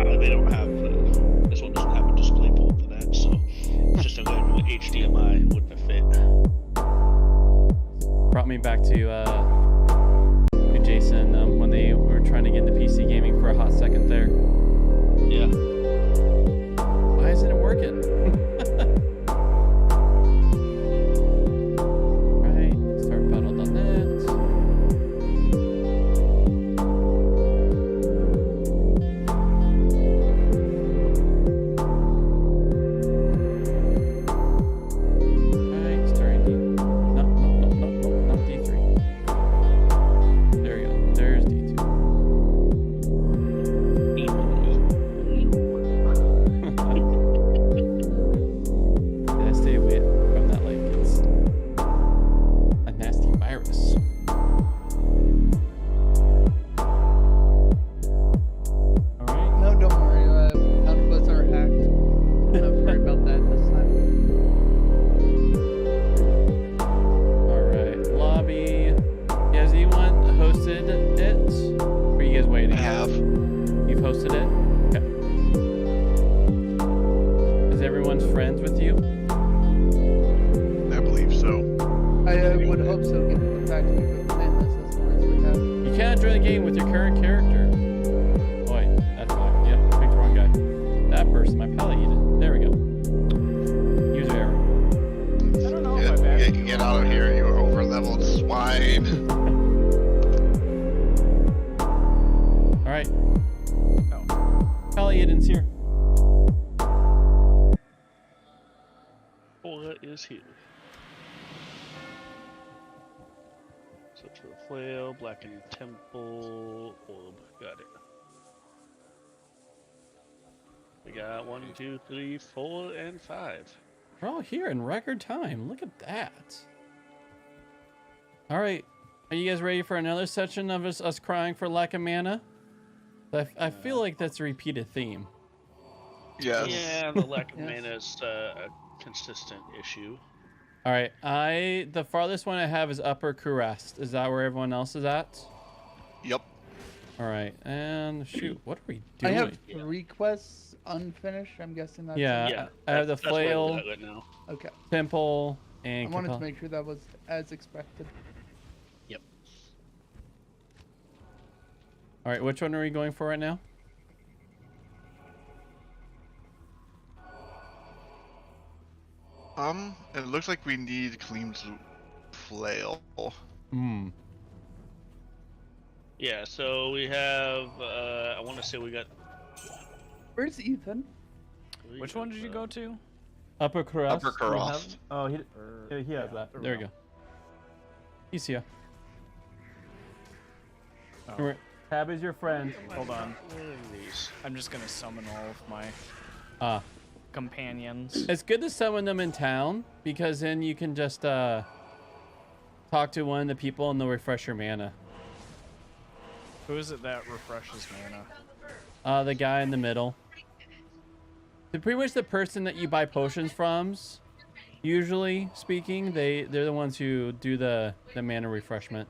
they don't have this one doesn't have a display port for that, so it's just a regular HDMI wouldn't have fit. Brought me back to Jason when they were trying to get into PC gaming for a hot second there. Yeah. Why isn't it working? Right, start battle.net. Right, starting D. No, not D3. There we go. There's D2. I stay away from that like it's a nasty virus. Alright. No, don't worry. None of us are hacked. Don't worry about that this time. Alright. Lobby. Has anyone hosted it? Or are you guys waiting? I have. You've hosted it? Okay. Is everyone's friends with you? I believe so. I would hope so, given the fact that we've been playing this as long as we have. You cannot join the game with your current character. Oh wait, that's why. Yep, picked the wrong guy. That person, my pal Eden. There we go. User error. I don't know if I've actually... Get out of here, you over-leveled swine. Alright, Oh. pal Eden's here. Aura is here. Search for the flail, blackened temple, orb. Got it. We got 1, 2, 3, 4, and 5. We're all here in record time. Look at that. Alright, are you guys ready for another session of us crying for lack of mana? I feel like that's a repeated theme. Yes. Yeah, the lack of Yes. mana is a consistent issue. All right, the farthest one I have is Upper Kurest. Is that where everyone else is at? Yep. All right, and shoot, what are we I doing? have 3 quests unfinished. I'm guessing that's Yeah, Yeah, I have the that's where flail, we're at right now. okay. temple, I and wanted to compel. make sure that was as expected. Yep. All right, which one are we going for right now? It looks like we need Kaleem's flail. Hmm. Yeah, so we have, I want to say we got... Where's Ethan? Which one did you go to? Upper Kurest. Upper Kurest. Oh, he yeah, has that. there There we we go. He's here. Oh. Tab is your friend. Hold on. Where are these? I'm just gonna summon all of my Ah. companions. It's good to summon them in town because then you can just talk to one of the people and they'll refresh your mana. Who is it that refreshes mana? The guy in the middle. So pretty much the person that you buy potions from, usually speaking, they're the ones who do the mana refreshment.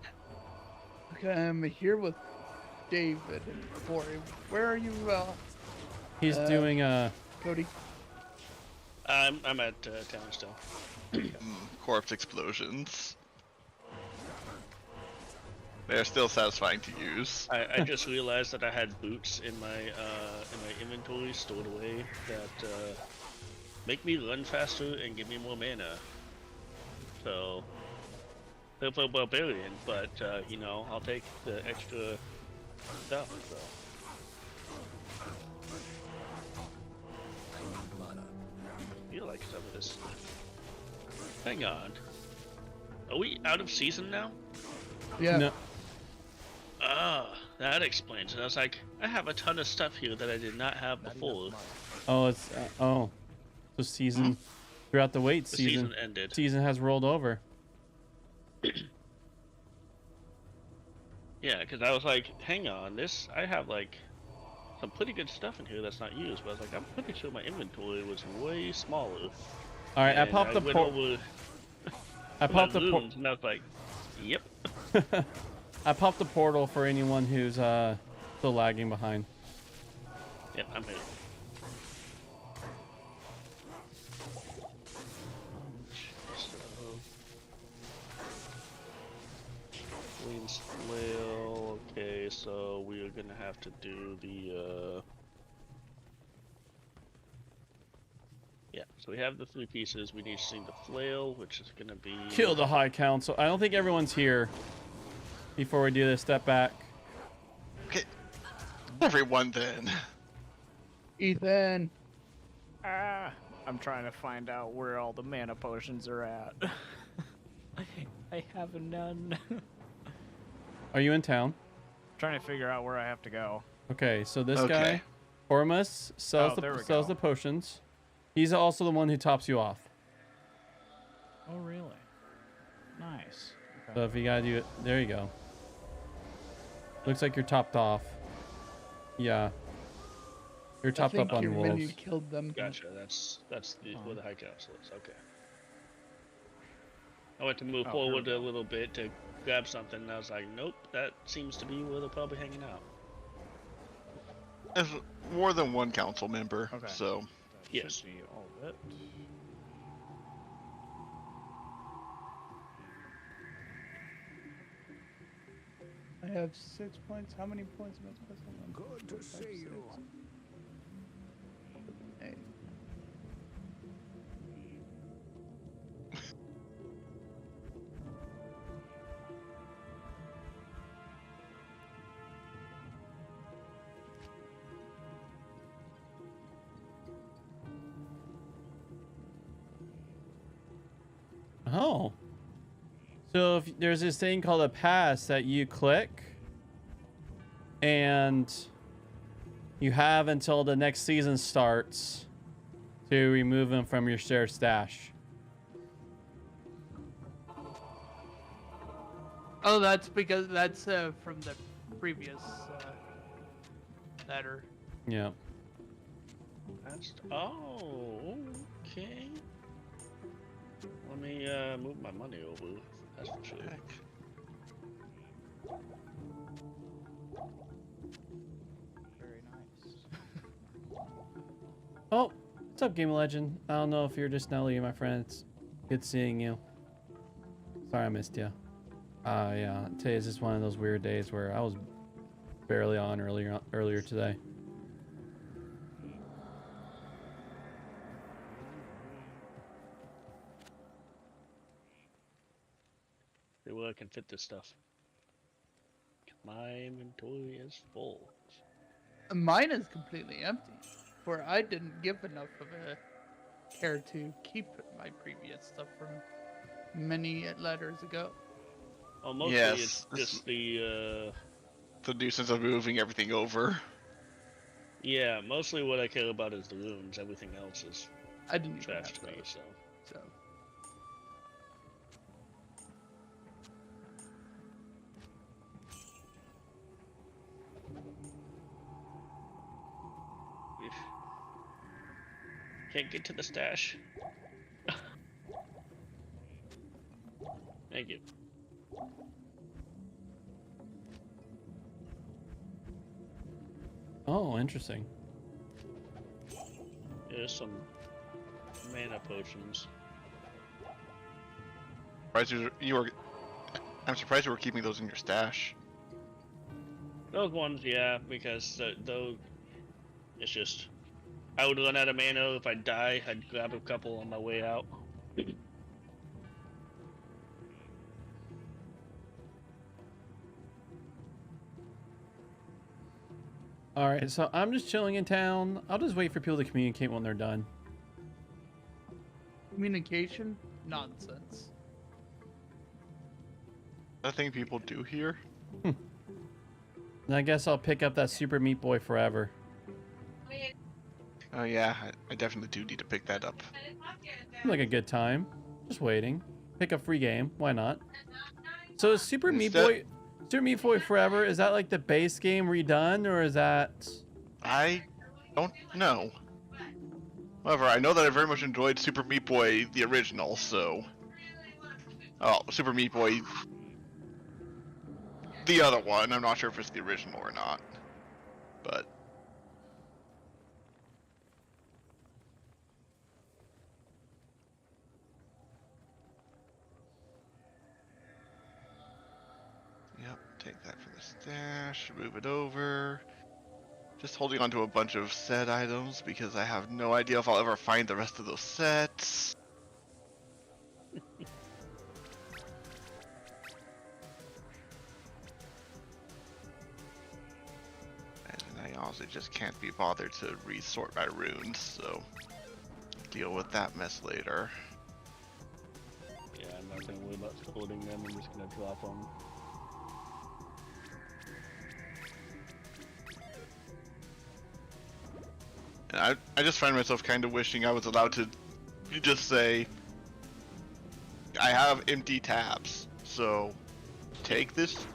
Okay, I'm here with David and Corey. Where are you, He's doing Cody? I'm at town still. Corpse explosions. They're still satisfying to use. I just realized that I had boots in my inventory stored away that make me run faster and give me more mana. So they're for barbarian, but you know, I'll take the extra stuff. So. I feel like some of this. Hang on. Are we out of season now? Yeah. no, Ah, that explains it. I was like, I have a ton of stuff here that I did not have before. oh, it's so season throughout the wait The season season ended. season has rolled over. Yeah, because I was like, hang on, I have like some pretty good stuff in here that's not used. But I was like, I'm pretty sure my inventory was way smaller. All right, I And popped the went port. over I my popped the rooms, and I was like, yep. I popped the portal for anyone who's still lagging behind. Yep, I'm here. Queen's flail. Okay, so we are gonna have to do the yeah, so we have the 3 pieces. We need to see the flail, which is gonna be Kill the High Council. I don't think everyone's here. Before we do this, step back. Okay. Everyone then. Ethan. I'm trying to find out where all the mana potions are at. I have none. Are you in town? Trying to figure out where I have to go. Okay, so this Okay. guy, Ormus, sells Oh, there we sells go. the potions. He's also the one who tops you off. Oh, really? Nice. So if you gotta do it, there you go. Looks like you're topped off. Yeah. You're topped I think up on you're when you wolves. killed them. Gotcha. That's where the High Council is. Okay. I went to move Oh, forward here a we go. little bit to grab something, and I was like, nope, that seems to be where they're probably hanging out. There's more than one council member, Okay. so That Yes. should be all of it. I have 6 points. How many points am I supposed to have? Good to see you. Hey. Oh. So if there's this thing called a pass that you click, and you have until the next season starts to remove them from your shared stash. Oh, that's because that's from the previous letter. Yeah. Oh, okay. Let me move my money over. That's for sure. heck. Very nice. Oh, what's up, Game of Legend? I don't know if you're just Nelly, my friend. It's good seeing you. Sorry I missed you. Yeah, today is just one of those weird days where I was barely on earlier today. See where I can fit this stuff. My inventory is full. Mine is completely empty, for I didn't give enough of a care to keep my previous stuff from many letters ago. Oh, mostly Yes, it's this- just the The nuisance of moving everything over. yeah, mostly what I care about is the runes. Everything else is I didn't even trash have to me, those, so. so. Eesh. Can't get to the stash. Thank you. Oh, interesting. There's some mana potions. I'm surprised you were keeping those in your stash. Those ones, yeah, because those, it's just, I would run out of mana. If I die, I'd grab a couple on my way out. All right, so I'm just chilling in town. I'll just wait for people to communicate when they're done. Communication? Nonsense. The thing people do here. And I guess I'll pick up that Super Meat Boy forever. Oh yeah, I definitely do need to pick that up. Like a good time. Just waiting. Pick a free game. Why not? So is Super Meat Instead- Boy Forever, is that like the base game redone, or is that... I don't know. However, I know that I very much enjoyed Super Meat Boy, the original, so... Oh, Super Meat Boy... The other one, I'm not sure if it's the original or not. But... take that from the stash, move it over. Just holding on to a bunch of set items because I have no idea if I'll ever find the rest of those sets. And I honestly just can't be bothered to resort my runes, so deal with that mess later. Yeah, I'm not gonna worry about sorting them. I'm just gonna drop them. And I just find myself kind of wishing I was allowed to just say, I have empty tabs, so take this,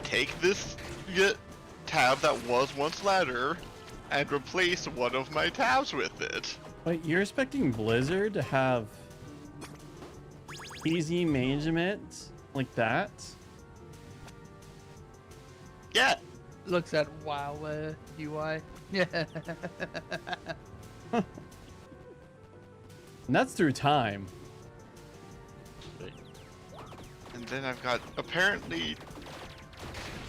take this tab that was once ladder, and replace one of my tabs with it. Wait, you're expecting Blizzard to have easy management like that? Yeah, Looks at WoW UI. Yeah. And that's through time. and then I've got apparently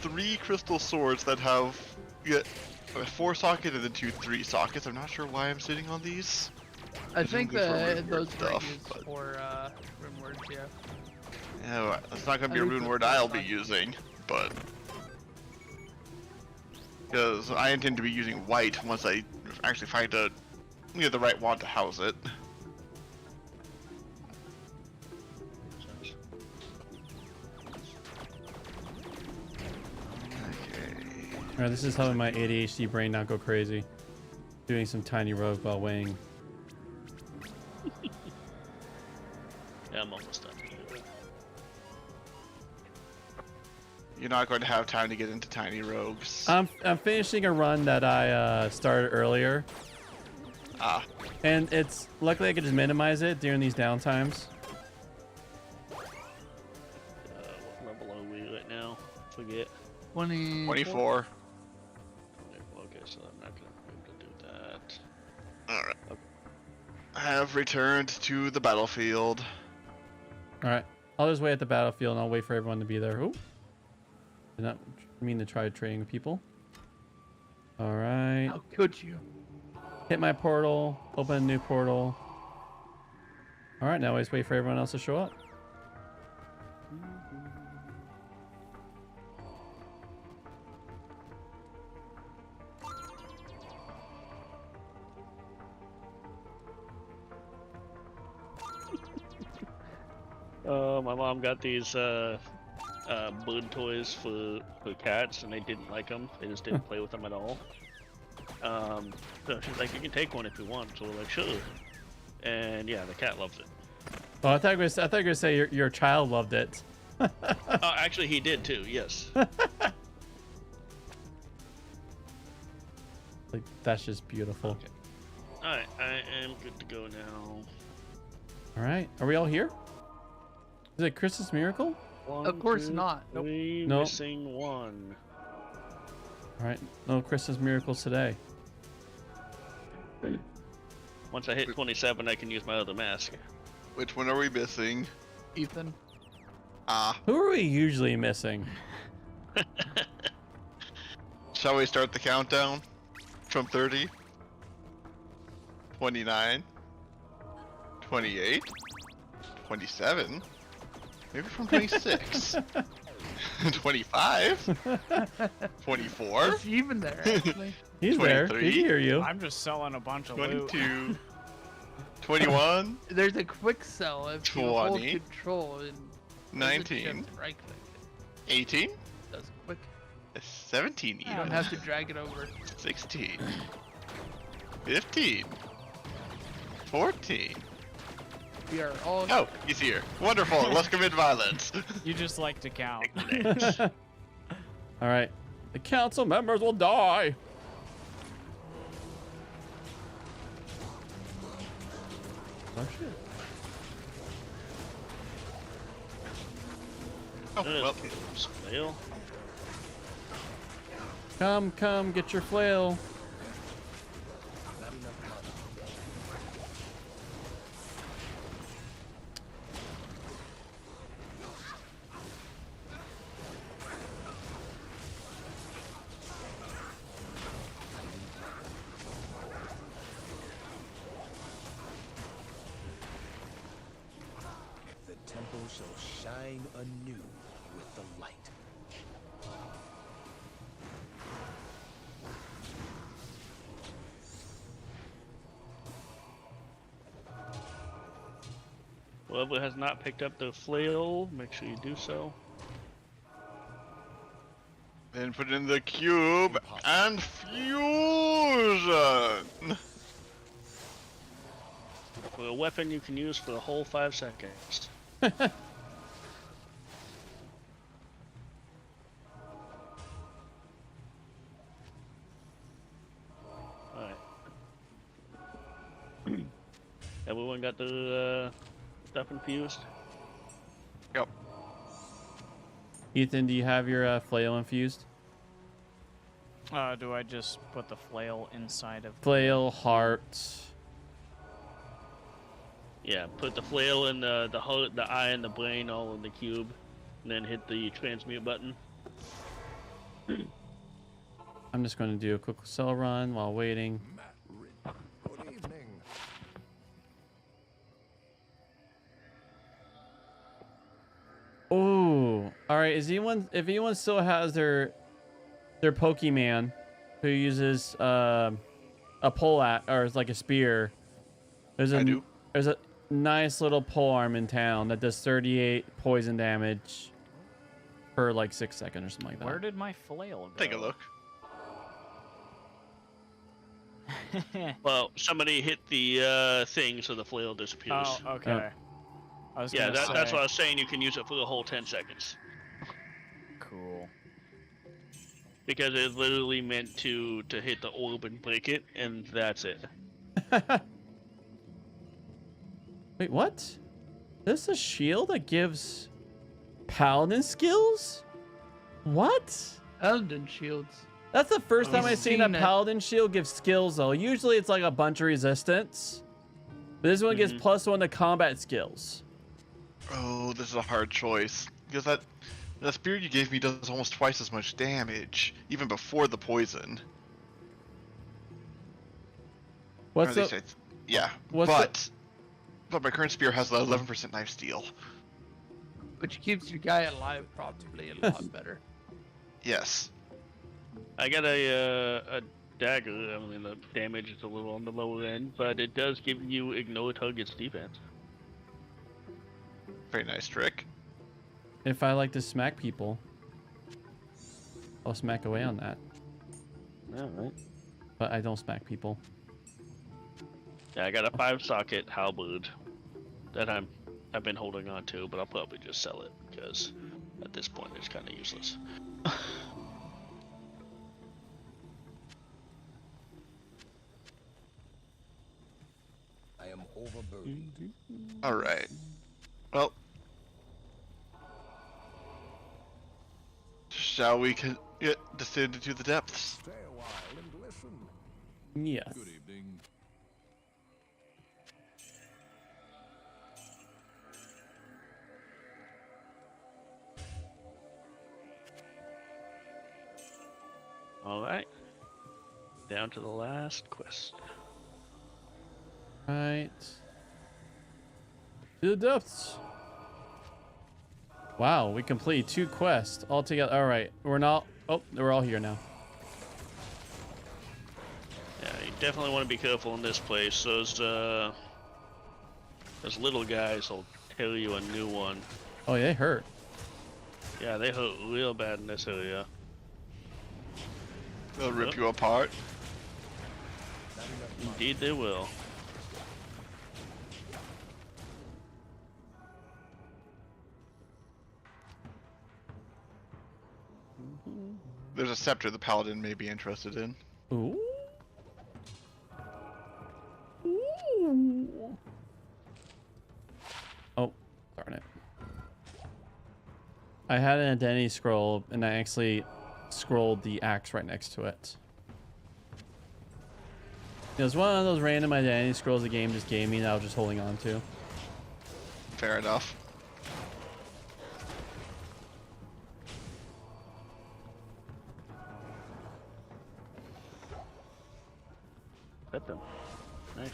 3 crystal swords that have a 4 socket and then 2 3 sockets. I'm not sure why I'm sitting on these. I think Presumably for rune word those were stuff, used but- for rune words, yeah. Yeah, well, that's not gonna be a I think rune that's word what I'll it's be on. using, but because I intend to be using white once I actually find the right wand to house it. Okay. Alright, this is helping my ADHD brain not go crazy. Doing some tiny rogue while weighing. Yeah, I'm almost done. You're not going to have time to get into tiny rogues. I'm finishing a run that I started earlier, Ah, and it's luckily I can just minimize it during these downtimes. What level are we right now? Forget. 24. 24. Okay, so I'm not gonna be able to do that. Alright. I have returned to the battlefield. Alright, I'll just wait at the battlefield and I'll wait for everyone to be there. Ooh. Did not mean to try trading with people. Alright. How could you? Hit my portal, open a new portal. Alright, now I just wait for everyone else to show up. My mom got these bird toys for cats, and they didn't like them. They just didn't play with them at all. So she's like, "You can take one if you want." So we're like, "Sure." And yeah, the cat loves it. Oh, I thought you were gonna say your child loved it. Oh, actually, he did too. Yes. Like, that's just beautiful. All right, I am good to go now. Alright, are we all here? Is it Christmas Miracle? Of course not. Nope. Three, Nope. missing one. Alright, no Christmas Miracles today. Once I hit 27, I can use my other mask. Which one are we missing? Ethan. Ah, Who are we usually missing? shall we start the countdown? From 30? 29? 28? 27? Maybe from 26? 25? 24? Is he even there, actually? He's there. He 23? can hear you. I'm just selling a bunch of loot. 22? 21? There's a quick sell if you hold 20, control and 19? right click. 18? It does quick. 17 You even. don't have to drag it over. 16. 15. 14. We are all. Oh, he's here. Wonderful. Let's commit violence. You just like to count. Alright. The council members will die. Oh shit. Oh, well. Flail. Come, get your flail. shall shine anew with the light. Whoever has not picked up the flail, make sure you do so. Then put it in the cube and fusion. For a weapon you can use for the whole 5 seconds. Alright. Everyone got the stuff infused? Yep. Ethan, do you have your flail infused? Do I just put the flail inside of Flail, heart. Yeah, put the flail and the heart, the eye, and the brain all in the cube, and then hit the transmute button. I'm just going to do a quick cell run while waiting. Good evening. Oh, all right. Is anyone, if anyone still has their Pokemon who uses a pole at or it's like a spear, I do. There's a nice little pole arm in town that does 38 poison damage per like 6 seconds or something like that. Where did my flail go? Take a look. Well, somebody hit the thing, so the flail disappears. Oh, okay. I was Yeah, gonna say, that's what I was saying. You can use it for the whole 10 seconds. Cool. Because it's literally meant to hit the orb and break it, and that's it. Wait, what? This is a shield that gives paladin skills? What? Elden shields. That's the first time We've I've seen a seen it. paladin shield give skills though. Usually it's like a bunch of resistance. But this one gives +1 to combat skills. Oh, this is a hard choice because that spear you gave me does almost twice as much damage, even before the poison. What's Or at the least yeah, what's but my current spear has the 11% knife steal. Which keeps your guy alive probably a lot better. Yes. I got a dagger. I mean, the damage is a little on the lower end, but it does give you ignore target's defense. Very nice trick. if I like to smack people, I'll smack away on that. Alright. But I don't smack people. Yeah, I got a 5-socket halberd that I've been holding on to, but I'll probably just sell it because at this point it's kind of useless. I am overburdened. All right. Well, shall we descend into the depths? Stay a while and listen. Yes. Good evening. Alright. Down to the last quest. Right. To the depths. Wow, we completed 2 quests all together. All right, we're not. Oh, we're all here now. Yeah, you definitely want to be careful in this place. Those little guys will tear you a new one. Oh, yeah, they hurt. Yeah, they hurt real bad in this area. They'll rip you apart. Indeed they will. There's a scepter the paladin may be interested in. Ooh. Ooh. Oh, darn it. I had an identity scroll, and I actually scrolled the axe right next to it. It was one of those random identity scrolls the game just gave me that I was just holding on to. Fair enough. Pet them. Nice.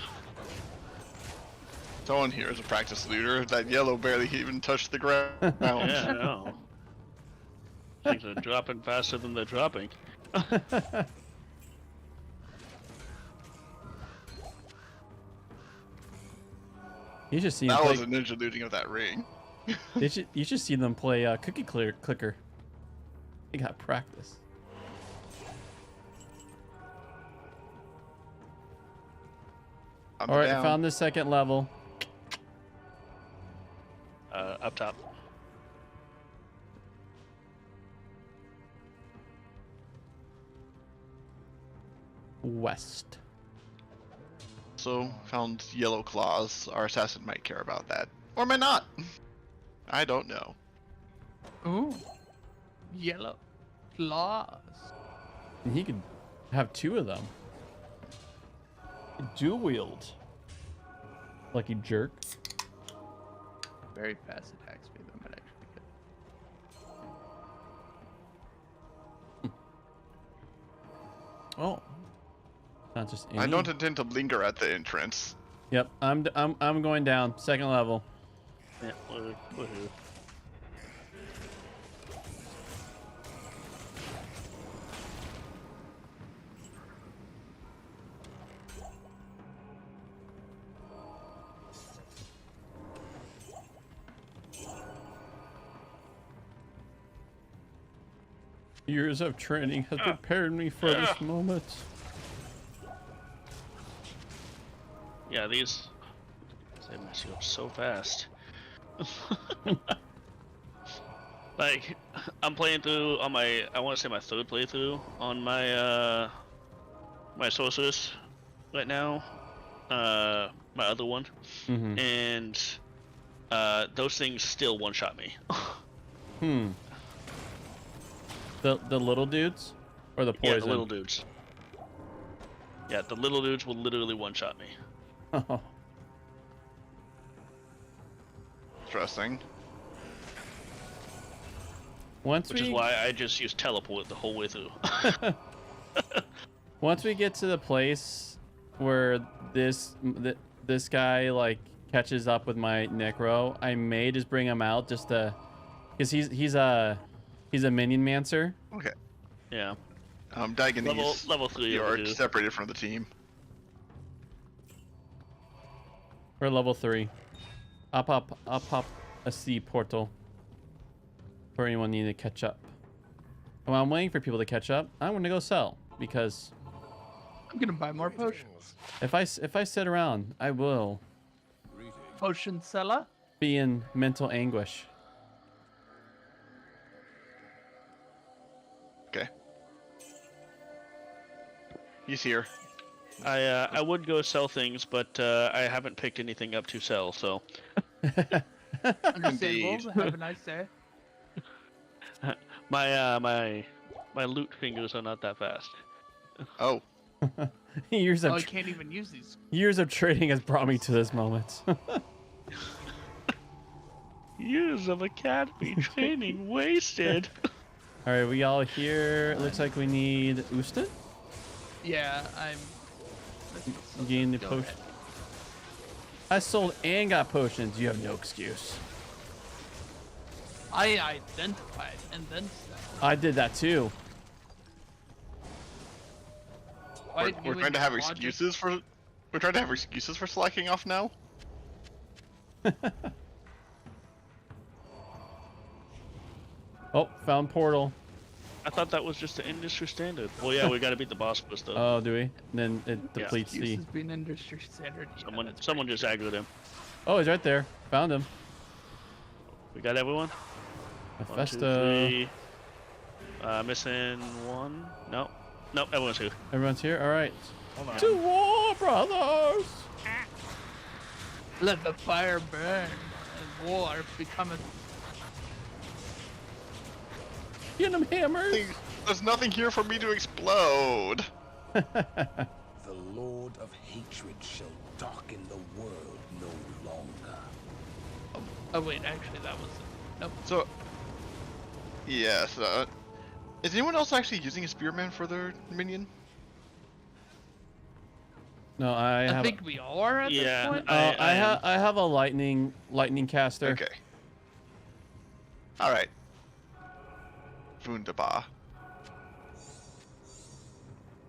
Someone here is a practice looter. That yellow barely even touched the ground. Yeah, I know. Things are dropping faster than they're dropping. You should see him That play. was a ninja looting of that ring. You should see them play Cookie Clicker. They got practice. I'm All right, I down. found the second level. Up top. West. So found yellow claws. Our assassin might care about that, or might not. I don't know. Ooh. Yellow claws. And he could have 2 of them. Dual wield. Lucky jerk. Very fast attack speed. That might actually be good. Oh. Not just any. I don't intend to linger at the entrance. Yep, I'm going down. Second level. Yeah, woohoo. Years of training has prepared me for this moment. Yeah, these they mess you up so fast. Like, I'm playing through on my, I want to say my 3rd playthrough on my my Sorceress right now, my other one, Mm-hmm. and those things still one-shot me. Hmm. The little dudes, or the poison? Yeah, the little dudes. Yeah, the little dudes will literally one-shot me. Oh. Interesting. Once Which we is why I just use teleport the whole way through. once we get to the place where this guy like catches up with my Necro, I may just bring him out just to, because he's a minion mancer. Okay. Yeah. Diogenes, Level 3 you over are here. separated from the team. We're level 3. I'll pop a C portal for anyone needing to catch up. While I'm waiting for people to catch up, I'm gonna go sell, because I'm gonna buy more potions. if I sit around, I will Potion seller. be in mental anguish. Okay. He's here. I would go sell things, but I haven't picked anything up to sell, so Understandable. Have a nice day. my loot fingers are not that fast. Oh, years Oh, of I can't even use these. years of trading has brought me to this moment. Years of academy training wasted. All right, we all here. It looks like we need Usted. Yeah, I'm. Gain the Go potion. ahead. I sold and got potions. You have no excuse. I identified and then stuff. I did that too. we're trying to have excuses for. We're trying to have excuses for slacking off now. Oh, found portal. I thought that was just the industry standard. Well, yeah, we got to beat the boss first, though. Oh, do we? And then it depletes the. Excuses being industry standard. Yeah, that's someone just aggroed him. Oh, he's right there. Found him. We got everyone. 1, 2, Mephisto. 3. Missing one. No, everyone's here. Everyone's here. All right. Hold on. To war, brothers. Let the fire burn and war becometh. Get them hammers. There's nothing here for me to explode. The Lord of Hatred shall darken the world no longer. Oh wait, actually that was. Nope. So, yes. Is anyone else actually using a spearman for their minion? No, I I have. think we all are at Yeah, this point. I have a lightning caster. Okay. All right. Wunderbar.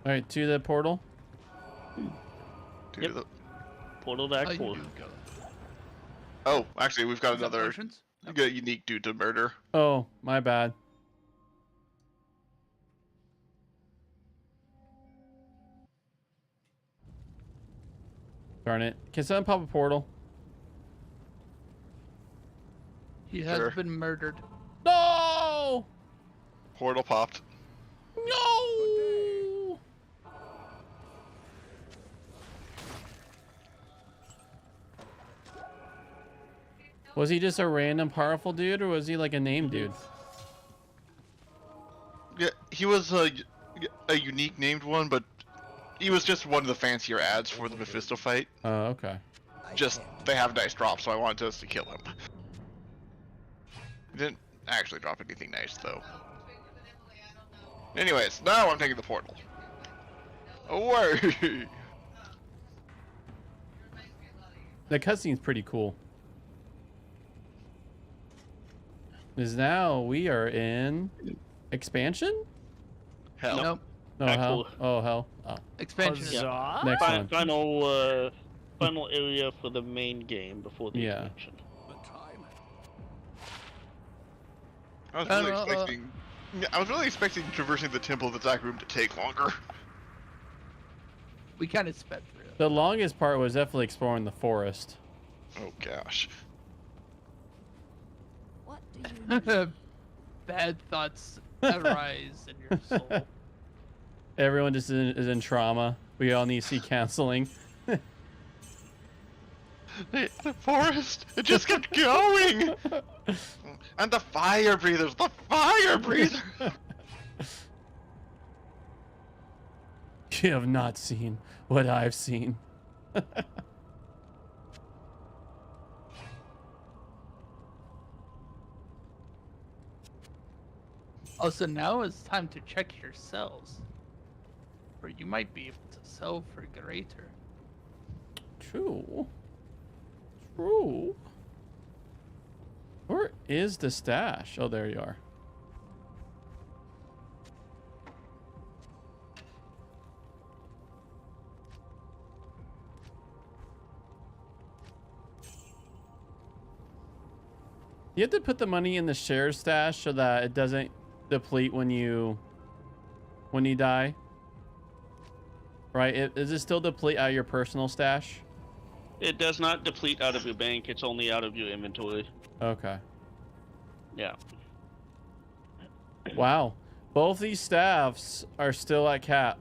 All right, to the portal. To Yep. the- Portal back Oh, you forth. do go. Oh, actually, we've got Is that another potions? No. unique dude to murder. Oh, my bad. Darn it. Can someone pop a portal? He has Sure. been murdered. No! Portal popped. No! Was he just a random powerful dude, or was he like a name dude? Yeah, he was a unique named one, but he was just one of the fancier ads for the Mephisto fight. Oh, okay. Just they have nice drops, so I wanted us to kill him. He didn't actually drop anything nice though. Anyways, now I'm taking the portal. Away! The cutscene's pretty cool. Because now we are in expansion? Hell. Nope. No, Back hell. forth. Oh, hell. Oh, Expansion. is- Huzzah! next one. Final area for the main game before the Yeah. expansion. I was I really don't know, expecting. I was really expecting traversing the temple of the Dark Room to take longer. We kind of sped through it. The longest part was definitely exploring the forest. Oh gosh. What do you Bad thoughts arise in your soul. Everyone just is in trauma. We all need to see counseling. The forest, it just kept going. And the fire breathers, the fire breathers. You have not seen what I've seen. Oh, so now it's time to check your cells. Or you might be able to sell for greater. True. True. Where is the stash? Oh, there you are. You have to put the money in the share stash so that it doesn't deplete when you die. Right? Is it still deplete out of your personal stash? It does not deplete out of your bank. It's only out of your inventory. Okay. Yeah. Wow. Both these staffs are still at cap.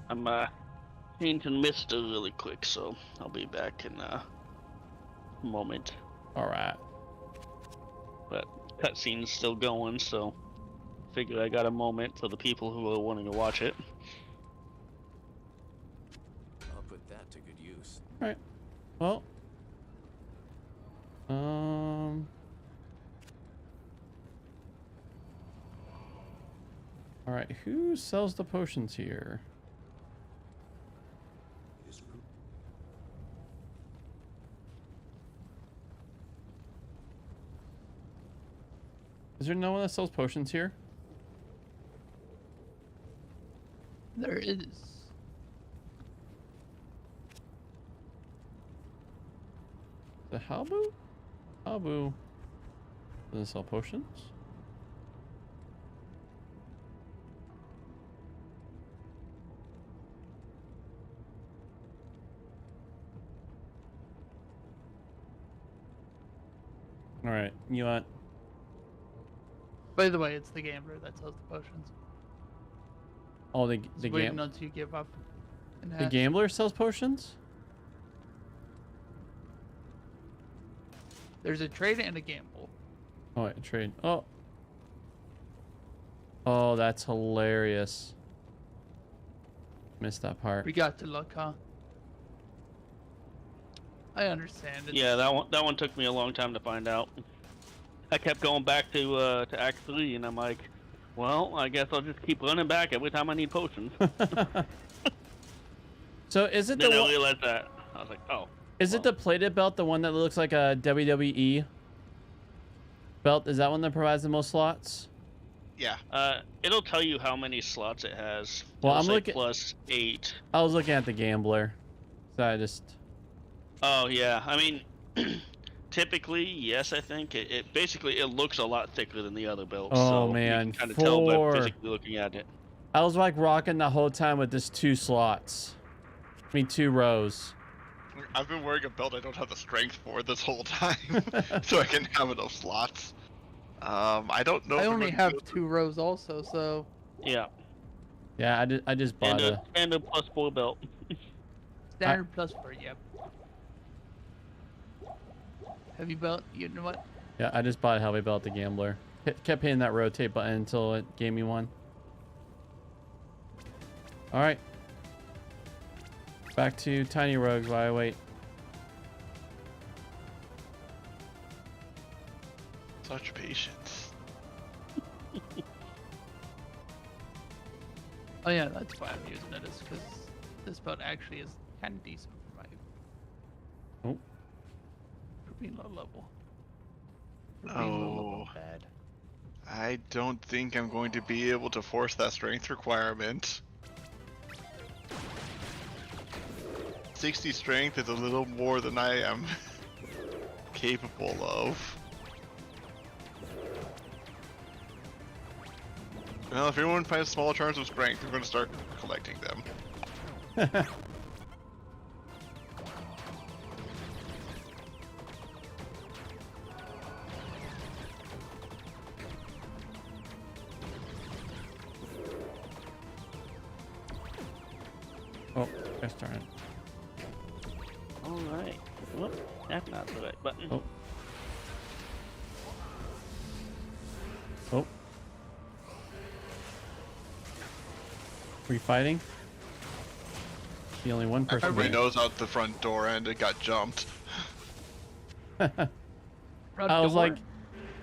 I'm changing Mister really quick, so I'll be back in a moment. All right. But cutscene's still going, so figure I got a moment for the people who are wanting to watch it. I'll put that to good use. All right. Well. All right. Who sells the potions here? Is there no one that sells potions here? There is. The Halbu? Halbu doesn't sell potions. All right, you want? By the way, it's the gambler that sells the potions. Oh, the Just waiting until you give up. And the gambler sells potions. There's a trade and a gamble. Oh wait, trade. Oh. Oh, that's hilarious. Missed that part. We got to luck, huh? I understand it. Yeah, that one took me a long time to find out. I kept going back to Act 3, and I'm like, well, I guess I'll just keep running back every time I need potions. So is it Then the I one? realized that. I was like, oh. Is it well. the plated belt, the one that looks like a WWE belt? Is that one that provides the most slots? Yeah. It'll tell you how many slots it has. Well, It'll I'm say looking- plus 8. I was looking at the gambler, so I just. Oh yeah, I mean, typically yes, I think it basically it looks a lot thicker than the other belts. Oh, so man, you can kind of tell by 4. physically looking at it. I was like rocking the whole time with just 2 slots. I mean 2 rows. I've been wearing a belt I don't have the strength for this whole time, so I can have enough slots. I don't know. I if I'm only gonna have do- 2 rows also, so Yeah, Yeah, I just bought and a plus 4 belt. standard plus 4. Yep. Heavy belt. You know what? Yeah, I just bought a heavy belt at the gambler. Kept hitting that rotate button until it gave me one. All right. Back to Tiny Rogues while I wait. Such patience. Oh yeah, that's why I'm using it. Is because this belt actually is kind of decent for my. Oh. For being low level. For being low level Oh. bad. I don't think I'm going to be able to force that strength requirement. 60 strength is a little more than I am capable of. Well, if anyone finds small charms of strength, we're going to start collecting them. Oh, gosh darn it. All right. Whoop, that's not the right button. Oh. Oh. Were you fighting? The only one person. Everybody there. knows out the front door and it got jumped. Front I was door. like,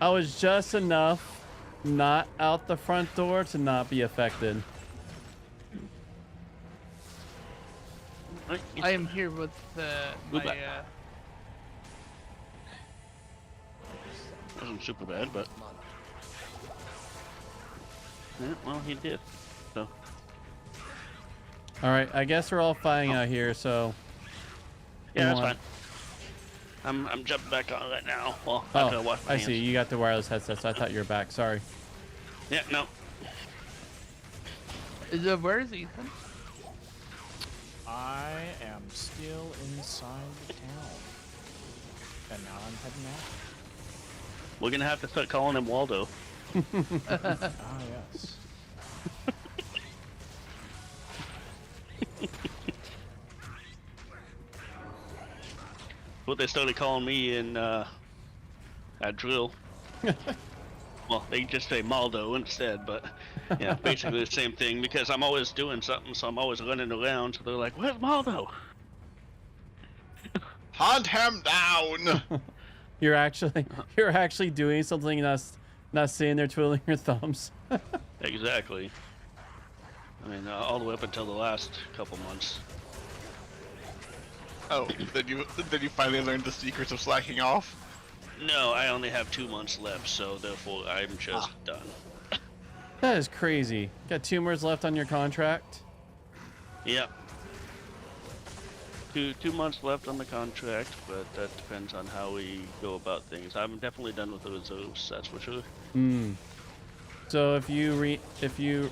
I was just enough not out the front door to not be affected. Right, I am here with Move my. back. Wasn't super bad, but yeah, well, he did. So All right, I guess we're all fighting out here, so. yeah, that's Come on. fine. I'm jumping back on right now. Well, after I Oh, wash my I hands. see. You got the wireless headset, so I thought you were back. Sorry. Yeah, no. Where is Ethan? I am still inside the town. And now I'm heading out. We're gonna have to start calling him Waldo. Ah, yes. What they started calling me in at drill. Well, they just say Maldo instead, but yeah, basically the same thing because I'm always doing something, so I'm always running around. So they're like, "Where's Maldo?" Hunt him down! You're actually doing something, not sitting there twiddling your thumbs. Exactly. I mean, all the way up until the last couple months. Oh, then you finally learned the secrets of slacking off? No, I only have 2 months left, so therefore I'm just done. That is crazy. Got 2 months left on your contract. Yep. Two months left on the contract, but that depends on how we go about things. I'm definitely done with the reserves, that's for sure. Hmm. So if you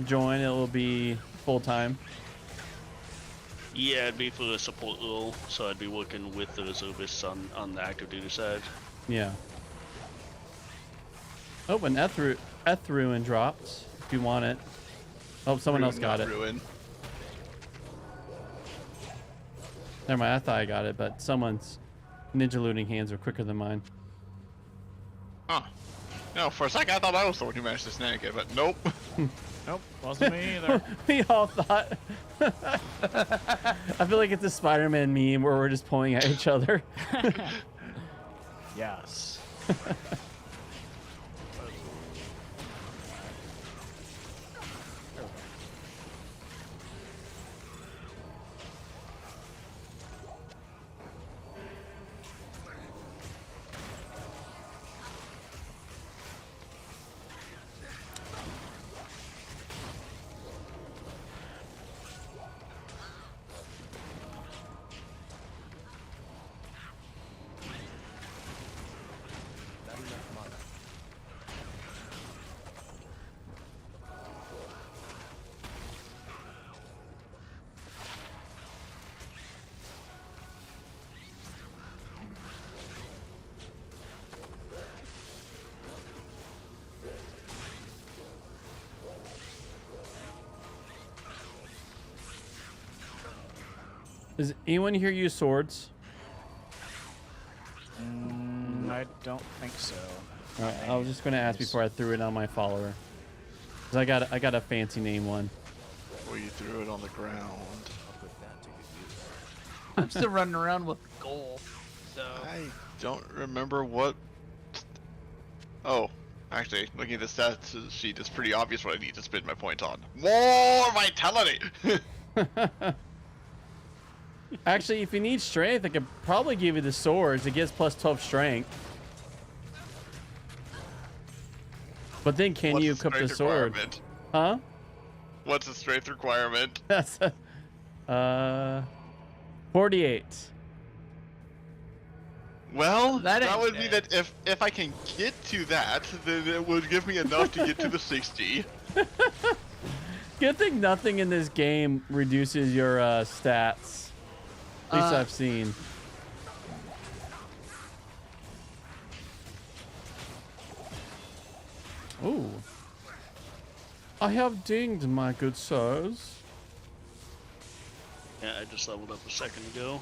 join, it will be full time. Yeah, it'd be for a support role, so I'd be working with the reservists on the active duty side. Yeah. Oh, and Ethruin dropped. If you want it. Oh, someone else got it. Ruin. Never mind. I thought I got it, but someone's ninja looting hands are quicker than mine. Huh. No, for a second I thought I was the one who managed to snag it, but nope. Nope, wasn't me either. We all thought. I feel like it's a Spider-Man meme where we're just pointing at each other. Yes. Not enough mana. Does anyone here use swords? I don't think so. Alright, I was just gonna ask before I threw it on my follower. 'Cause I got a fancy name one. Or you threw it on the ground. I'll put that to good use. I'm still running around with goal. So I don't remember what. Oh, actually, looking at the stats sheet, it's pretty obvious what I need to spend my points on. More vitality! Actually, if you need strength, I could probably give you the swords. It gets plus 12 strength. But then can What's you the equip the strength sword? requirement? Huh? What's the strength requirement? That's 48. Well, That that ain't would be bad. that if I can get to that, then it would give me enough to get to the 60. Good thing nothing in this game reduces your stats. At least I've seen. Ooh. I have dinged, my good sirs. Yeah, I just leveled up a second ago.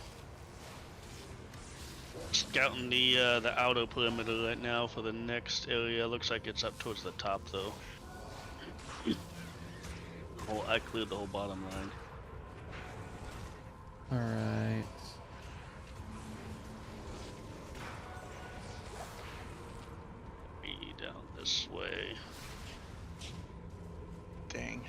Scouting the outer perimeter right now for the next area. Looks like it's up towards the top though. Oh, I cleared the whole bottom line. All right. Be down this way. Dang.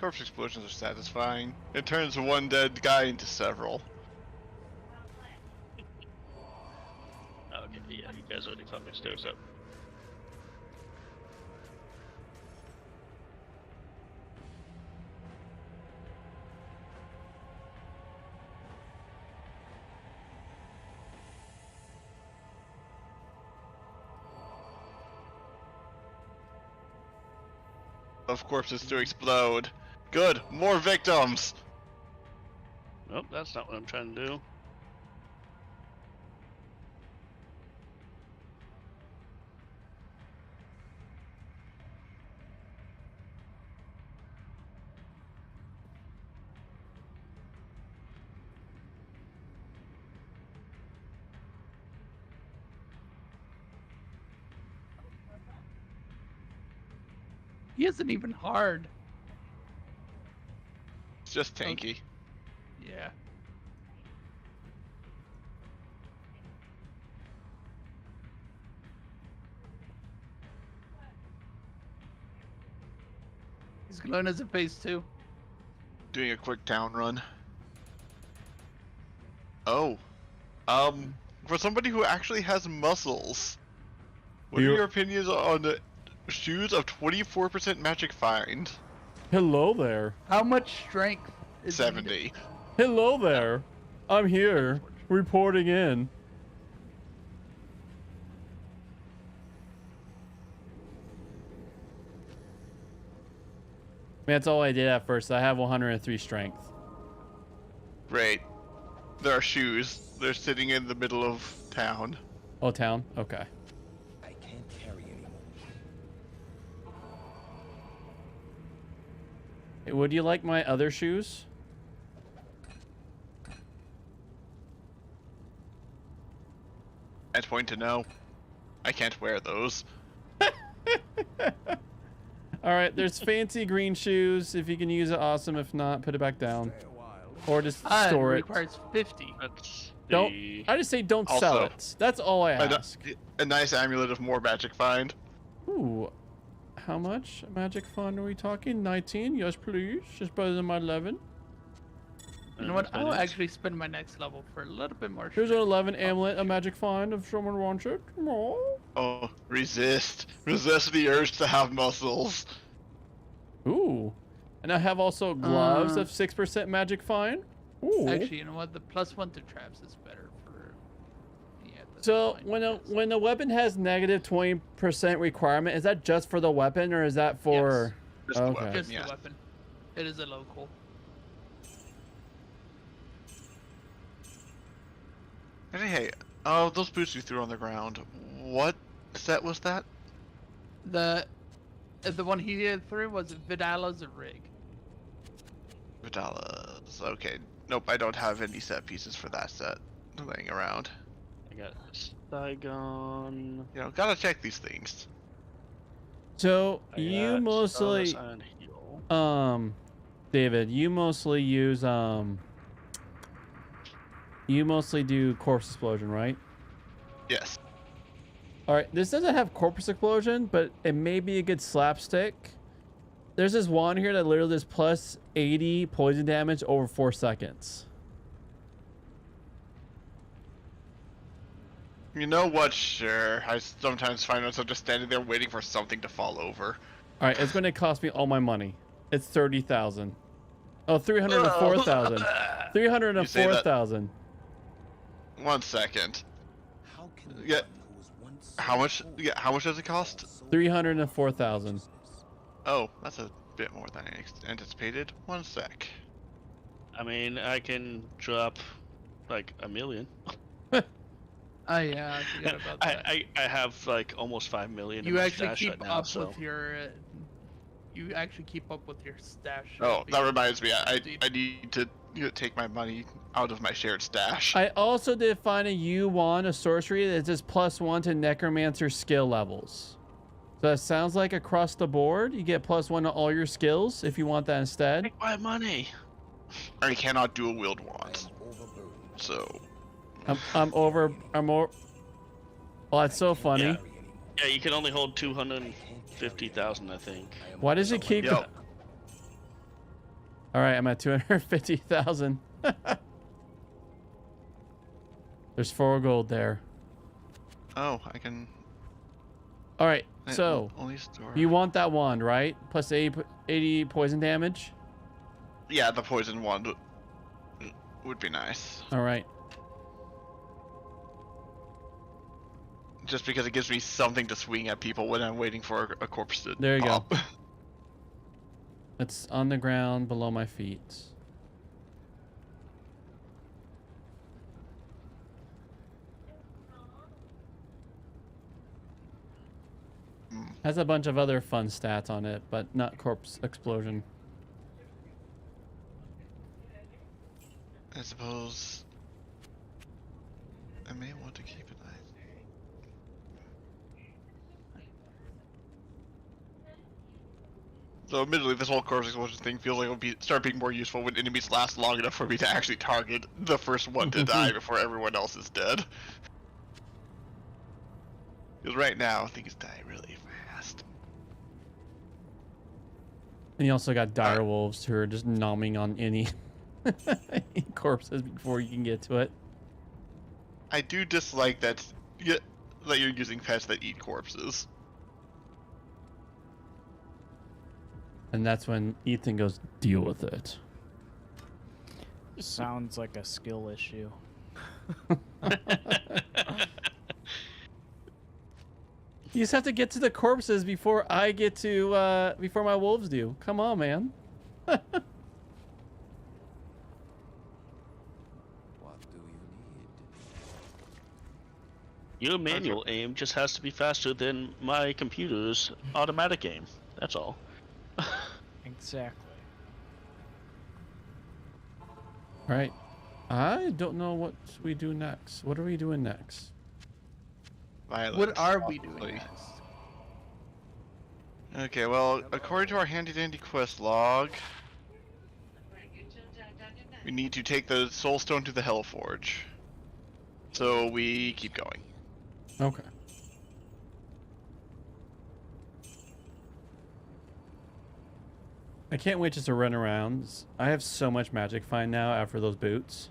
Corpse explosions are satisfying. It turns one dead guy into several. Okay, yeah, you guys already caught my stairs up. Of corpses to explode. Good, more victims! Nope, that's not what I'm trying to do. he isn't even hard. It's just tanky. Yeah. He's glowing as a phase 2. Doing a quick town run. Oh. For somebody who actually has muscles, what are You- your opinions on the shoes of 24% magic find? Hello there. How much strength is needed? 70. Hello there. I'm here, reporting in. That's all I did at first. I have 103 strength. Great. There are shoes. They're sitting in the middle of town. Oh, town? Okay. I can't carry anymore. Hey, would you like my other shoes? At point to know. I can't wear those. All right, there's fancy green shoes. If you can use it, awesome. If not, put it back down. Or just store It it. requires 50. That's Don't. the... I just say don't sell Also, it. That's all I A, ask. a nice amulet of more magic find. Ooh. How much magic fund are we talking? 19? Yes, please. Just better than my 11. You know what? I'll actually spend my next level for a little bit more. Here's an strength. 11 amulet, a magic find if someone wants it. Aww. Oh, resist the urge to have muscles. Ooh. And I have also gloves Uh, of 6% magic find. Ooh. Actually, you know what? The +1 to traps is better for. Yeah, that's So fine. when a weapon has negative 20% requirement, is that just for the weapon or is that for? Just the Okay. weapon, Just yeah. the weapon. It is a local. Hey, oh, those boots you threw on the ground. What set was that? The one he threw was Vidala's rig. Vidala's. Okay. Nope, I don't have any set pieces for that set laying around. I got Saigon. You know, gotta check these things. So I you got mostly, Stars on Heal. David, you mostly use you mostly do corpse explosion, right? Yes. All right, this doesn't have corpse explosion, but it may be a good slapstick. There's this wand here that literally does plus 80 poison damage over 4 seconds. You know what? Sure. I sometimes find myself just standing there waiting for something to fall over. All right, it's going to cost me all my money. It's 30,000. Oh, 304,000. You say that- 304,000. 1 second. How can Yeah. one who was once How much? so Yeah. How much does it cost? 304,000. Oh, that's a bit more than I anticipated. 1 sec. I mean, I can drop like $1 million. Oh yeah, I forgot about that. I have like almost 5 million. in You my actually stash keep right now, up so. with your. You actually keep up with your stash. Oh, that reminds me. I Indeed. need to take my money out of my shared stash. I also did find a U1, a sorcery that just +1 to necromancer skill levels. So that sounds like across the board, you get +1 to all your skills if you want that instead. Take my money. I cannot dual wield I wands, am overburdened. so I'm over. Oh, that's so funny. Yeah. Yeah, you can only hold 250,000, I think. Why does it keep? Yo. All right, I'm at 250,000. There's 4 gold there. oh, I can. All right, I so only store. you want that wand, right? Plus 80 poison damage. Yeah, the poison wand would be nice. All right. Just because it gives me something to swing at people when I'm waiting for a corpse to There you go. pop. It's on the ground below my feet. Has a bunch of other fun stats on it, but not corpse explosion. I suppose I may want to keep an eye. So admittedly, this whole corpse explosion thing feels like it'll start being more useful when enemies last long enough for me to actually target the first one to die before everyone else is dead. Because right now, things die really fast. And you also got dire wolves who are just nomming on any corpses before you can get to it. I do dislike that that you're using pets that eat corpses. And that's when Ethan goes, deal with it. Sounds like a skill issue. You just have to get to the corpses before I get to, before my wolves do. Come on, man. What do you need? Your manual aim just has to be faster than my computer's automatic aim. That's all. Exactly. All right. I don't know what we do next. What are we doing next? Violence, What are we possibly. doing next? Okay, well, according to our handy-dandy quest log, we need to take the soul stone to the Hellforge. So we keep going. Okay. I can't wait just to run around. I have so much magic find now after those boots.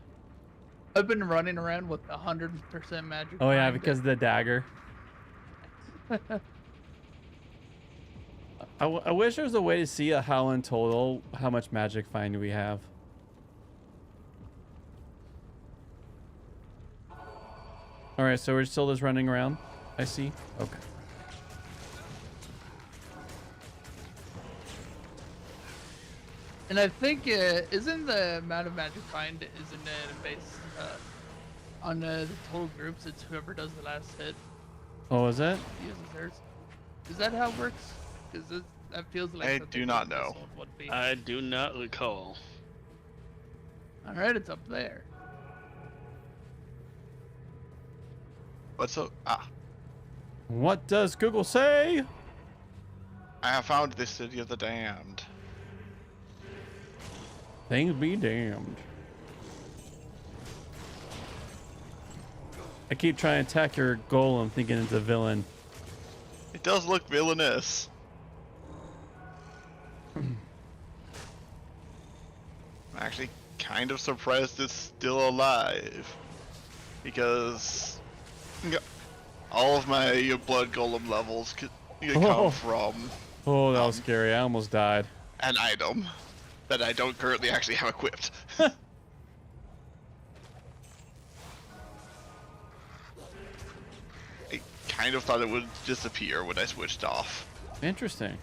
I've been running around with 100% magic. Oh yeah, find. because of the dagger. I wish there was a way to see how in total how much magic find we have. All right, so we're still just running around. I see. Okay. And I think isn't the amount of magic find isn't it based on the total groups? It's whoever does the last hit Oh, is it? uses theirs. Is that how it works? Because that feels like I something do not this know. one would be. I do not recall. All right, it's up there. What's up? Ah, What does Google say? I have found the city of the damned. Things be damned. I keep trying to attack your golem thinking it's a villain. It does look villainous. I'm actually kind of surprised it's still alive. Because all of my blood golem levels could come from Oh, that was scary. I almost died. an item that I don't currently actually have equipped. I kind of thought it would disappear when I switched off. Interesting.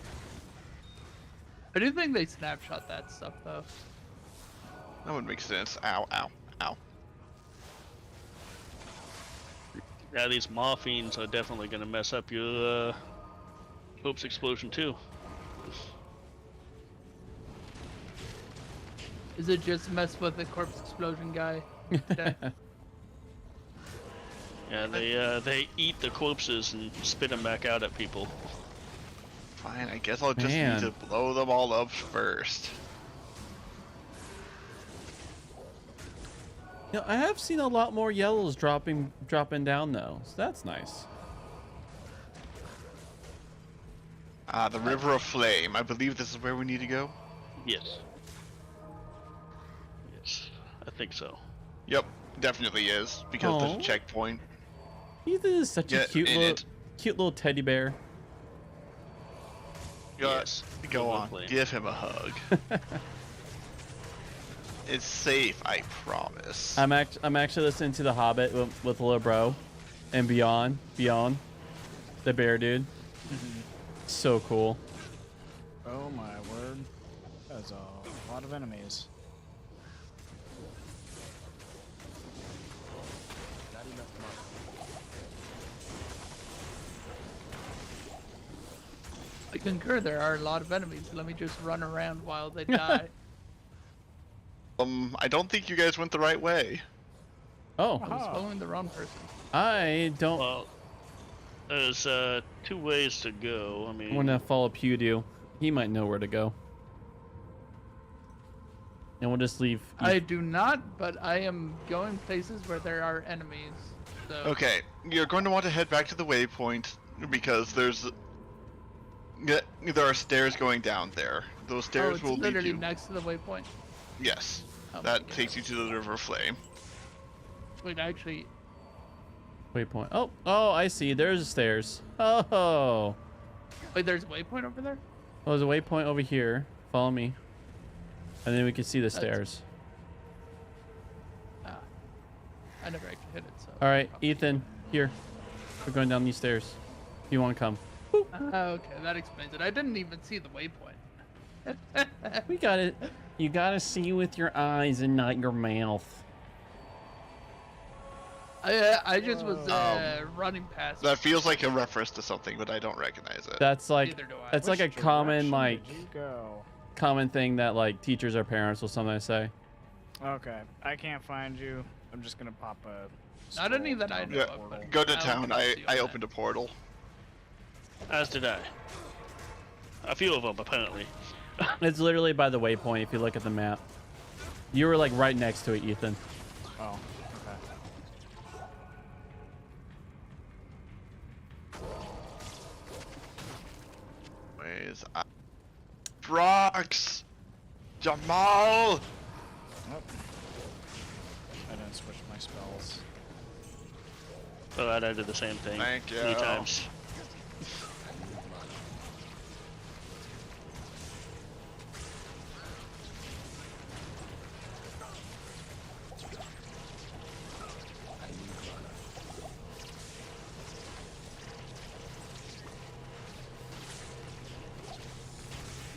I do think they snapshot that stuff though. That would make sense. Ow, ow, ow. Yeah, these morphines are definitely gonna mess up your Hope's explosion too. Is it just mess with the corpse explosion guy? Yeah, they eat the corpses and spit them back out at people. Fine, I guess I'll just Man. need to blow them all up first. You know, I have seen a lot more yellows dropping down though, so that's nice. Ah, the River of Flame. I believe this is where we need to go. Yes. Yes, I think so. Yep, definitely is because there's Aw. a checkpoint. Ethan is such a Get cute in little, it. cute little teddy bear. Yes. Go on, Lovely. give him a hug. It's safe, I promise. I'm actually listening to The Hobbit with little bro, and beyond, the bear dude. So cool. Oh my word. That's a lot of enemies. I concur. There are a lot of enemies. Let me just run around while they die. I don't think you guys went the right way. Oh, I was following the wrong person. I don't Well, there's 2 ways to go. I mean, want to follow Pewdoo. He might know where to go. And we'll just leave. I do not, but I am going places where there are enemies. So Okay, you're going to want to head back to the waypoint because there are stairs going down there. Those oh, stairs it's will lead literally you. next to the waypoint. Yes, Oh my that goodness. takes you to the River of Flame. Wait, actually, Waypoint. Oh, I see. There's the stairs. Oh, wait, there's a waypoint over there. there's a waypoint over here. Follow me, and then we can see the stairs. Ah, I never actually hit it. So. All right, Ethan, here. We're going down these stairs. If you want to come? Okay, that explains it. I didn't even see the waypoint. We got it. You gotta see with your eyes and not your mouth. I just was running past. That feels like a reference to something, but I don't recognize it. That's like Neither do I. that's like a Which common direction did you go? common thing that like teachers or parents will sometimes say. Okay, I can't find you. I'm just gonna pop a. Not any scroll that I down know the of, portal. but- Go to I town. opened I a few on opened a portal. as did I. A few of them, apparently. It's literally by the waypoint if you look at the map. You were like right next to it, Ethan. Oh, okay. Where's Drox? Jamal! Nope. I didn't switch my spells. So I did the same thing Thank 3 you. times.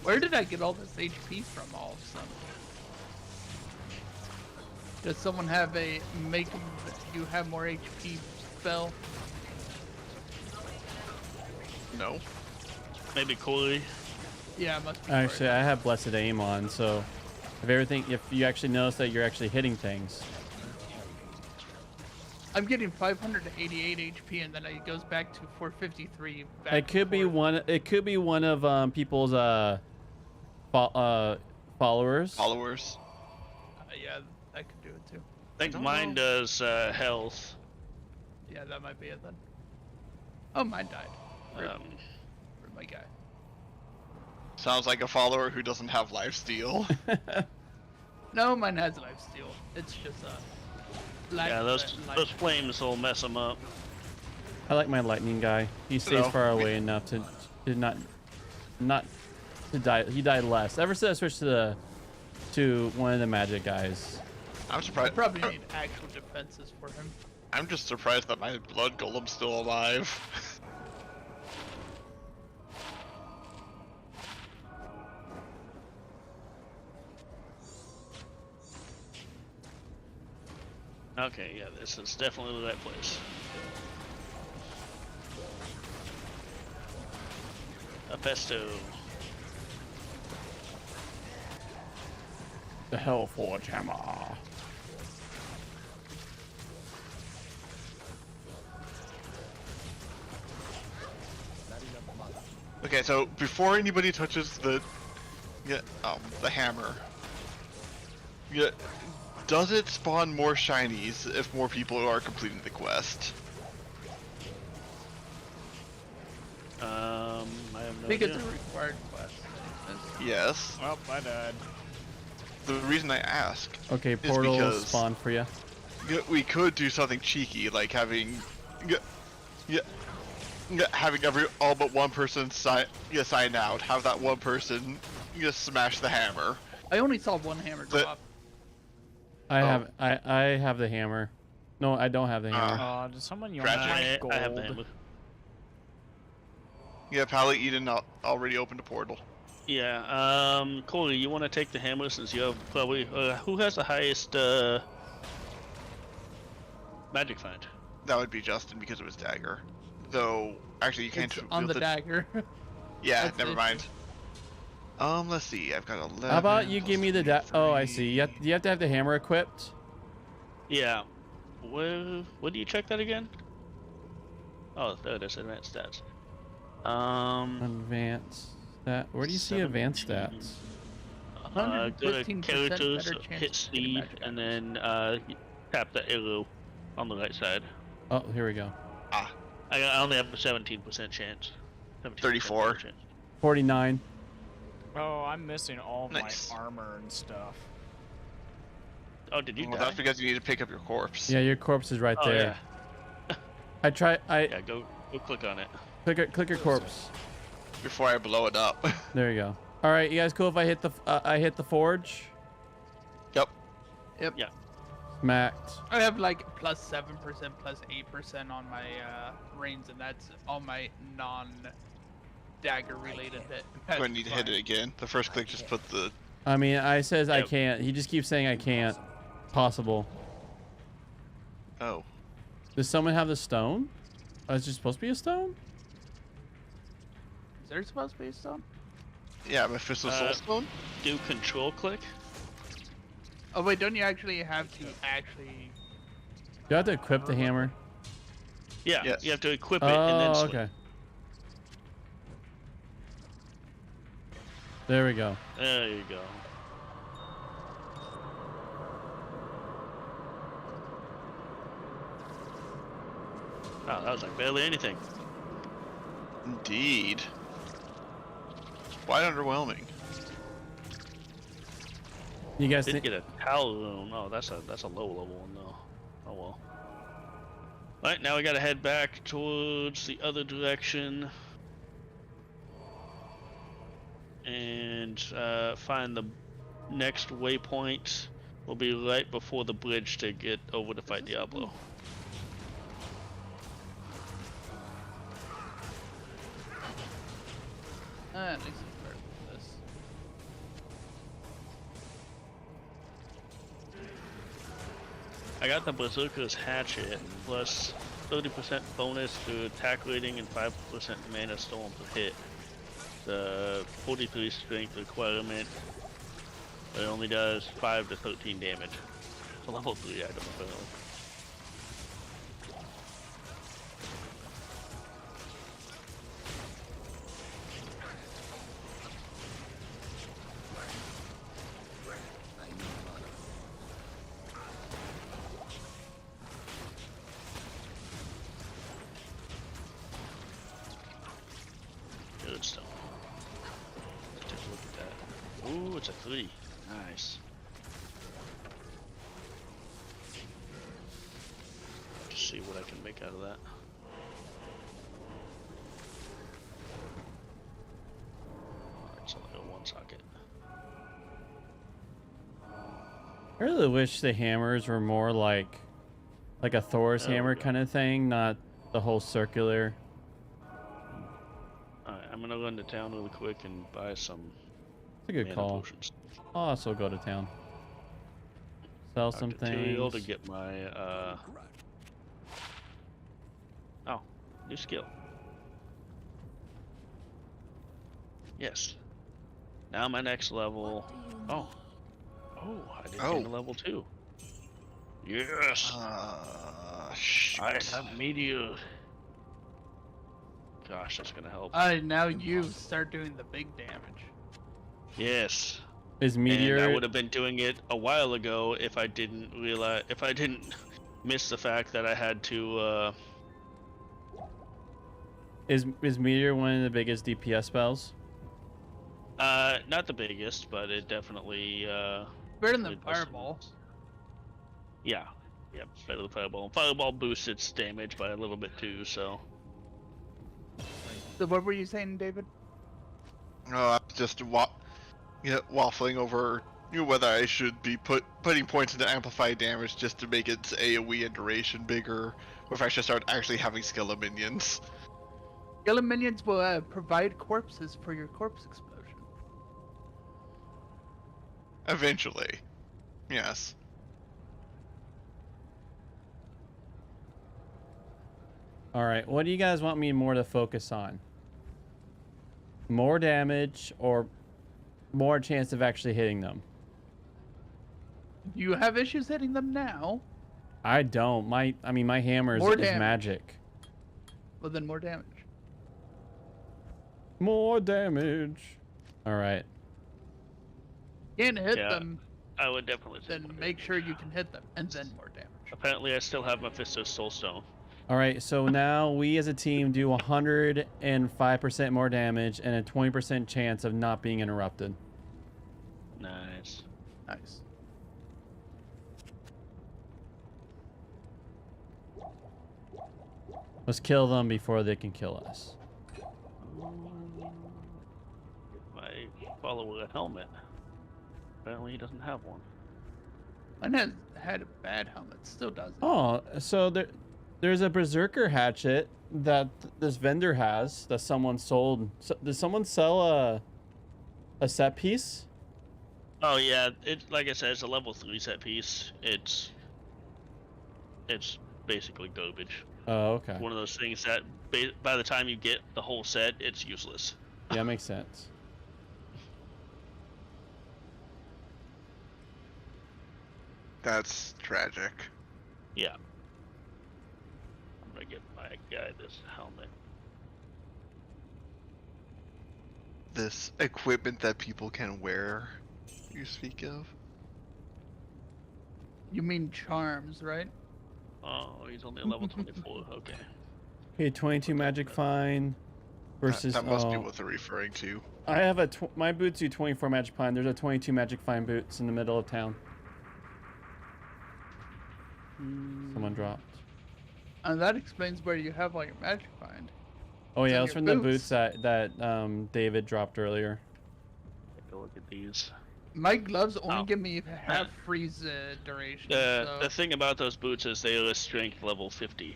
Where did I get all this HP from all of a sudden? Does someone have a make you have more HP spell? No. Maybe Corey. Yeah, it must be. Actually, I have blessed aim on, so if you actually notice that you're actually hitting things. I'm getting 588 HP, and then it goes back to 453. Back It could and be forth. one. It could be one of people's followers. Followers. Yeah, that could do it too. I think don't mine know. does health. Yeah, that might be it then. Oh, mine died. Rip, Um, rip my guy. Sounds like a follower who doesn't have lifesteal. No, mine has lifesteal. It's just a. yeah, those flames will mess them up. I like my lightning guy. He stays Hello. far away enough to not to die. He died less. Ever since I switched to one of the magic guys. I'm I surprised. probably need actual defenses for him. I'm just surprised that my blood golem's still alive. Okay, yeah, this is definitely the right place. A pesto. The Hellforge hammer. Okay, so before anybody touches the hammer, does it spawn more shinies if more people are completing the quest? I have no I think it's idea. a required quest. Yes. Oh, I died. The reason I ask, Okay, portal because- spawn for you. we could do something cheeky, like having, having all but one person sign out. Have that one person smash the hammer. I only saw one hammer But- drop. I Oh. have I have the hammer. No, I don't have the hammer. Did someone yawn Tragic. my gold? I have the hammer. Yeah, Pally Eden already opened a portal. Yeah, Corey, you want to take the hammer since you have probably who has the highest magic find? That would be Justin because of his dagger. Though, actually, you can't It's on the wield it- dagger. Yeah, That's never it. mind. Let's see. I've got 11. How about you plus give me the Oh, I see. You have to have the hammer equipped. Yeah. Where do you check that again? Oh, there it is. Advanced stats. Advanced stat. Where do you see advanced 17. stats? Go to 115% characters, better chance hit of getting Steve, magic and items. then tap the arrow on the right side. Oh, here we go. I only have a 17% chance. 17% 34. chance. 49. Oh, I'm missing all of Nice. my armor and stuff. Oh, did you Well, die? that's because you need to pick up your corpse. Yeah, your corpse is right Oh, there. I Yeah, go click on it. click your corpse. Before I blow it up. There you go. All right, you guys cool if I hit the forge? Yep. Yep. Smacked. I have like plus 7%, plus 8% on my reins, and that's all my non-dagger related hit. I'm going to need to hit it again. The first click just put the... I mean, I says I Yep. can't. He just keeps saying I can't. Possible. Oh. Does someone have the stone? Oh, is it supposed to be a stone? Is there supposed to be a stone? Yeah, Mephisto Soulstone? Do control click. Oh wait, don't you actually have to actually? Do I have to equip the hammer? Yeah, Yes. you have to equip it and then Oh, swing. okay. There we go. There you go. Wow, that was like barely anything. Indeed. Quite underwhelming. You guys Did think? get a towel room. Oh, that's a low level one though. Oh well. Alright, now we gotta head back towards the other direction. And find the next waypoint. Will be right before the bridge to get over to fight Diablo. At least it's better than this. I got the Berserker's Hatchet plus 30% bonus to attack rating and 5% mana storm per hit. The 43 strength requirement. It only does 5 to 13 damage. It's a level 3 item apparently. Good stuff. Let's take a look at that. Ooh, it's a 3. Nice. Just see what I can make out of that. It's only a 1 socket. I really wish the hammers were more like a Thor's Oh, hammer okay. kind of thing, not the whole circular. Alright, I'm gonna run to town really quick and buy some It's a good mana call. potions. I'll also go to town. Sell some Material things. to get my oh, new skill. Yes. Now my next level. Oh, I did Oh. gain a level 2. Yes, Shoot. I have meteor. Gosh, that's gonna help. Now you start doing the big damage. Yes. Is And I meteor would have been doing it a while ago if I didn't miss the fact that I had to is meteor one of the biggest DPS spells? not the biggest, but it definitely Better than really does some- Fireball. Yeah, it's better than Fireball. Fireball boosts its damage by a little bit too, so So what were you saying, David? Oh, I'm just waffling over whether I should be putting points into amplify damage just to make its AoE and duration bigger, or if I should start actually having skill of minions. Yellow minions will provide corpses for your corpse explosion. Eventually. Yes. All right, what do you guys want me more to focus on? More damage or more chance of actually hitting them? You have issues hitting them now. I don't. My hammer is More is damage. magic. Well, then more damage. More damage. All right. Can't hit Yeah, them, I would definitely. then make sure you can hit them, and then more damage. Apparently, I still have Mephisto's Soulstone. All right, so now we as a team do 105% more damage and a 20% chance of not being interrupted. Nice. Nice. Let's kill them before they can kill us. My follower a helmet. Apparently, he doesn't have one. Mine has had a bad helmet, still doesn't. Oh, so there's a Berserker hatchet that this vendor has that someone sold. So, did someone sell a set piece? Oh yeah, it like I said, it's a level 3 set piece. It's basically garbage. Oh, okay. One of those things that by the time you get the whole set, it's useless. Yeah, makes sense. That's tragic. Yeah. I'm gonna get my guy this helmet. this equipment that people can wear you speak of? You mean charms, right? Oh, he's only level 24. Okay. Okay, 22 magic fine versus. That must be what they're referring to. I have my boots do 24 magic fine. There's a 22 magic fine boots in the middle of town. Someone dropped. And that explains where you have all your magic find. Oh yeah, in it was your from the boots. boots that David dropped earlier. Take a look at these. My gloves only Oh. give me half freeze duration. The so thing about those boots is they are strength level 50.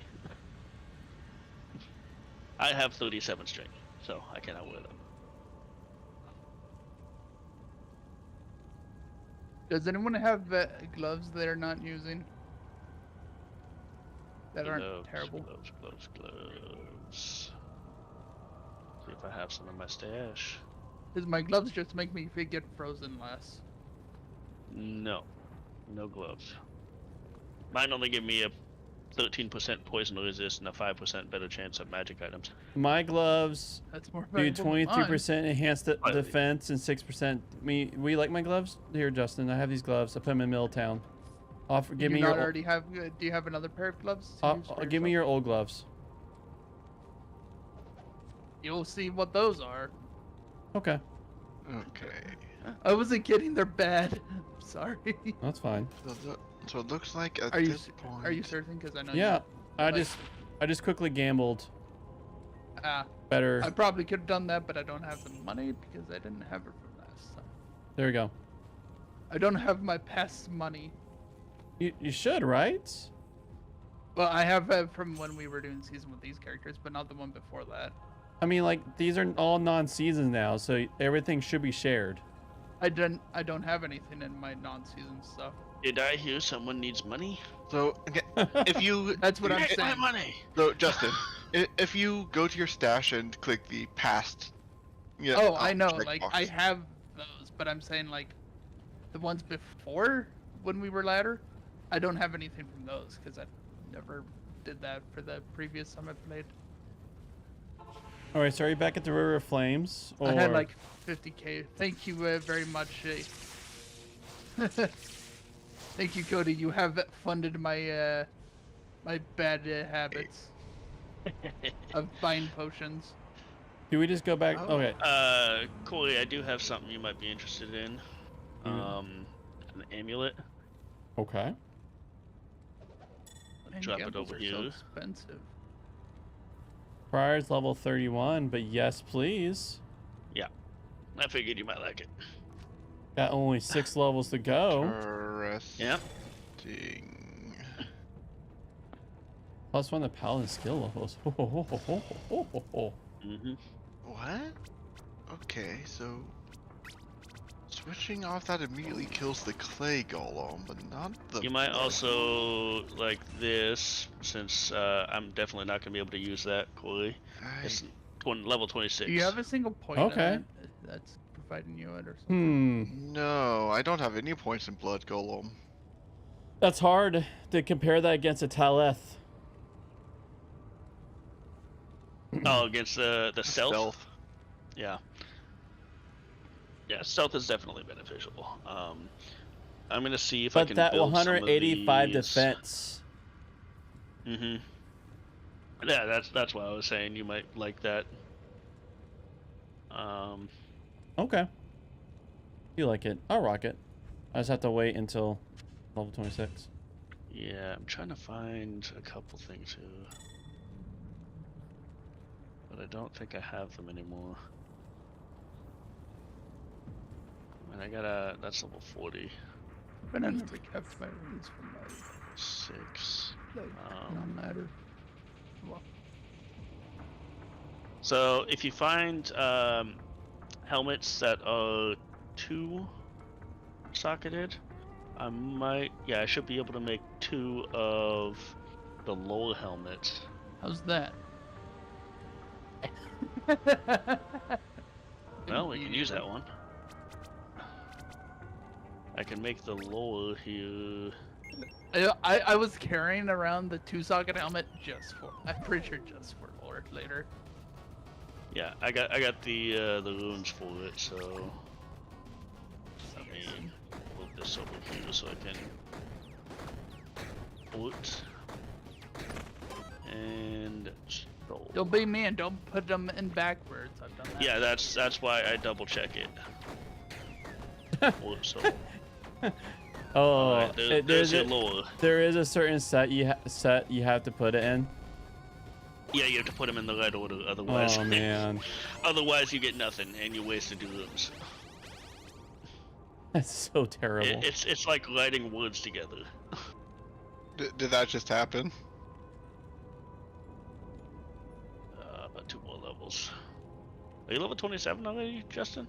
I have 37 strength, so I cannot wear them. does anyone have gloves they're not using? That aren't Gloves, terrible. gloves. See if I have some in my stash. Because my gloves just make me get frozen less. No. No gloves. Mine only give me a 13% poison resist and a 5% better chance of magic items. My gloves That's more do valuable than mine. 23% enhanced Slightly. defense and 6%. We like my gloves? Here, Justin, I have these gloves. I put them in Middletown. Offer, give Do me you your. not already have? Do you have another pair of gloves? to use for Give me yourself? your old gloves. You'll see what those are. Okay, Okay. I wasn't kidding. They're bad. Sorry. that's fine. So it looks like at Are you this point. are you certain? Because I know. Yeah, I like- just quickly gambled. Ah, Better. I probably could have done that, but I don't have the money because I didn't have it from last time. There we go. I don't have my past money. You should, right? Well, I have from when we were doing season with these characters, but not the one before that. I mean, like, these are all non-seasons now, so everything should be shared. I don't have anything in my non-season stuff. Did I hear someone needs money? So okay, if you That's what I'm Get my saying. money! so Justin, if you go to your stash and click the past. Yeah, Oh, I know. check Like box. I have those, but I'm saying like the ones before when we were ladder, I don't have anything from those because I never did that for the previous time I played. All right, so are you back at the River of Flames? Or... I had like 50k. Thank you very much. Thank you, Cody. You have funded my my bad habits of buying potions. Do we just go back? Oh. Okay. Corey, I do have something you might be interested in. An amulet. Okay. Man, Drop it gambles over are here. so expensive. Prior's level 31, but yes, please. I figured you might like it. Got only 6 levels to go. Yeah. Interesting. Plus 1 to Paladin skill levels. Mm-hmm. What? Okay, so switching off that immediately kills the clay golem, but not the. You might blood also like this, since I'm definitely not going to be able to use that, Corey. I- It's level 26. Do you have a single point Okay. on it that's providing you it or something? No, I don't have any points in blood golem. That's hard to compare that against a Taleth. Oh, against the stealth? Stealth. Yeah. Yeah, stealth is definitely beneficial. I'm going to see if I But can that build 185 some of these. defense. Mm-hmm. Yeah, that's why I was saying you might like that. Okay. You like it. I'll rock it. I just have to wait until level 26. Yeah, I'm trying to find a couple things here. But I don't think I have them anymore. And I got that's level 40. But I never kept my runes from my 6. like Um, non-ladder. Well, So if you find helmets that are 2 socketed, I should be able to make 2 of the lower helmets. how's that? Well, we can use that one. I can make the lower here. I was carrying around the 2-socket helmet just for. I'm pretty sure just for Lord later. Yeah, I got the runes for it, so let me move this over here so I can pull it. And scroll. Don't be me and don't put them in backwards. I've done that. Yeah, that's why I double check it. So, Oh, alright, there's your lore. there is a certain set you have to put it in. Yeah, you have to put them in the right order, otherwise. Oh man, Otherwise, you get nothing, and you wasted your rooms. that's so terrible. It's like lighting words together. Did that just happen? About 2 more levels. Are you level 27 already, Justin?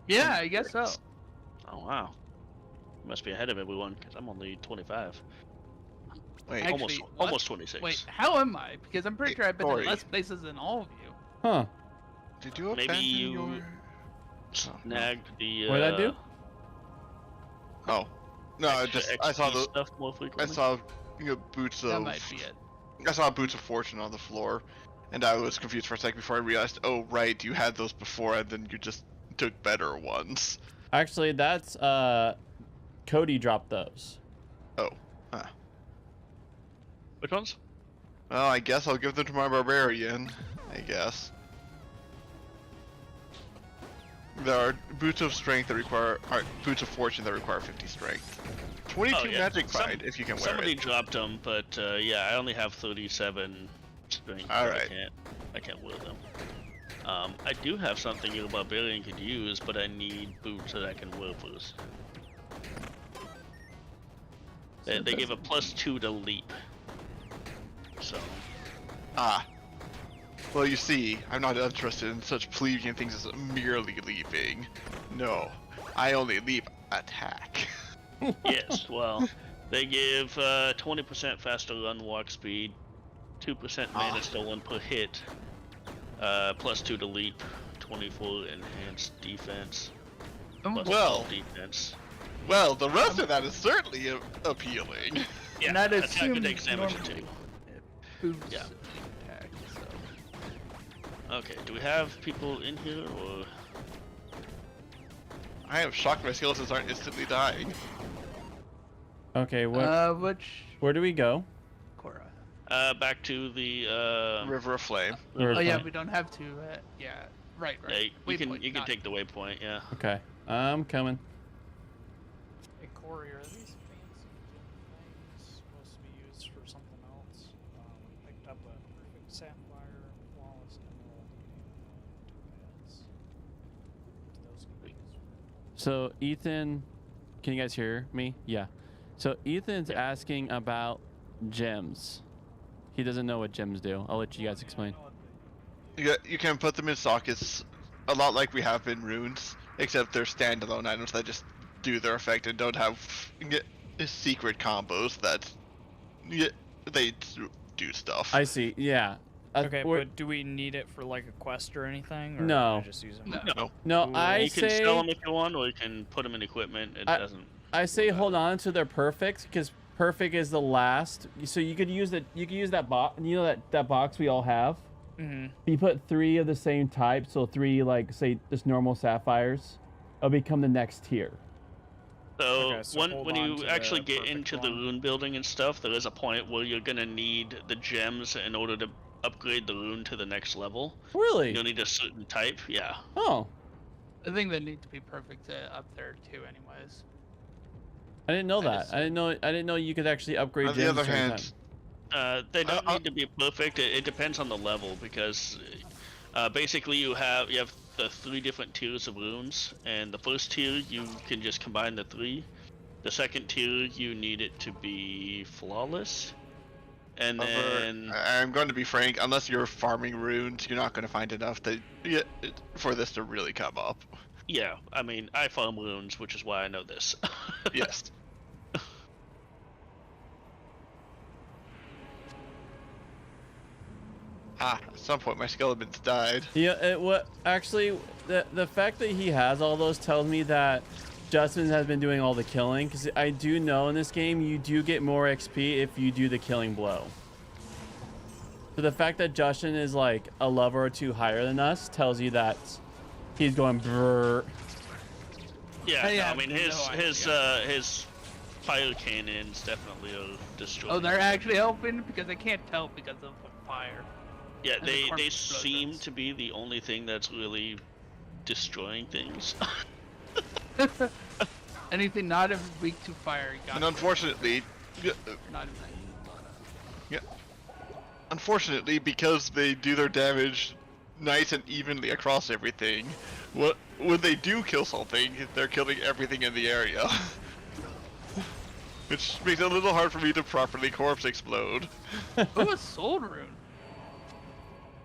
Yeah, I guess so. Oh wow. You must be ahead of everyone, because I'm only 25. Wait, Actually, almost 26. Wait, how am I? Because I'm pretty Wait, sure I've been Corey. in less places than all of you. Huh? did you maybe abandon you- your... Snagged the. What'd I do? Oh, no, I just I saw XP the stuff more frequently. I saw boots That of might be it. I saw boots of fortune on the floor, and I was confused for a second before I realized. Oh right, you had those before, and then you just took better ones. Actually, that's Cody dropped those. Oh, huh. Which ones? Well, I guess I'll give them to my barbarian. I guess. There are boots of strength that require, boots of fortune that require 50 strength. 22 Oh, yeah. magic pride if you can wear Somebody it. dropped them, but yeah, I only have 37 strength. so Alright. I can't wear them. I do have something your barbarian could use, but I need boots that I can wear first. They give a +2 to leap. So. Ah. Well, you see, I'm not interested in such plebeian things as merely leaping. No, I only leap attack. Yes, well, they give 20% faster run walk speed, 2% mana stolen per hit, +2 to leap, 24 enhanced defense, plus well. 12 defense. Well, the rest of that is certainly appealing. Yeah, And I'd attack assume and takes damage normally too. Boots Yeah. attack, so. Okay, do we have people in here or? I am shocked my skeletons aren't instantly dying. Okay, what? Which Where do we go? Cora? Back to the River of Flame. Where's Oh yeah, my- we don't have to. Yeah, right. Yeah, you can Waypoint, not- take the waypoint. Yeah. Okay, I'm coming. Hey Corey, are these fancy gem things supposed to be used for something else? Picked up a perfect sapphire, flawless emerald, and topaz. Those can be used for. So Ethan, can you guys hear me? Yeah. So Ethan's asking about gems. He doesn't know what gems do. I'll let you guys explain. You can put them in sockets, a lot like we have in runes, except they're standalone items that just do their effect and don't have secret combos that they do stuff. I see. Yeah. Okay, we're- but do we need it for like a quest or anything? Or No. Can I just use them? No. No, Ooh. I you can sell them say if you want, or you can put them in equipment. It I- doesn't. I say hold on to their perfect because perfect is the last. So you could use that. You could use that box. You know that box we all have. Mm-hmm. You put 3 of the same type, so 3 like say just normal sapphires, it'll become the next tier. So, Okay, so when hold when on you to actually the get perfect into the one. rune building and stuff, there is a point where you're gonna need the gems in order to upgrade the rune to the next level. Really? You'll need a certain type. Yeah. Oh, I think they need to be perfect up there too, anyways. I didn't know I that. just- I didn't know you could actually upgrade On gems. the other during hand, time. They don't I'll- need to be perfect. It depends on the level because basically you have the 3 different tiers of runes, and the first tier you can just combine the 3. The second tier you need it to be flawless, and then I'm going to be frank, unless you're farming runes, you're not going to find enough for this to really come up. yeah, I mean I farm runes, which is why I know this. Yes. At some point my skeletons died. Yeah, what actually the fact that he has all those tells me that Justin has been doing all the killing, because I do know in this game you do get more XP if you do the killing blow. So the fact that Justin is like a level or two higher than us tells you that he's going brrr. Yeah, Hey, no, I I mean have his fire cannons definitely are destroying. Oh, they're actually helping because I can't tell because of the fire. Yeah, and the they corpse seem explosions. to be the only thing that's really destroying things. Anything not weak to fire, you got And it. unfortunately, Not even unfortunately, because they do their damage nice and evenly across everything, when they do kill something, they're killing everything in the area. Which makes it a little hard for me to properly corpse explode. Ooh, a soul rune.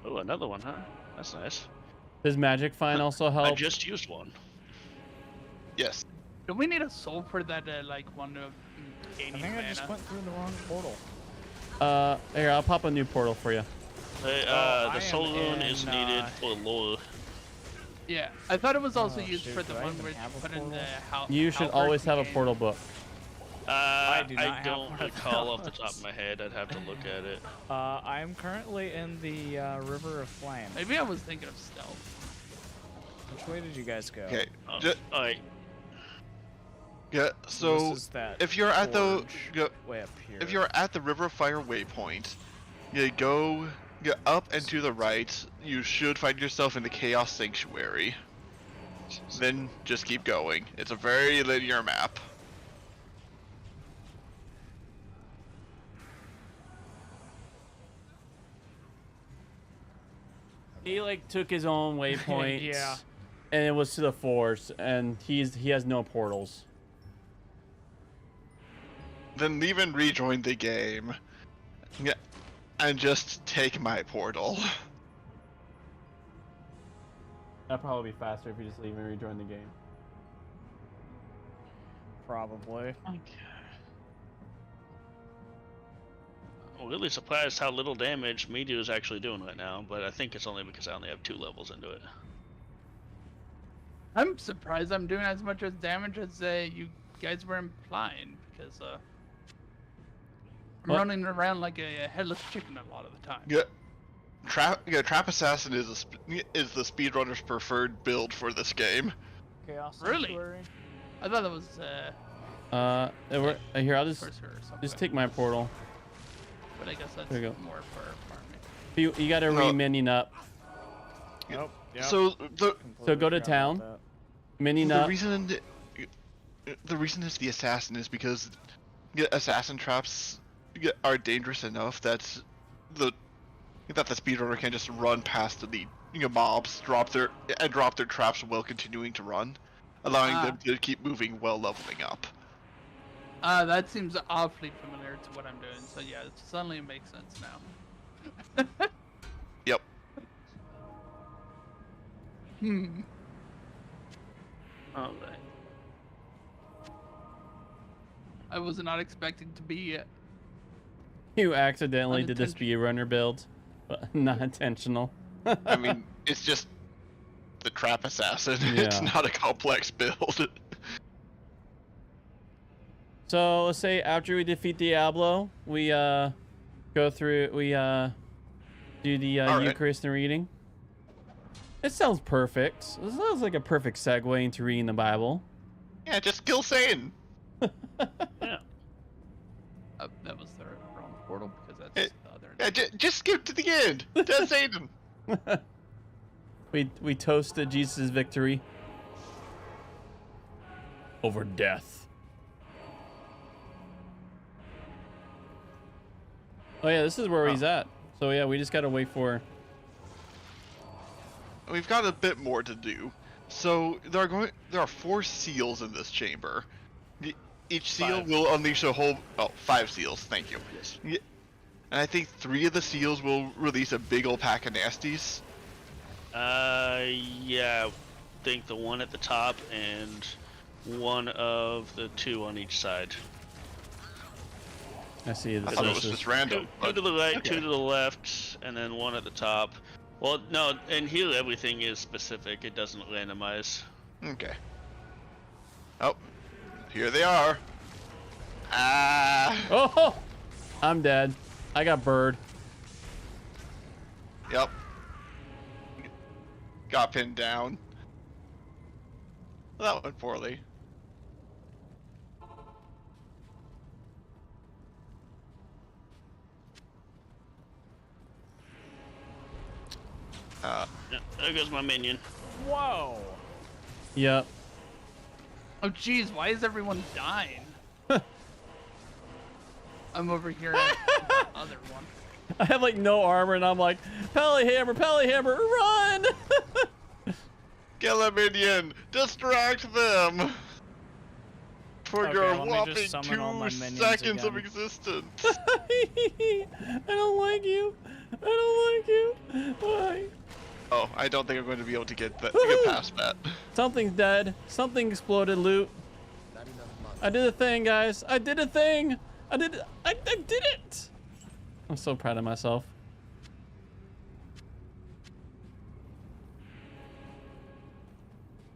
Oh, another one, huh? That's nice. Does Magic Find also I help? just used one. Yes. Do we need a soul for that, like, one of I gaining think I just mana? went through the wrong portal. Here, I'll pop a new portal for you. I The am soul rune is in, needed for lore. Yeah, I thought it was also Oh, used shoot, for the do I one even where you have a put in portal? the house. You should always have a portal book. I do not have don't one of recall off the top those. of my head. I'd have to look at it. I am currently in the River of Flame. Maybe I was thinking of stealth. Which way did you guys go? Okay. Oh, alright. Yeah. So this is that if you're at the forge way up here. if you're at the River of Fire waypoint, you go up and to the right. You should find yourself in the Chaos Sanctuary. Then just keep going. It's a very linear map. He like took his own waypoint. Yeah. And it was to the force, and he has no portals. Then leave and rejoin the game. Yeah, and just take my portal. That'd probably be faster if you just leave and rejoin the game. Probably. I'm really surprised how little damage Meteor is actually doing right now, but I think it's only because I only have 2 levels into it. I'm surprised I'm doing as much as damage as you guys were implying, because I'm What? running around like a headless chicken a lot of the time. Yeah, Trap Assassin is the speedrunner's preferred build for this game. Chaos Really? Sanctuary. I thought that was Here, I'll just Sorcerer or something. just take my portal. But I guess that's There you go. more for farming. You got to No. re-minion up. Nope. Yep. So So go to forgot about town. that. Minion the up. reason it's the assassin is because assassin traps are dangerous enough that the speedrunner can just run past the mobs, drop their traps while continuing to run, allowing them to keep moving while leveling up. That seems awfully familiar to what I'm doing, so yeah, suddenly it makes sense now. Yep. Hmm. Alright. I was not expecting to be You accidentally did the Unintentional. speedrunner build, but not intentional. I mean, it's just the trap assassin. It's Yeah. not a complex build. So let's say after we defeat Diablo, we go through, we do the All right. Eucharist and reading. It sounds perfect. It sounds like a perfect segue into reading the Bible. Yeah, just kill Satan. Yeah. that was the wrong portal because that's It- the other. Yeah, just skip to the end. Death Satan. We toasted Jesus' victory over death. Oh yeah, this is where he's at. So yeah, we just gotta wait for. We've got a bit more to do. So there are 4 seals in this chamber. Each seal 5. will unleash a whole 5 seals. Thank you. Yes. And I think 3 of the seals will release a big ol' pack of nasties. Yeah, I think the one at the top and one of the 2 on each side. I see I this. thought it was this is- just random. 2 to the right, okay. 2 to the left, and then 1 at the top. Well, no, and here everything is specific. It doesn't randomize. Okay. Oh, here they are. Ah. Oh, I'm dead. I got bird. Yep. Got pinned down. Well, that went poorly. Yeah, there goes my minion. Whoa! Yep. Oh jeez, why is everyone dying? I'm over here at the other one. I have like no armor, and I'm like, Pellyhammer, run! Kill a minion! Distract them! For Okay, your let me whopping just summon all my 2 minions seconds of again. existence! I don't like you. I don't like you. Why? Oh, I don't think I'm going to be able to get that, Woohoo! get past that. Something's dead. Something exploded, loot. I did a thing, guys. I did a thing. I did it. I'm so proud of myself.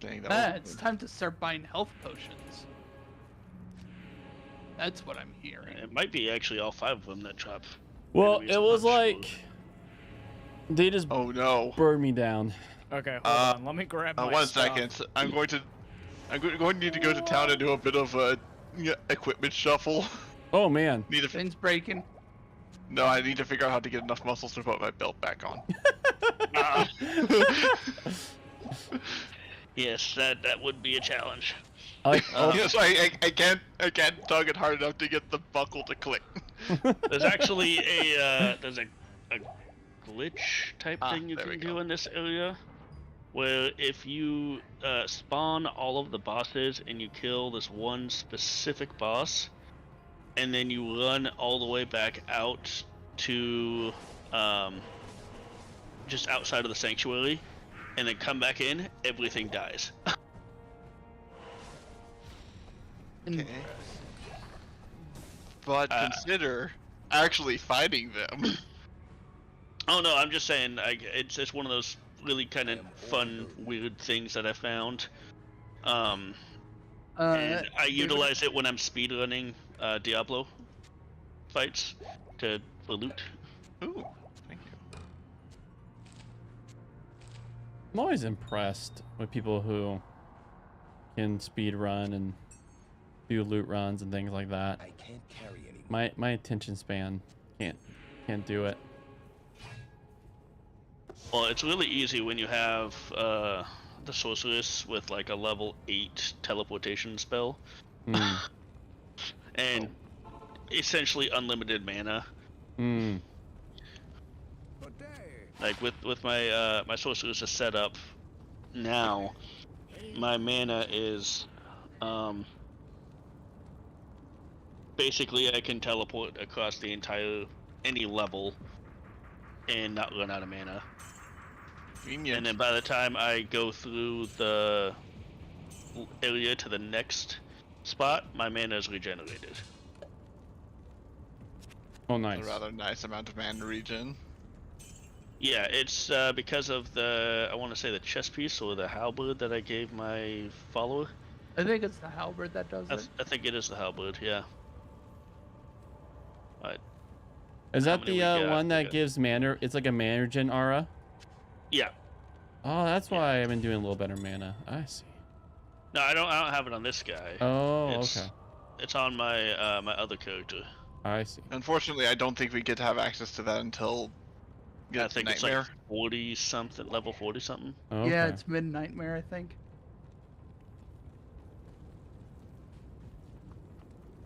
Dang, that Ah, was it's time to start buying health potions. That's what I'm hearing. It might be actually all 5 of them that drop. Well, enemies it was punch. like they just Oh no. burned me down. Okay, hold on. Let me grab my 1 stuff. second. I'm going to need to go to town and do a bit of a equipment shuffle. Oh man. Need to Things breaking. No, I need to figure out how to get enough muscles to put my belt back on. Ah. Yes, that would be a challenge. I like, oh, Yes, I can't tug it hard enough to get the buckle to click. There's actually a glitch type Ah, thing you there we can do go. in this area, where if you spawn all of the bosses and you kill this one specific boss, and then you run all the way back out to just outside of the sanctuary, and then come back in, everything dies. Okay. But consider actually fighting them. Oh no, I'm just saying, it's just one of those really kind of fun, weird things that I found. And I utilize it when I'm speedrunning Diablo fights for loot. Ooh, thank you. I'm always impressed with people who can speed run and do loot runs and things like that. I can't carry anymore. My attention span can't do it. Well, it's really easy when you have the sorceress with like a level 8 teleportation spell Mm. and essentially unlimited mana. Mm. Like with my my sorceress is set up now, my mana is basically I can teleport across the entire any level and not run out of mana. Convenient. And then by the time I go through the area to the next spot, my mana is regenerated. Oh, A nice. rather nice amount of mana regen. Yeah, it's because of the, I want to say the chest piece or the halberd that I gave my follower. I think it's the halberd that does it. I think it is the halberd, yeah. But Is How that many the we got? one that We got- gives mana? It's like a mana regen aura. yeah, Oh, that's why I've been doing a little better mana. I see. no, I don't have it on this guy. Oh, It's- okay. It's on my my other character. I see. Unfortunately, I don't think we get to have access to that until I think it's Nightmare. like 40 something, level 40 something. Okay. Yeah, it's mid-nightmare, I think.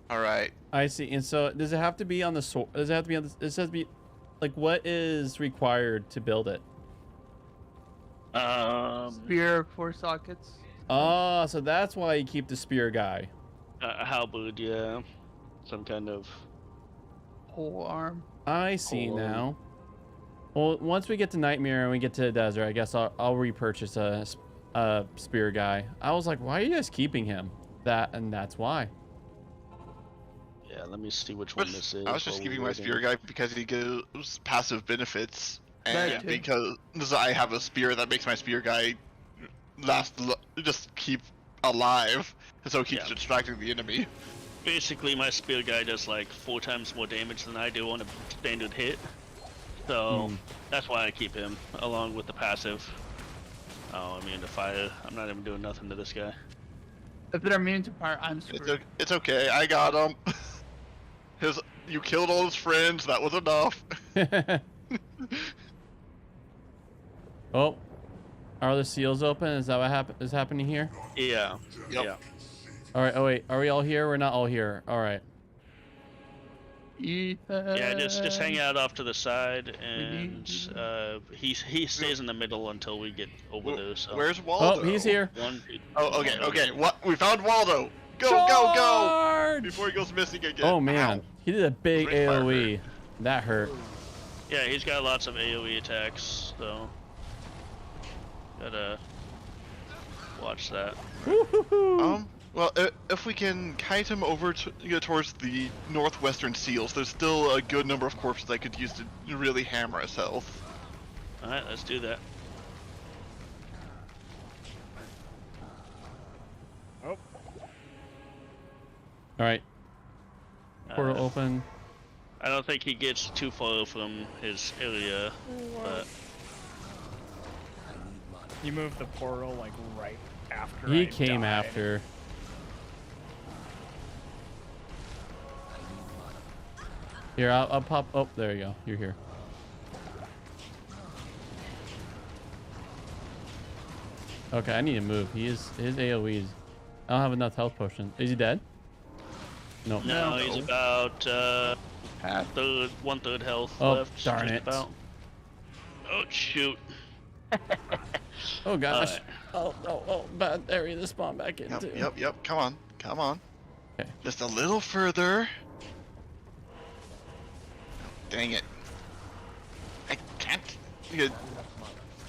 All right. I see. And so, does it have to be on the sword? Does it have to be on the? It has to be, like, what is required to build it? Spear, 4 sockets. Oh, so that's why you keep the spear guy. A halberd, yeah, some kind of. Whole arm. I see Cool. now. Well, once we get to Nightmare and we get to the desert, I guess I'll repurchase a spear guy. I was like, why are you guys keeping him? That's why. Yeah, let me see which one this is. I was just while keeping we're my spear waiting. guy because he gives passive benefits, That and too. because I have a spear that makes my spear guy just keep alive, and so it keeps Yeah. distracting the enemy. Basically, my spear guy does like 4 times more damage than I do on a standard hit. So that's why I keep him along with the passive. Oh, I'm immune to fire. I'm not even doing nothing to this guy. If they're immune to fire, I'm screwed. It's okay. I got him. You killed all his friends. That was enough. Oh, are the seals open? Is that what is happening here? Yeah. Yep. Yeah. All right. Oh wait, are we all here? We're not all here. All right. Ethan. Yeah, just hang out off to the side, and he stays in the middle until we get over there. So. Where's Waldo? Oh, he's here. One. Oh, okay. What? We found Waldo. Go, go, go! Charge! Before he goes missing again. Oh man, Ow. he did a big Great fire AOE. That hurt. Yeah, he's got lots of AOE attacks, so gotta watch that. Woo-hoo-hoo. Well, if we can kite him over towards the northwestern seals, there's still a good number of corpses I could use to really hammer his health. All right, let's do that. Oh, All right. Portal open. I don't think he gets too far from his area, but you moved the portal like right after He I came died. after. Here, I'll pop. Oh, there you go. You're here. Okay, I need to move. His AOE's. I don't have enough health potion. Is he dead? No. no, he's about Half. one-third health Oh, left. darn just it. About. Oh shoot! Oh gosh. Alright. Oh, bad area to spawn back into. Yep. Come on. Okay. Just a little further. Dang it.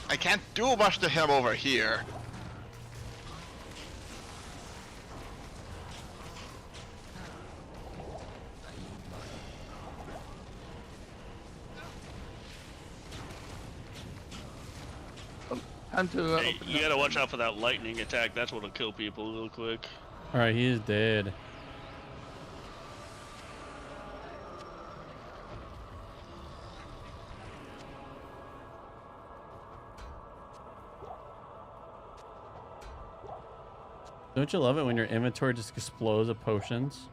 I can't do much to him over here. Time to Hey, open you up. gotta watch out for that lightning attack. That's what'll kill people real quick. All right, he is dead. Don't you love it when your inventory just explodes with potions?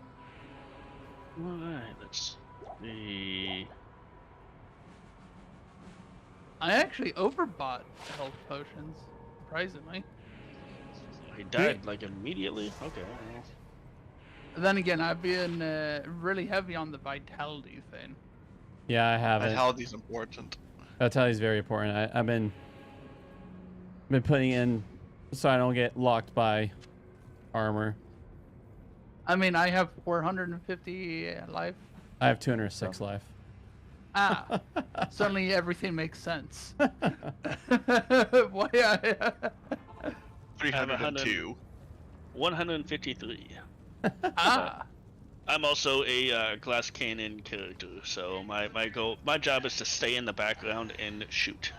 Alright, let's see. I actually overbought health potions, surprisingly. He died like immediately? Okay. Then again, I've been really heavy on the vitality thing. Yeah, I haven't. Vitality's important. Vitality's very important. I've been putting in so I don't get locked by armor. I mean, I have 450 life. I have 206 life. Ah, suddenly everything makes sense. Why I... 302. 153. Ah, I'm also a glass cannon character, so my job is to stay in the background and shoot.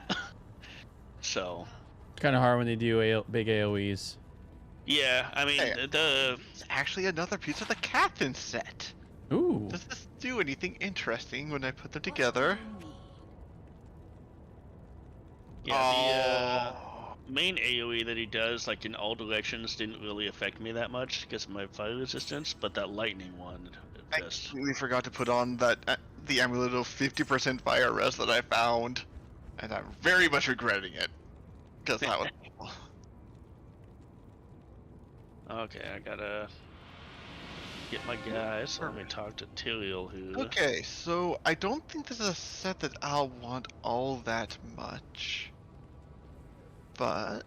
So, It's kind of hard when they do big AOEs. yeah, I mean Hey. the It's actually another piece of the captain set. Ooh. Does this do anything interesting when I put them together? yeah the main AOE that he does, like in all directions, didn't really affect me that much because of my fire resistance, but that lightning one I just completely forgot to put on that the amulet of 50% fire res that I found, and I'm very much regretting it because that was. okay. I gotta get my guys. Let me talk to Tyrael here. Okay, so I don't think this is a set that I'll want all that much. But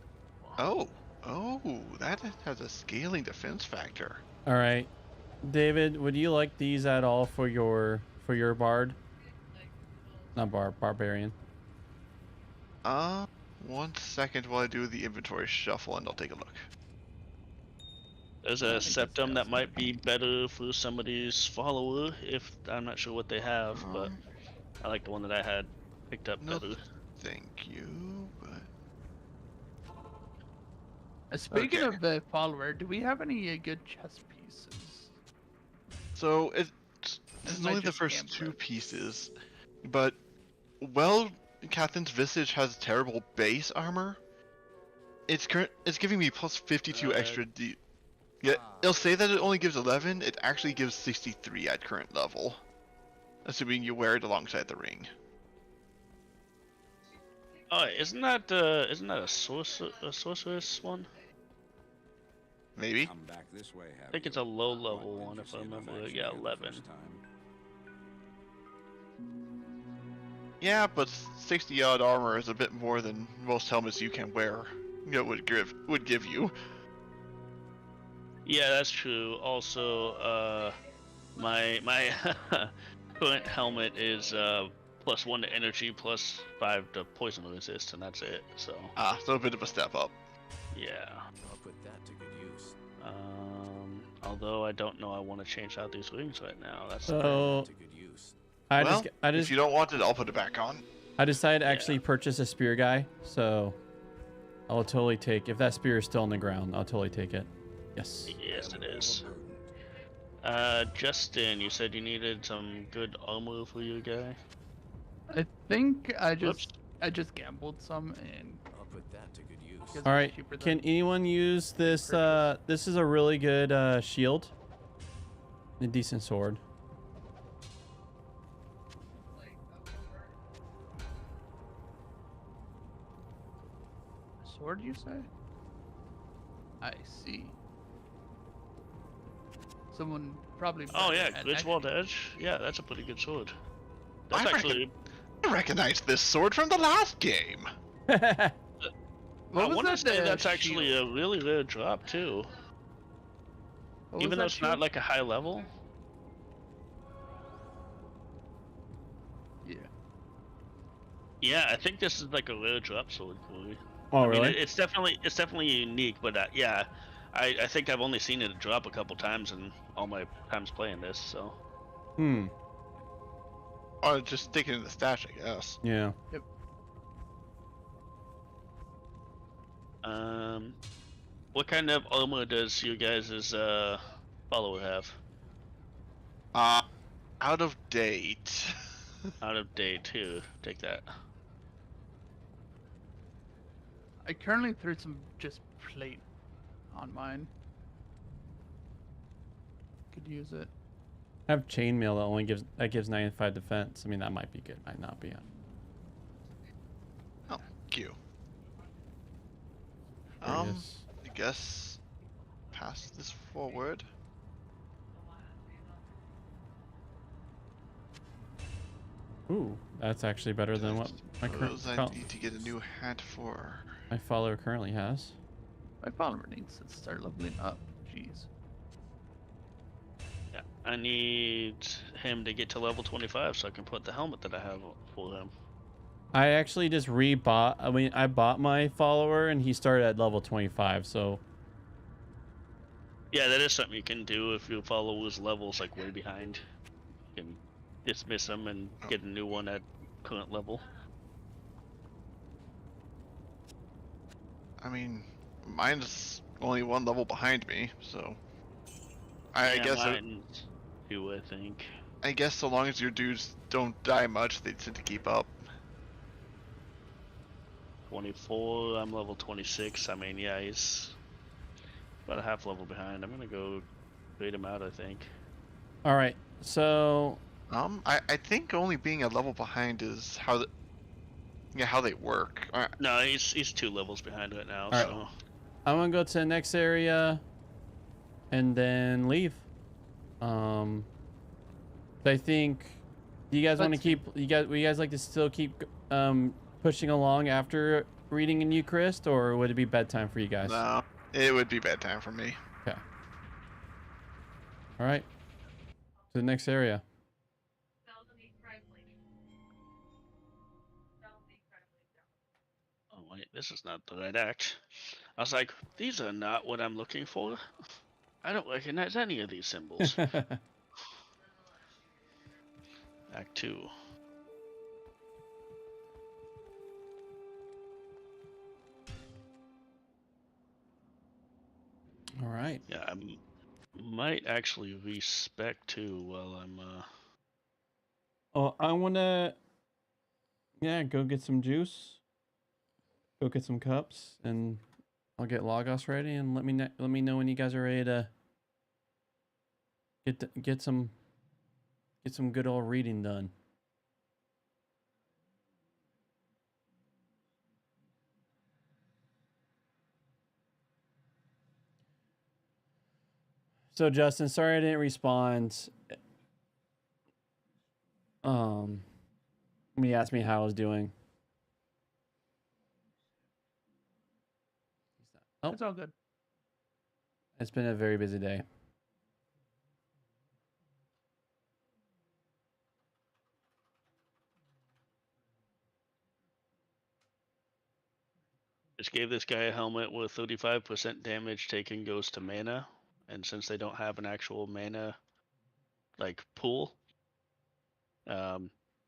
oh, that has a scaling defense factor. All right, David, would you like these at all for your bard? Not barbarian. 1 second while I do the inventory shuffle, and I'll take a look. There's a septum that might be better for somebody's follower. If I'm not sure what they have, but I like the one that I had picked up No, better. thank you. But speaking Okay. of the follower, do we have any good chess pieces? so this is might only the just first gamble two it. pieces, but well, Catherine's Visage has terrible base armor. It's giving me plus 52 extra D. Yeah, it'll say that it only gives 11. It actually gives 63 at current level, assuming you wear it alongside the ring. Oh, isn't that a sorceress one? Maybe. Come back this way, I think it's a low level Why one didn't if you I see enough remember. action Yeah, here the 11. first time? Yeah, but 60 odd armor is a bit more than most helmets you can wear. Would give you. Yeah, that's true. Also, my current helmet is +1 to energy, +5 to poison resist, and that's it. So So a bit of a step up. yeah. I'll put that to good use. Although I don't know, I want to change out these rings right now. That's So To good use. I Well, just I if just you don't want it, I'll put it back on. I decided to Yeah. actually purchase a spear guy, so I'll totally take if that spear is still on the ground. I'll totally take it. Yes. yes, it is. Overburdened. Justin, you said you needed some good armor for your guy. I think I Whoops. just gambled some and I'll put that to good use. Because All it's right. cheaper than Can anyone use this? This is a really good shield. A decent sword. sword, you say? I see. Someone probably. Oh better yeah, at Griswold Edge. Yeah, that's a pretty good sword. I That's reckon- actually. I recognize this sword from the last game. What I was want to that, say the that's actually shield? a really rare drop too. What was Even though that it's not shield? like a high level. Yeah. Yeah, I think this is like a rare drop sword, Corey. Oh, I mean, really? it's definitely unique, but yeah, I think I've only seen it drop a couple times in all my times playing this. So Hmm. Or just stick it in the stash, I guess. Yeah. what kind of armor does you guys' follower have? Out of date. Out of date too. Take that. I currently threw some just plate on mine. Could use it. I have chainmail that only gives 95 defense. I mean, that might be good. Might not be. Oh, Q. Curious. I guess pass this forward. Ooh, that's actually better than what my current Suppose I need to get a new hat for. my follower currently has. My follower needs to start leveling up. Jeez. Yeah, I need him to get to level 25 so I can put the helmet that I have for him. I actually just rebought. I mean, I bought my follower and he started at level 25. So Yeah, that is something you can do if your follower's level's like way behind. You can dismiss them and get a new one at current level. I mean, mine's only one level behind me, so. I Yeah, guess. mine's two, I think. I guess so long as your dudes don't die much, they tend to keep up. 24, I'm level 26. I mean, yeah, he's about a half level behind. I'm gonna go bait him out, I think. all right. So I think only being a level behind is how they work. No, he's 2 levels behind right now, Alright. so. I'm gonna go to the next area and then leave. I think. Do you guys want to Let's- keep? Would you guys like to still keep pushing along after reading in Eucharist, or would it be bedtime for you guys? No, it would be bedtime for me. Okay. All right. To the next area. Oh wait, this is not the right act. I was like, these are not what I'm looking for. I don't recognize any of these symbols. Act 2. All right. Yeah, I might actually respec too while I'm Oh, I wanna. Yeah, go get some juice. Go get some cups, and I'll get Lagos ready, and let me know when you guys are ready to get some good old reading done. So Justin, sorry I didn't respond. When he asked me how I was doing. Oh, It's all good. it's been a very busy day. Just gave this guy a helmet with 35% damage taken goes to mana, and since they don't have an actual mana like pool,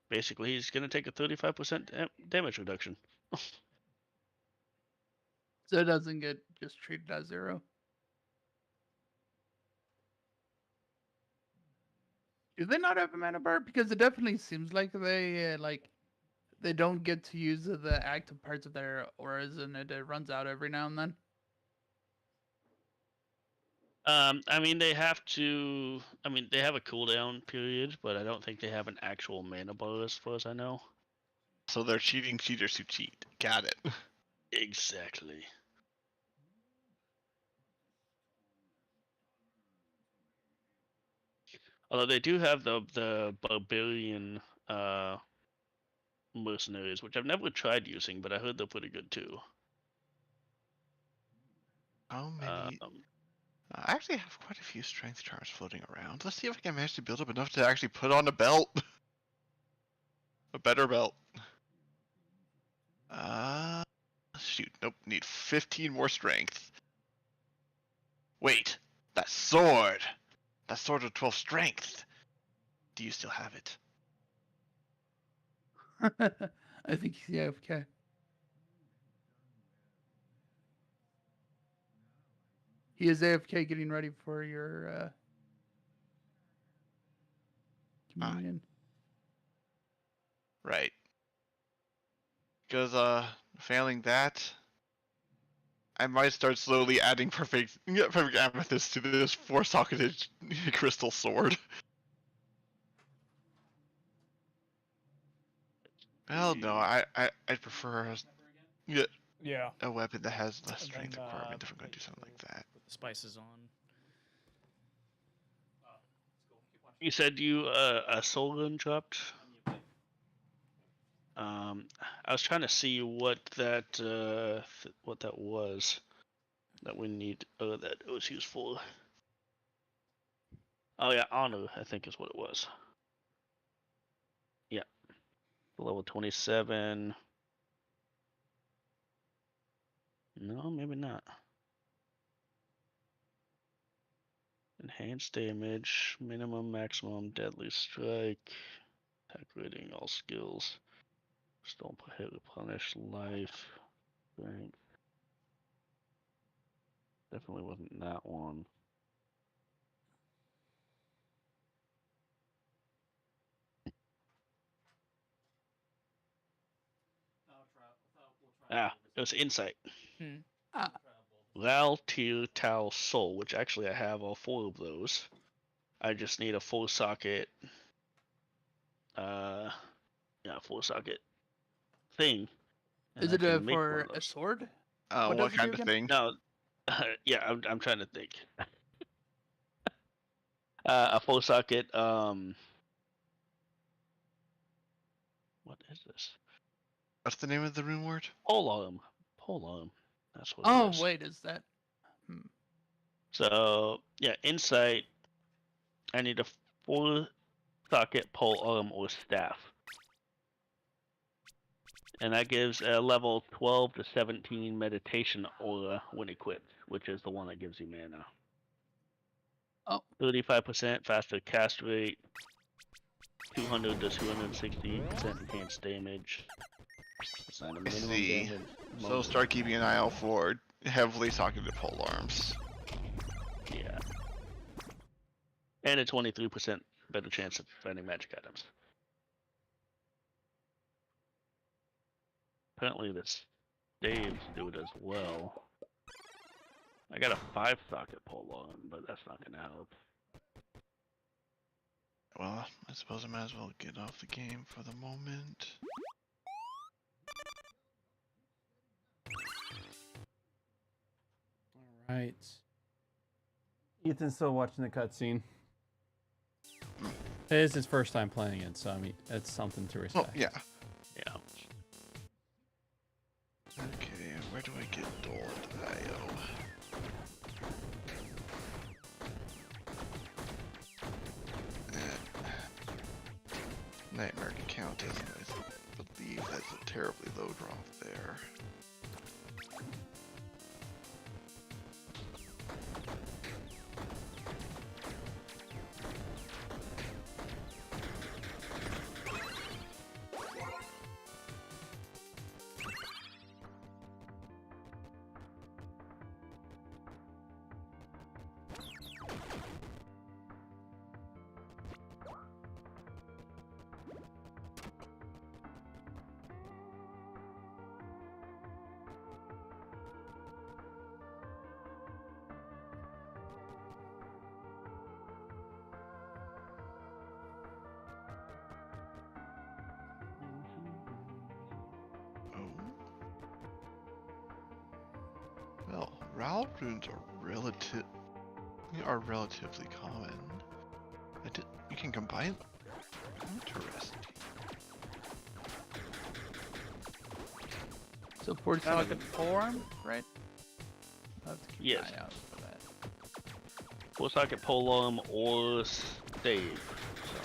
basically he's gonna take a 35% damage reduction. So it doesn't get just treated as 0. Do they not have a mana bar? Because it definitely seems like they don't get to use the active parts of their auras, and it runs out every now and then. I mean they have to. I mean they have a cooldown period, but I don't think they have an actual mana bar as far as I know. So they're cheating cheaters who cheat. Got it. Exactly. Although they do have the barbarian mercenaries, which I've never tried using, but I heard they're pretty good too. How many? I actually have quite a few strength charms floating around. Let's see if I can manage to build up enough to actually put on a belt. A better belt. Shoot. Nope. Need 15 more strength. Wait. That sword. That sword with 12 strength. Do you still have it? I think he's AFK. He is AFK getting ready for your communion. Right. Because, failing that, I might start slowly adding perfect amethyst to this 4-socketed crystal sword. Well, no, I'd prefer Yeah. a weapon that has less And strength then, requirement if I'm going to like, do something like that. put the spices on. You said you a Solon dropped. I was trying to see what that was that we need. That it was used for. Oh yeah, honor I think is what it was. Yeah, level 27. No, maybe not. Enhanced damage, minimum, maximum, deadly strike, attack rating, all skills. Stone hit, replenish life, strength. Definitely wasn't that one. Ah, it was insight. Ah, Ral, Tear, Tau, Soul, which actually I have all 4 of those. I just need a full socket. Yeah, full socket thing. and is I it can make one for of a those. sword? What does it kind do of again? thing? No, yeah, I'm trying to think. A full socket. What is this? What's the name of the rune word? Polearm. Polearm. That's what Oh it is. wait, is that? So yeah, insight. I need a full socket polearm or staff, and that gives a level 12 to 17 meditation aura when equipped, which is the one that gives you mana. Oh, 35% faster cast rate, 200 to 260% enhanced damage. Assign a I minimum see. damage. So start keeping an eye out for heavily socketed pole arms. Yeah. And a 23% better chance of finding magic items. apparently the staves do it as well. I got a 5-socket pole on, but that's not gonna help. Well, I suppose I might as well get off the game for the moment. All right. Ethan's still watching the cutscene. It is his first time playing it, so I mean, it's something to Oh, respect. yeah. Yeah. Okay, where do I get Dold.io? Nightmare can count as I believe that's a terribly low drop there. Well, Ral runes are relatively common. You can combine them. Interesting. So 4-socket polearm, right? I'll have to keep Yes. an eye out for that. 4-socket polearm or stave. So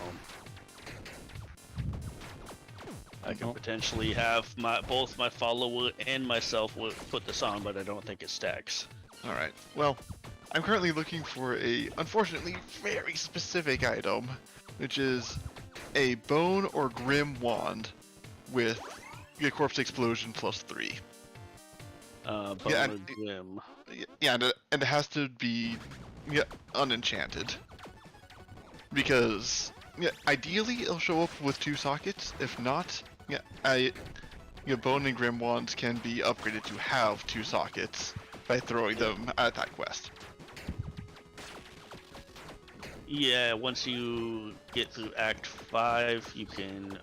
I could Oh. potentially have both my follower and myself put this on, but I don't think it stacks. Alright, well, I'm currently looking for a, unfortunately, very specific item, which is a Bone or Grim Wand with a Corpse Explosion +3. Bone Yeah, or Grim. Yeah, and it has to be unenchanted. Because ideally it'll show up with 2 sockets. If not, Bone and Grim Wands can be upgraded to have 2 sockets by throwing them at that quest. Yeah, once you get through Act 5, you can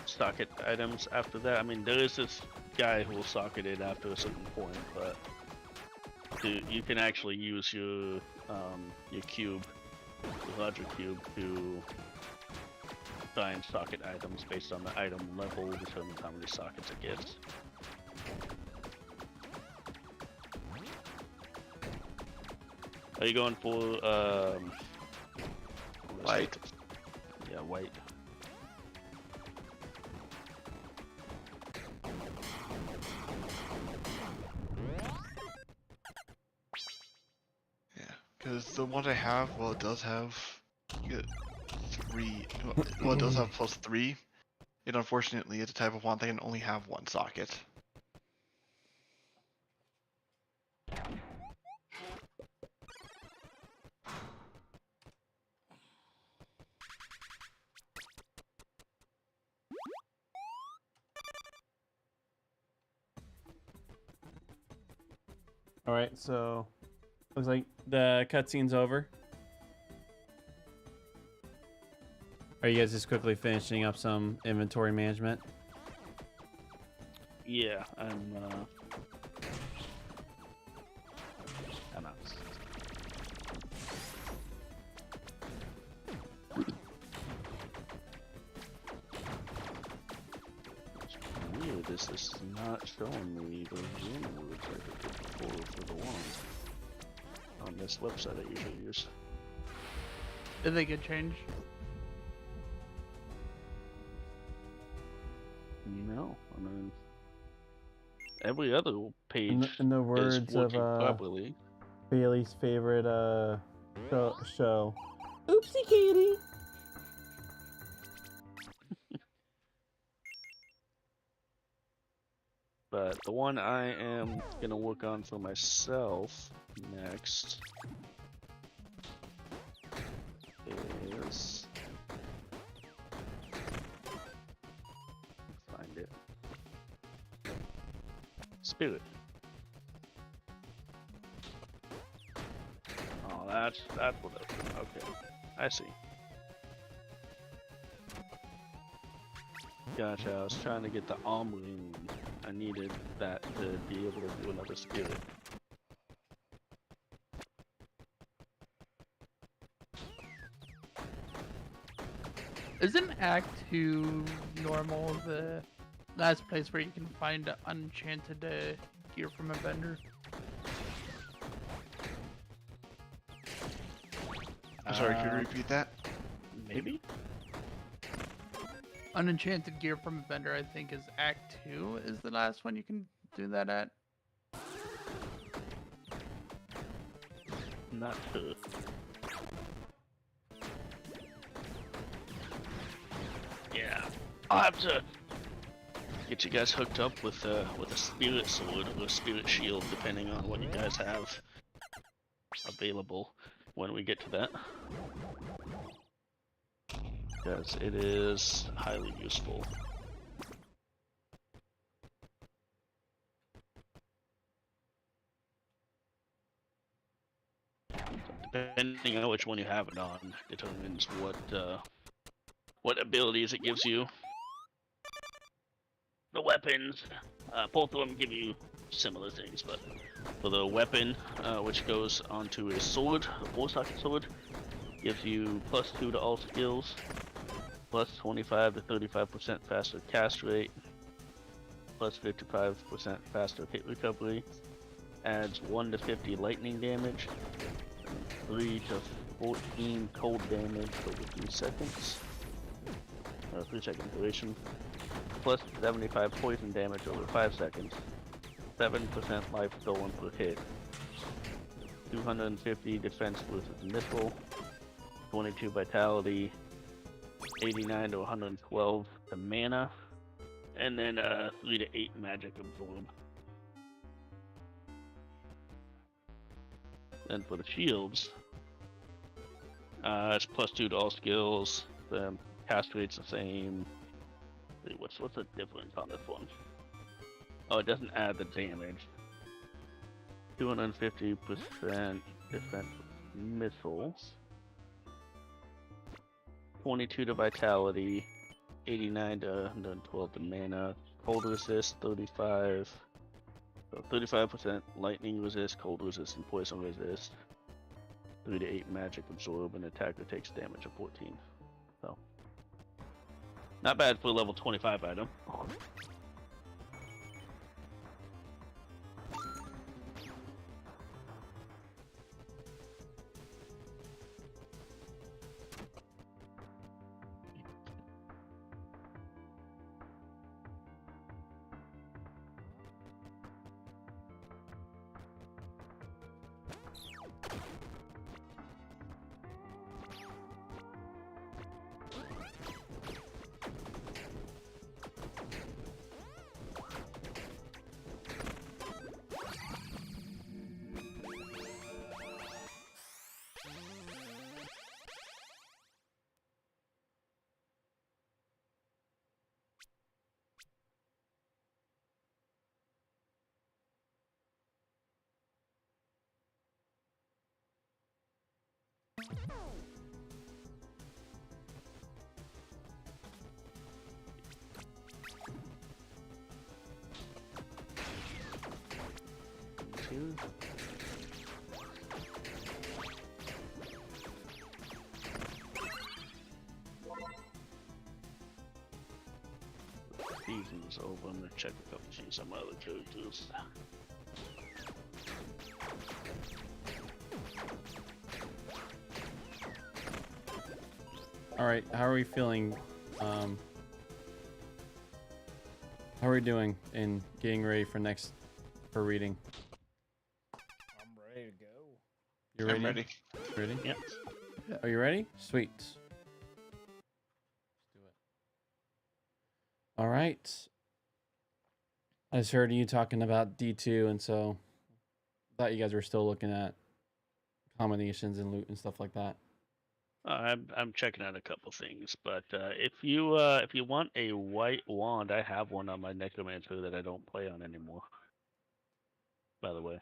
socket items after that. I mean, there is this guy who will socket it after a certain point, but you can actually use your cube, the larger cube, to try and socket items based on the item level, determine how many sockets it gets. Are you going for White. Yeah, white. Yeah, because the one I have, well, it does have 3. Well, it does have +3. It unfortunately is a type of wand that can only have 1 socket. All right, so looks like the cutscene's over. Are you guys just quickly finishing up some inventory management? Yeah, I'm out. What's weird is this is not showing me the rune words like it did before for the one on this website I usually use. Did they get changed? No, I mean every other page In the is words of working properly. Bailey's favorite show. Oopsie kitty. But the one I am gonna work on for myself next is find it. spirit. Oh, that's what it is. Okay, I see. Gotcha. I was trying to get the armoring. I needed that to be able to do another spirit. Isn't Act 2 normal the last place where you can find unenchanted gear from a vendor? I'm sorry, could you repeat that? Maybe? Unenchanted gear from a vendor, I think, is Act 2 is the last one you can do that at. Not sure. Yeah, I'll have to get you guys hooked up with a spirit sword or a spirit shield, depending on what you guys have available when we get to that. Because it is highly useful. Depending on which one you have it on, determines what abilities it gives you. The weapons, both of them give you similar things, but for the weapon, which goes onto a sword, a 4-socket sword, gives you +2 to all skills, plus 25 to 35% faster cast rate, plus 55% faster hit recovery, adds 1 to 50 lightning damage, 3 to 14 cold damage over 3 seconds, 3-second duration, plus 75 poison damage over 5 seconds, 7% life stolen per hit, 250 defense versus missile, 22 vitality, 89 to 112 to mana, and then 3 to 8 magic absorb. Then for the shields, it's +2 to all skills. The cast rate's the same. What's the difference on this one? Oh, it doesn't add the damage. 250% defense missiles. 22 to vitality, 89 to 112 to mana, cold resist 35, so 35% lightning resist, cold resist, and poison resist, 3 to 8 magic absorb, and attacker takes damage of 14. So, not bad for a level 25 item. Two. Season's over. I'm gonna check a couple of some other characters. All right, how are we feeling? How are we doing in getting ready for reading? I'm ready to go. You ready? I'm ready. Ready? Yep. Are you ready? Sweet. Let's do it. All right. I just heard you talking about D2, and so thought you guys were still looking at combinations and loot and stuff like that. I'm checking out a couple things, but if you want a white wand, I have one on my necromancer that I don't play on anymore. by the way.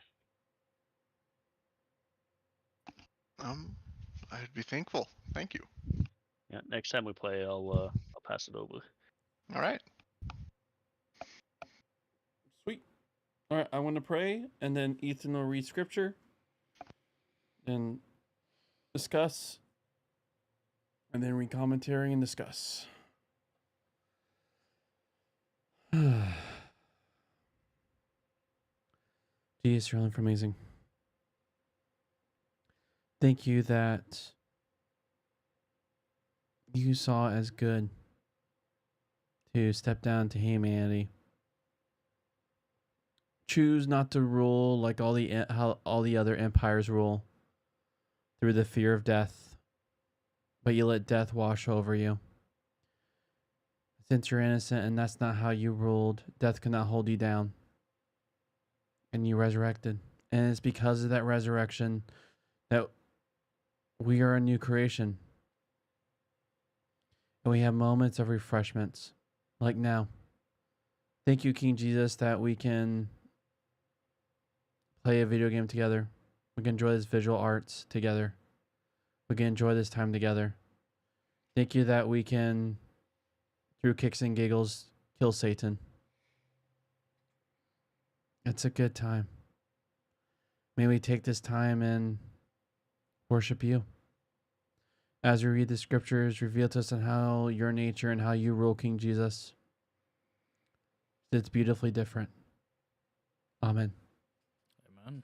I'd be thankful. Thank you. Yeah, next time we play, I'll pass it over. All right. Sweet. All right, I want to pray, and then Ethan will read scripture and discuss, and then read commentary and discuss. Jesus, you're for amazing. Thank you that you saw as good to step down to humanity. Choose not to rule like how all the other empires rule, through the fear of death, but you let death wash over you. Since you're innocent and that's not how you ruled, death could not hold you down. And you resurrected. And it's because of that resurrection that we are a new creation. And we have moments of refreshments, like now. Thank you, King Jesus, that we can play a video game together. We can enjoy this visual arts together. We can enjoy this time together. Thank you that we can, through kicks and giggles, kill Satan. It's a good time. May we take this time and worship you. As we read the scriptures, reveal to us on how your nature and how you rule, King Jesus. It's beautifully different. Amen. Amen.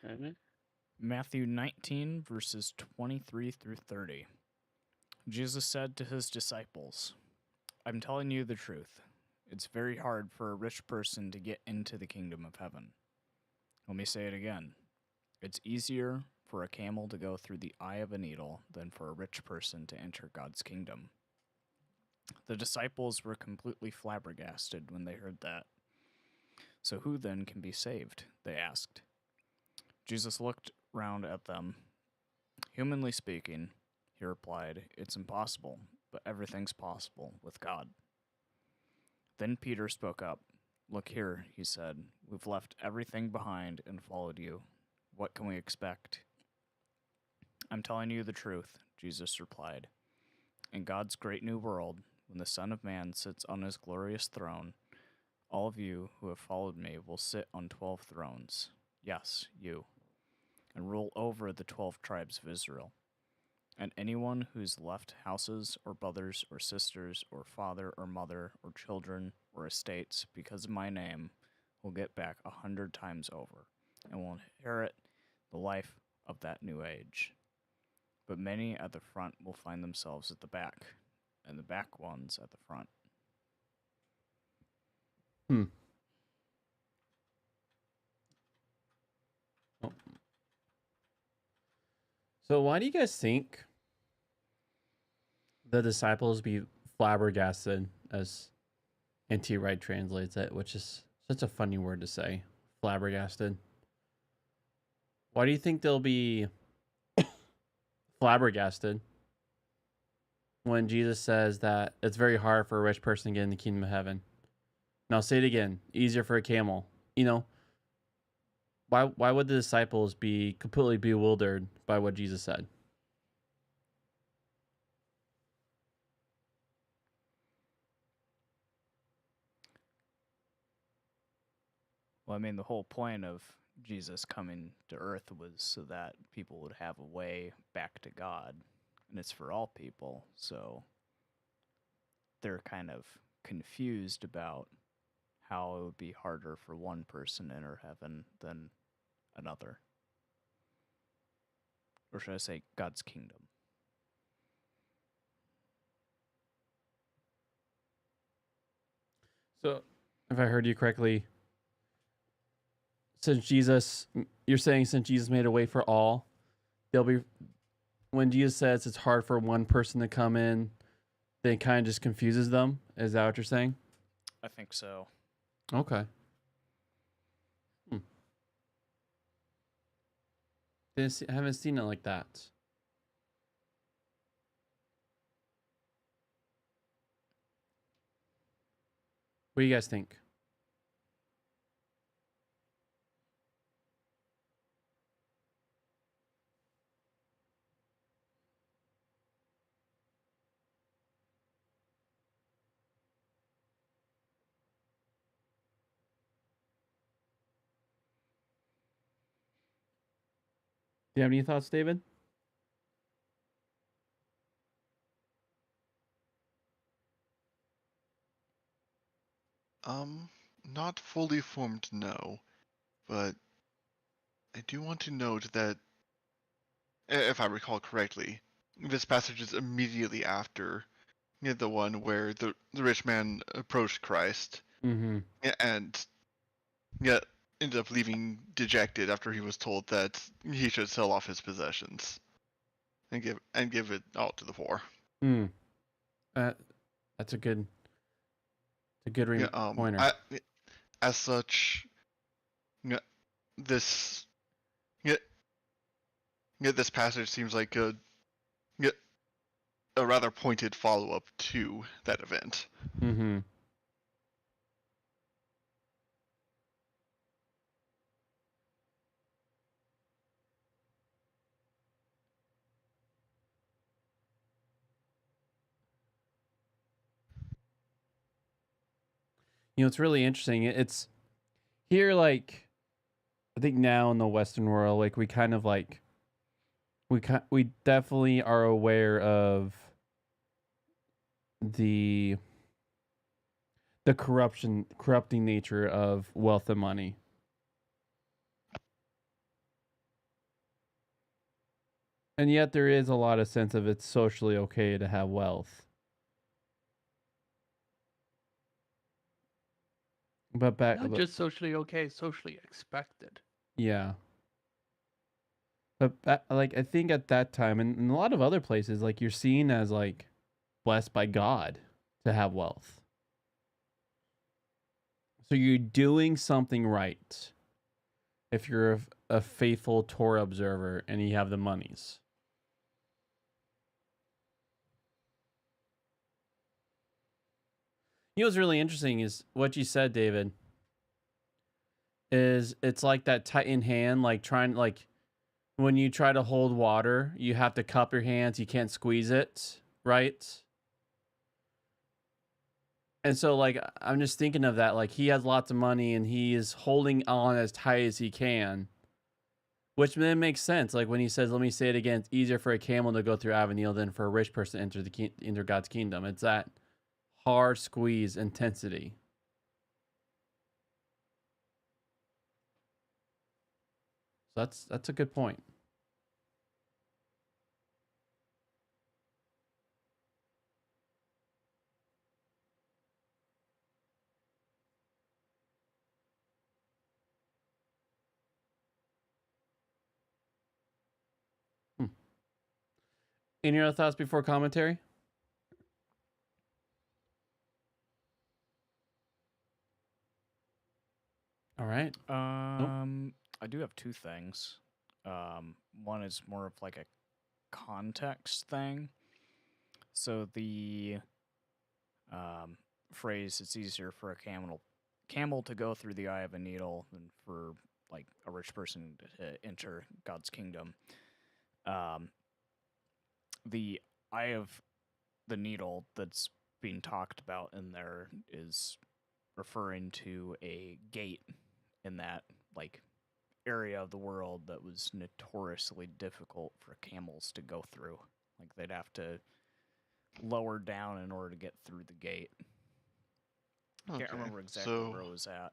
Amen. Matthew 19, verses 23 through 30. Jesus said to his disciples, I'm telling you the truth. It's very hard for a rich person to get into the kingdom of heaven. Let me say it again. It's easier for a camel to go through the eye of a needle than for a rich person to enter God's kingdom. The disciples were completely flabbergasted when they heard that. So who then can be saved? They asked. Jesus looked round at them. Humanly speaking, he replied, it's impossible, but everything's possible with God. Then Peter spoke up. Look here, he said. We've left everything behind and followed you. What can we expect? I'm telling you the truth, Jesus replied. In God's great new world, when the Son of Man sits on his glorious throne, all of you who have followed me will sit on 12 thrones. Yes, you. And rule over the 12 tribes of Israel. And anyone who's left houses or brothers or sisters or father or mother or children or estates because of my name will get back 100 times over and will inherit the life of that new age. But many at the front will find themselves at the back, and the back ones at the front. Oh. So why do you guys think the disciples be flabbergasted, as NT Wright translates it, which is such a funny word to say, flabbergasted? Why do you think they'll be flabbergasted when Jesus says that it's very hard for a rich person to get in the kingdom of heaven? And I'll say it again, easier for a camel. You know, why would the disciples be completely bewildered by what Jesus said? Well, I mean, the whole point of Jesus coming to earth was so that people would have a way back to God, and it's for all people, so they're kind of confused about how it would be harder for one person to enter heaven than another. Or should I say God's kingdom? So, if I heard you correctly, you're saying since Jesus made a way for all, when Jesus says it's hard for one person to come in, then it kind of just confuses them. Is that what you're saying? I think so. Okay. I haven't seen it like that. What do you guys think? you have any thoughts, David? Not fully formed, no, but I do want to note that, if I recall correctly, this passage is immediately after the one where the rich man approached Christ Mm-hmm. and yeah, ended up leaving dejected after he was told that he should sell off his possessions and give it all to the poor. Mm. That's a good pointer. As such, yeah, this yeah, this passage seems like yeah, a rather pointed follow-up to that event. Mm-hmm. It's really interesting. It's here, like, I think now in the Western world, like, we kind of like, we definitely are aware of the corrupting nature of wealth and money. And yet there is a lot of sense of it's socially okay to have wealth. But Not just socially okay, socially expected. yeah. But like, I think at that time, and in a lot of other places, like, you're seen as like blessed by God to have wealth. So you're doing something right if you're a faithful Torah observer and you have the monies. What's really interesting is what you said, David. Is it's like that tightened hand, like trying, like when you try to hold water, you have to cup your hands, you can't squeeze it, right? And so, like, I'm just thinking of that, like, he has lots of money and he is holding on as tight as he can, which then makes sense. Like when he says, let me say it again, it's easier for a camel to go through Avenil than for a rich person to enter God's kingdom. It's that hard squeeze intensity. So that's a good point. Any other thoughts before commentary? All right. I do have two things. One is more of like a context thing. So the phrase, it's easier for a camel to go through the eye of a needle than for like a rich person to enter God's kingdom. The eye of the needle that's being talked about in there is referring to a gate in that like area of the world that was notoriously difficult for camels to go through. Like they'd have to lower down in order to get through the gate. I can't remember exactly where it was at.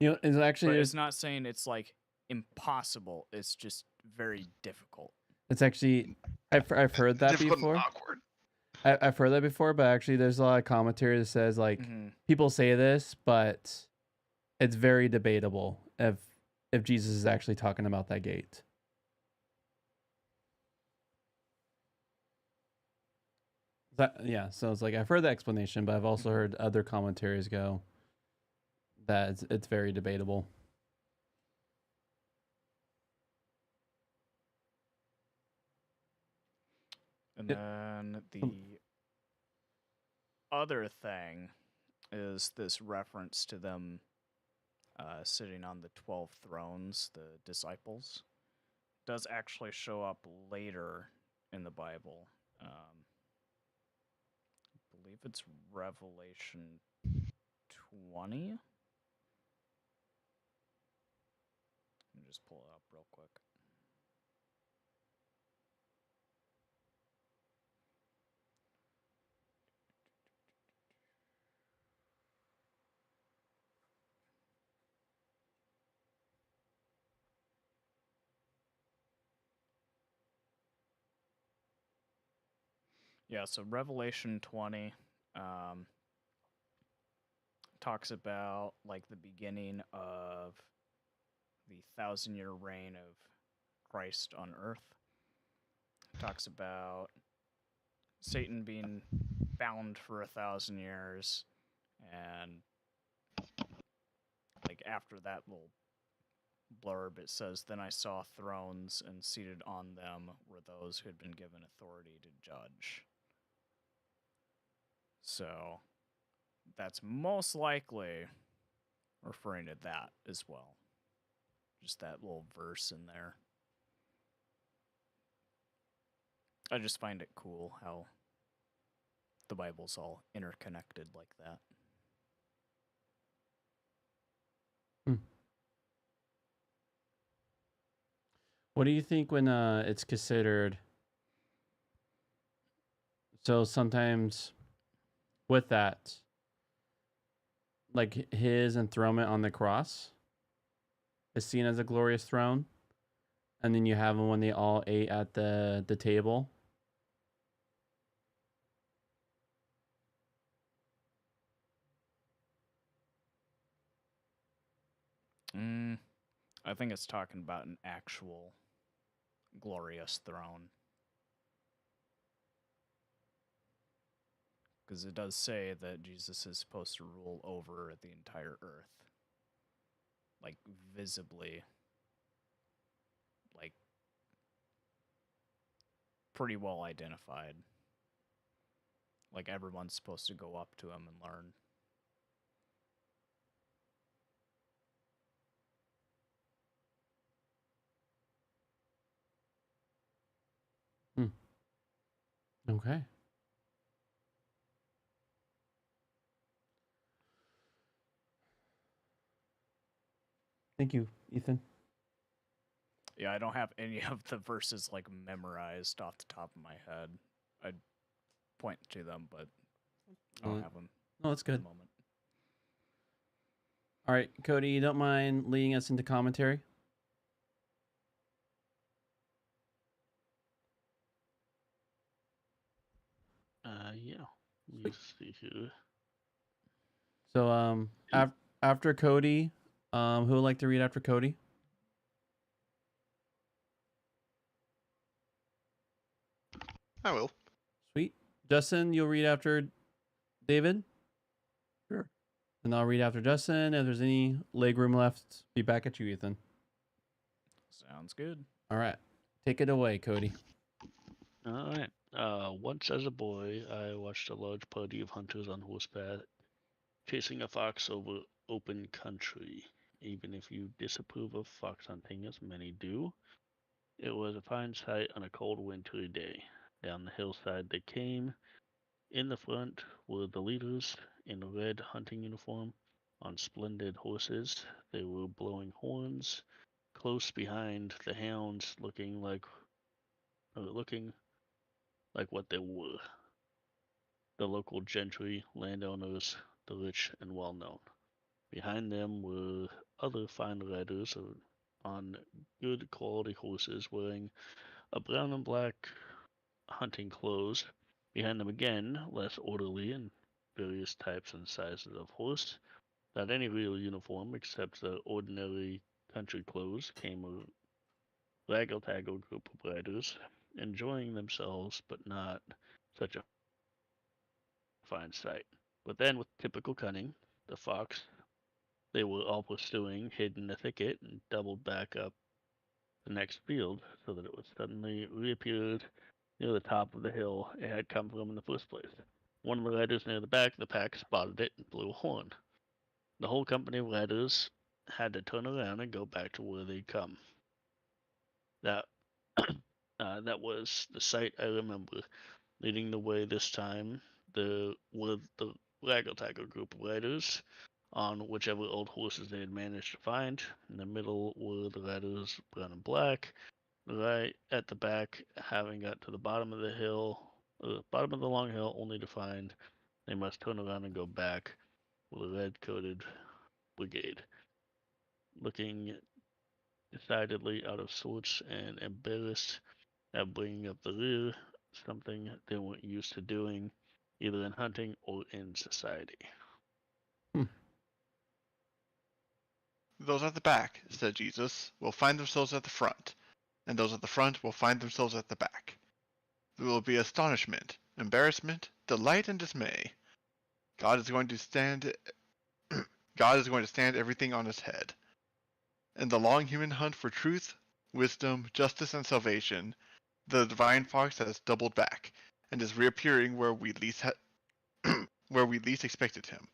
It's actually, but it's not saying it's like impossible. It's just very difficult. It's actually, I've heard that before. Awkward. I've heard that before, but actually there's a lot of commentary that says like people say this, but it's very debatable if Jesus is actually talking about that gate. So it's like I've heard the explanation, but I've also heard other commentaries go that it's very debatable. And then the other thing is this reference to them sitting on the 12 thrones, the disciples, does actually show up later in the Bible. I believe it's Revelation 20. Let me just pull it up real quick. Yeah, so Revelation 20 talks about like the beginning of the 1,000-year reign of Christ on earth. Talks about Satan being bound for 1,000 years, and like after that little blurb, it says, "Then I saw thrones, and seated on them were those who had been given authority to judge." So that's most likely referring to that as well. Just that little verse in there. I just find it cool how the Bible's all interconnected like that. What do you think when it's considered? So sometimes with that, like his enthronement on the cross is seen as a glorious throne, and then you have them when they all ate at the table. I think it's talking about an actual glorious throne. Because it does say that Jesus is supposed to rule over the entire earth. Like, visibly. Like, pretty well identified. Like, everyone's supposed to go up to him and learn. Okay. Thank you, Ethan. Yeah, I don't have any of the verses, like, memorized off the top of my head. I'd point to them, but I don't have them No, that's at the good. moment. All right, Cody, you don't mind leading us into commentary? Yeah. Let's see here. So, after Cody, who would like to read after Cody? I will. Sweet. Justin, you'll read after David? Sure. And I'll read after Justin. If there's any leg room left, be back at you, Ethan. Sounds good. All right. Take it away, Cody. All right. Once as a boy, I watched a large party of hunters on horseback chasing a fox over open country. Even if you disapprove of fox hunting, as many do, it was a fine sight on a cold wintry day. Down the hillside they came. In the front were the leaders in a red hunting uniform on splendid horses. They were blowing horns. Close behind the hounds, looking like what they were. The local gentry, landowners, the rich and well known. Behind them were other fine riders on good quality horses wearing a brown and black hunting clothes. Behind them again, less orderly and various types and sizes of horse. Not any real uniform except the ordinary country clothes came a raggle-taggle group of riders, enjoying themselves but not such a fine sight. But then, with typical cunning, the fox they were all pursuing hid in the thicket and doubled back up the next field so that it would suddenly reappeared near the top of the hill it had come from in the first place. One of the riders near the back of the pack spotted it and blew a horn. The whole company of riders had to turn around and go back to where they'd come. That that was the sight I remember. Leading the way this time were the Raggle-Taggle group of riders on whichever old horses they had managed to find. In the middle were the riders brown and black. Right at the back, having got to the bottom of the hill, bottom of the long hill, only to find they must turn around and go back with a red-coated brigade. Looking decidedly out of sorts and embarrassed at bringing up the rear, something they weren't used to doing, either in hunting or in society. Those at the back, said Jesus, will find themselves at the front, and those at the front will find themselves at the back. There will be astonishment, embarrassment, delight, and dismay. God is going to stand God is going to stand everything on its head. In the long human hunt for truth, wisdom, justice, and salvation, the divine fox has doubled back and is reappearing where we least where we least expected him.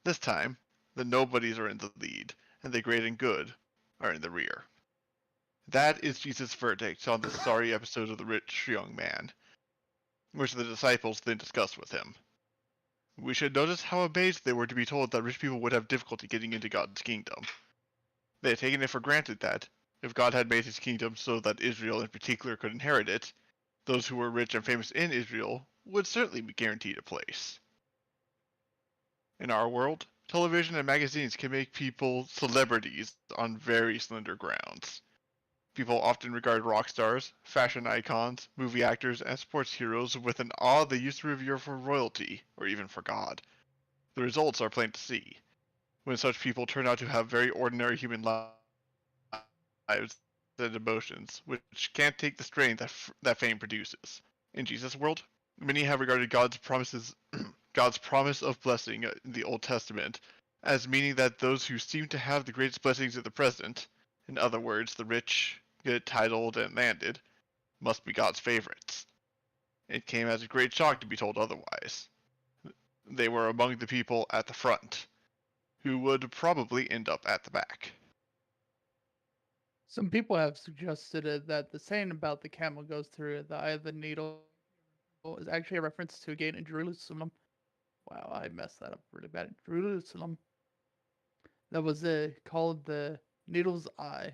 This time, the nobodies are in the lead, and the great and good are in the rear. That is Jesus' verdict on the sorry episode of the rich young man, which the disciples then discussed with him. We should notice how amazed they were to be told that rich people would have difficulty getting into God's kingdom. They had taken it for granted that, if God had made his kingdom so that Israel in particular could inherit it, those who were rich and famous in Israel would certainly be guaranteed a place. In our world, television and magazines can make people celebrities on very slender grounds. People often regard rock stars, fashion icons, movie actors, and sports heroes with an awe they used to revere for royalty, or even for God. The results are plain to see, when such people turn out to have very ordinary human lives and emotions, which can't take the strain that fame produces. In Jesus' world, many have regarded God's promise of blessing in the Old Testament as meaning that those who seem to have the greatest blessings in the present, in other words, the rich, good titled, and landed, must be God's favorites. It came as a great shock to be told otherwise. They were among the people at the front, who would probably end up at the back. Some people have suggested that the saying about the camel goes through the eye of the needle is actually a reference to a gate in Jerusalem. Wow, I messed that up really bad. Jerusalem. That was called the Needle's Eye.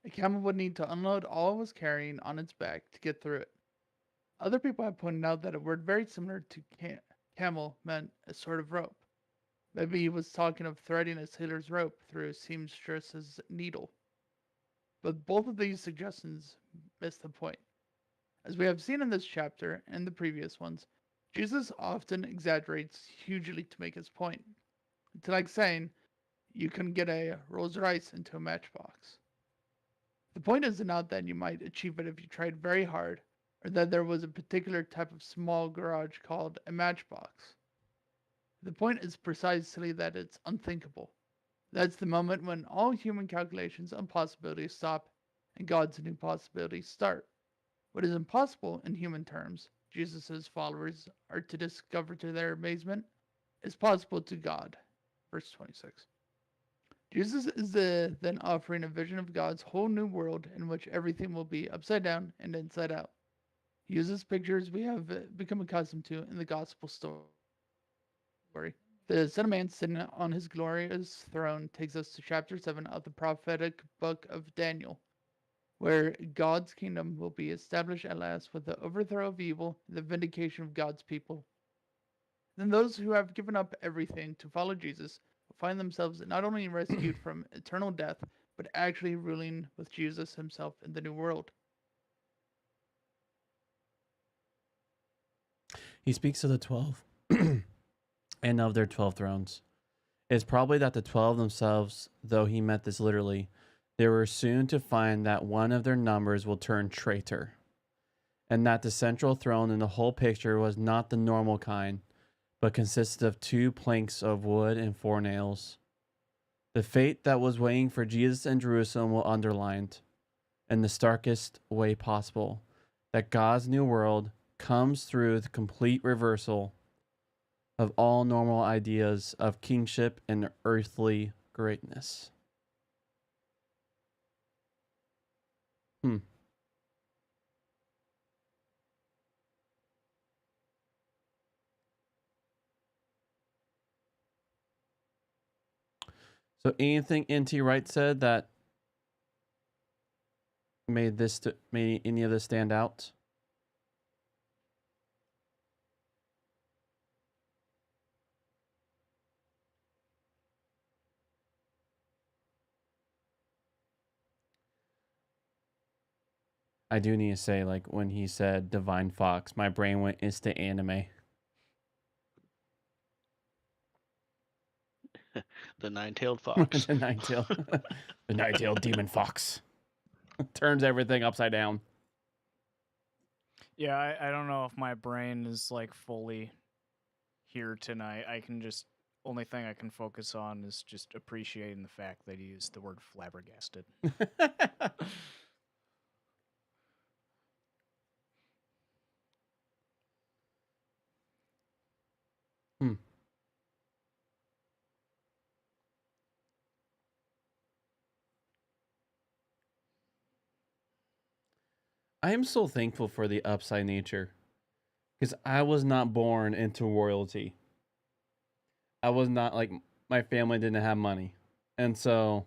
A camel would need to unload all it was carrying on its back to get through it. Other people have pointed out that a word very similar to camel meant a sort of rope. Maybe he was talking of threading a sailor's rope through a seamstress's needle. But both of these suggestions miss the point. As we have seen in this chapter and the previous ones, Jesus often exaggerates hugely to make his point. It's like saying, you can get a Rolls Royce into a matchbox. The point is not that you might achieve it if you tried very hard, or that there was a particular type of small garage called a matchbox. The point is precisely that it's unthinkable. That's the moment when all human calculations and possibilities stop and God's new possibilities start. What is impossible in human terms, Jesus' followers are to discover to their amazement, is possible to God. Verse 26. Jesus is then offering a vision of God's whole new world in which everything will be upside down and inside out. He uses pictures we have become accustomed to in the gospel story. The Son of Man sitting on his glorious throne takes us to chapter 7 of the prophetic book of Daniel, where God's kingdom will be established at last with the overthrow of evil and the vindication of God's people. Then those who have given up everything to follow Jesus will find themselves not only rescued from eternal death, but actually ruling with Jesus himself in the new world. He speaks of the 12 and of their 12 thrones. It's probably that the 12 themselves, though he meant this literally, they were soon to find that one of their numbers will turn traitor, and that the central throne in the whole picture was not the normal kind, but consisted of 2 planks of wood and 4 nails. The fate that was waiting for Jesus in Jerusalem will underlined, in the starkest way possible, that God's new world comes through the complete reversal of all normal ideas of kingship and earthly greatness. So anything N.T. Wright said that made any of this stand out? I do need to say, like, when he said Divine Fox, my brain went instant anime. The nine-tailed fox. the nine-tail, the nine-tailed demon fox turns everything upside down. Yeah, I don't know if my brain is like fully here tonight. I can just only thing I can focus on is just appreciating the fact that he used the word flabbergasted. I am so thankful for the upside nature, because I was not born into royalty. I was not like, my family didn't have money, and so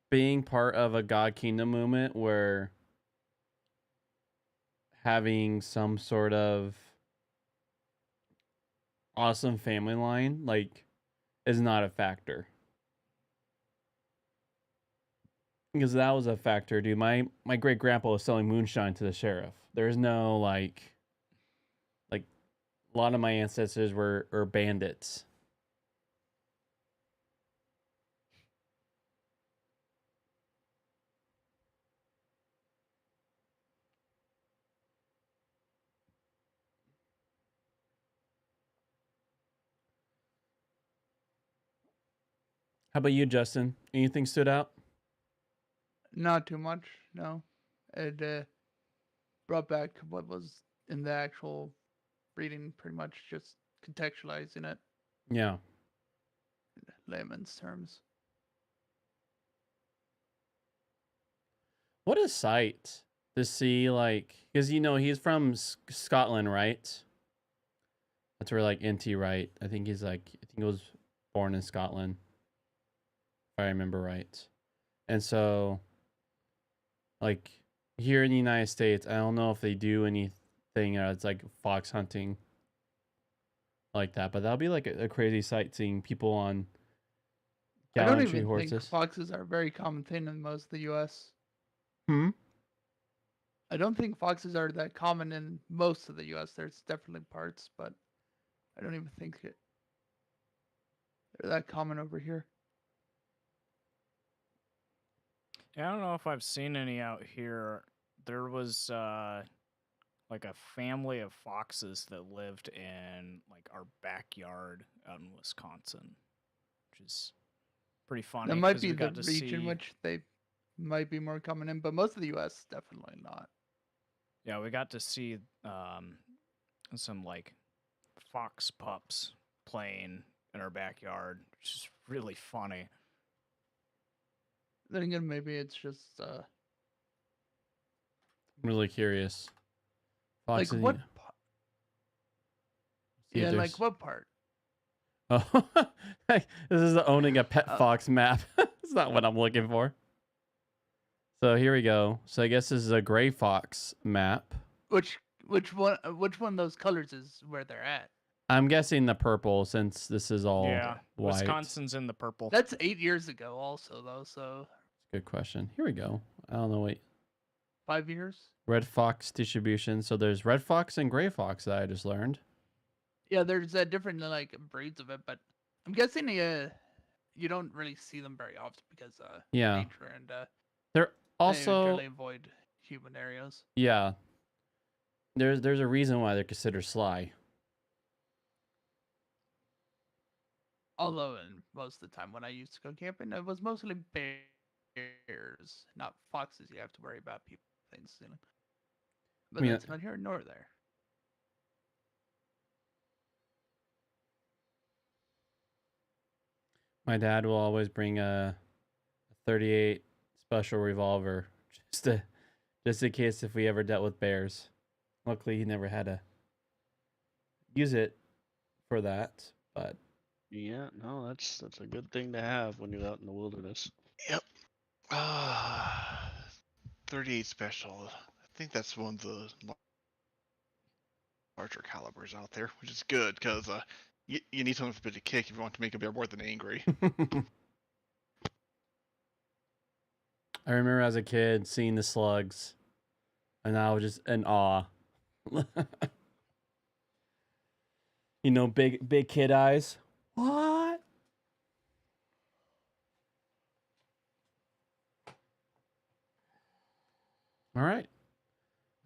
being part of a God Kingdom movement where having some sort of awesome family line like is not a factor. Because that was a factor, dude. My great grandpa was selling moonshine to the sheriff. There's no like a lot of my ancestors were bandits. How about you, Justin? Anything stood out? Not too much, no. It brought back what was in the actual reading, pretty much just contextualizing it Yeah. in layman's terms. What a sight to see, like, because he's from Scotland, right? That's where like NT Wright. I think he was born in Scotland, if I remember right. And so, like, here in the United States, I don't know if they do anything it's like fox hunting like that, but that'll be like a crazy sight seeing people on I don't gallantry even think horses. foxes are a very common thing in most of the U.S. Hmm. I don't think foxes are that common in most of the U.S. There's definitely parts, but I don't even think they're that common over here. Yeah, I don't know if I've seen any out here. There was like a family of foxes that lived in like our backyard out in Wisconsin, which is pretty funny. That might 'cause be we the got to region see, which they might be more common in, but most of the U.S. definitely not. yeah, we got to see some like fox pups playing in our backyard, which is really funny. Then again, maybe it's just I'm really curious. like Foxes. what? See if Yeah, there's- like what part? Oh, this is owning a pet Oh. fox map. It's not what I'm looking for. So here we go. So I guess this is a gray fox map. Which one? Which one of those colors is where they're at? I'm guessing the purple since this is all Yeah, white. Wisconsin's in the purple. That's 8 years ago, also though. So Good question. Here we go. I don't know. Wait. 5 years. Red fox distribution. So there's red fox and gray fox that I just learned. Yeah, there's different like breeds of it, but I'm guessing you don't really see them very often because Yeah. nature and They're they also generally avoid human areas. yeah. There's a reason why they're considered sly. Although, in most of the time when I used to go camping, it was mostly bears, not foxes. You have to worry about people things stealing. But mean, that's not here nor there. My dad will always bring a 38 special revolver just in case if we ever dealt with bears. Luckily, he never had to use it for that, but Yeah, no, that's a good thing to have when you're out in the wilderness. Yep. 38 special. I think that's one of the larger calibers out there, which is good because you need something with a bit of kick if you want to make a bear more than angry. I remember as a kid seeing the slugs And I was just in awe. You know, big kid eyes. What? All right.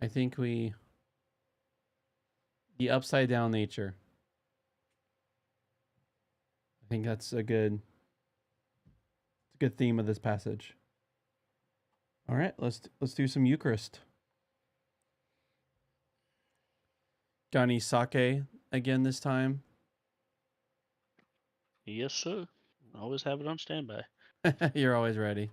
I think the upside down nature. I think that's a good theme of this passage. All right, let's do some Eucharist. Got any sake again this time? Yes, sir. Always have it on standby. You're always ready.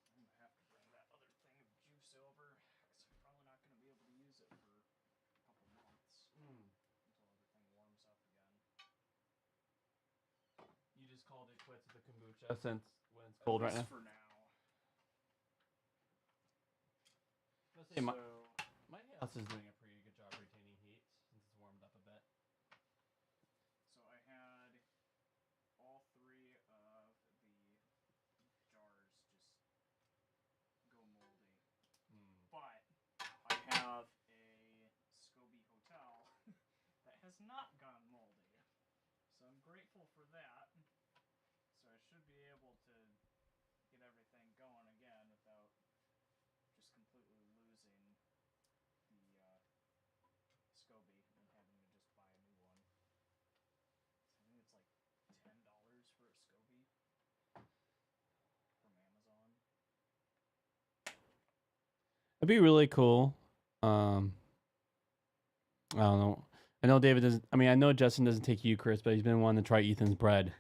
I'm gonna have to bring that other thing of juice over, because I'm probably not gonna be able to use it for a couple months until everything warms up again. You just called it quits with the kombucha since when it's cold right now. For now. Let's say So, my house is doing a pretty good job retaining heat since it's warmed up a bit. so I had all three of the jars just go moldy. But I have a SCOBY hotel that has not gone moldy. So I'm grateful for that. So I should be able to get everything going again without just completely losing the SCOBY and having to just buy a new one. So I think it's like $10 for a SCOBY from Amazon. It'd be really cool. I don't know. I know David doesn't. I mean, I know Justin doesn't take Eucharist, but he's been wanting to try Ethan's bread.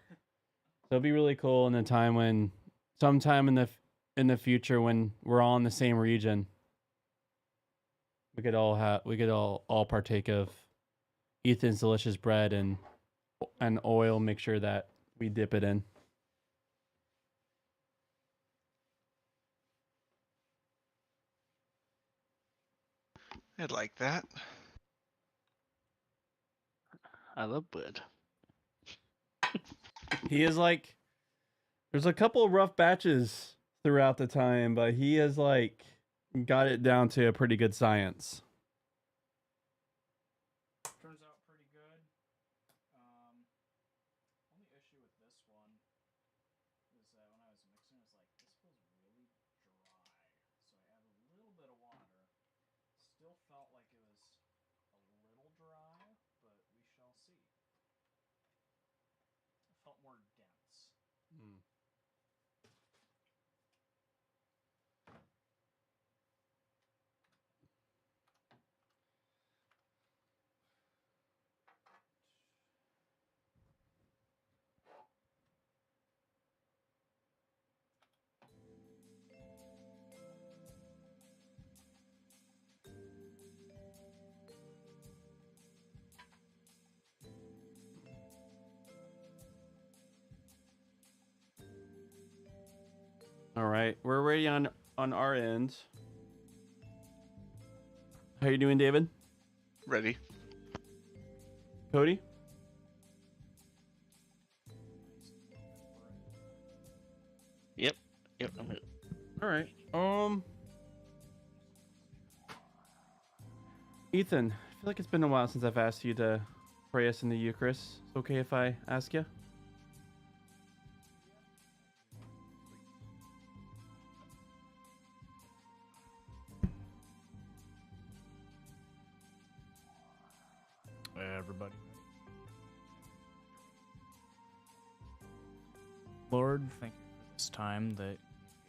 So it'd be really cool in a time when, sometime in the future, when we're all in the same region, we could all partake of Ethan's delicious bread and oil. Make sure that we dip it in. I'd like that. I love bread. He is like, there's a couple of rough batches throughout the time, but he has like got it down to a pretty good science. Turns out pretty good. Only issue with this one is that when I was mixing, it's like, this feels really dry. So I added a little bit of water. Still felt like it was a little dry, but we shall see. It felt more dense. All right, we're ready on our end. How you doing, David? Ready. Cody? Yep, I'm here. All right. Ethan, I feel like it's been a while since I've asked you to pray us in the Eucharist. It's okay if I ask you? Everybody. Lord, thank you for this time that you've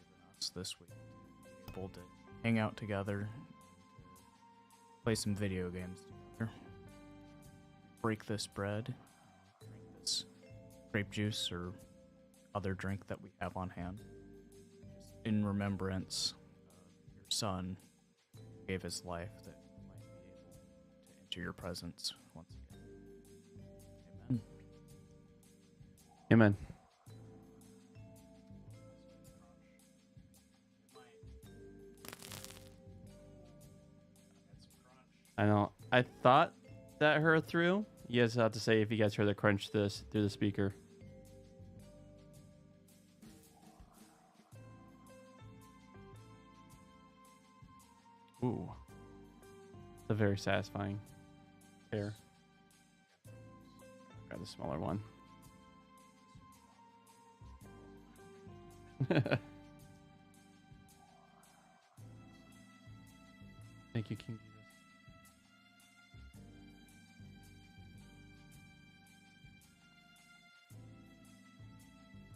given us this week to be able to hang out together and to play some video games together. Break this bread, drink this grape juice or other drink that we have on hand, just in remembrance of your son who gave his life that we might be able to enter your presence once again. Amen. Amen. I thought that heard through. You guys have to say if you guys heard the crunch this through the speaker. Ooh. It's a very satisfying pair. Got the smaller one. Thank you, King.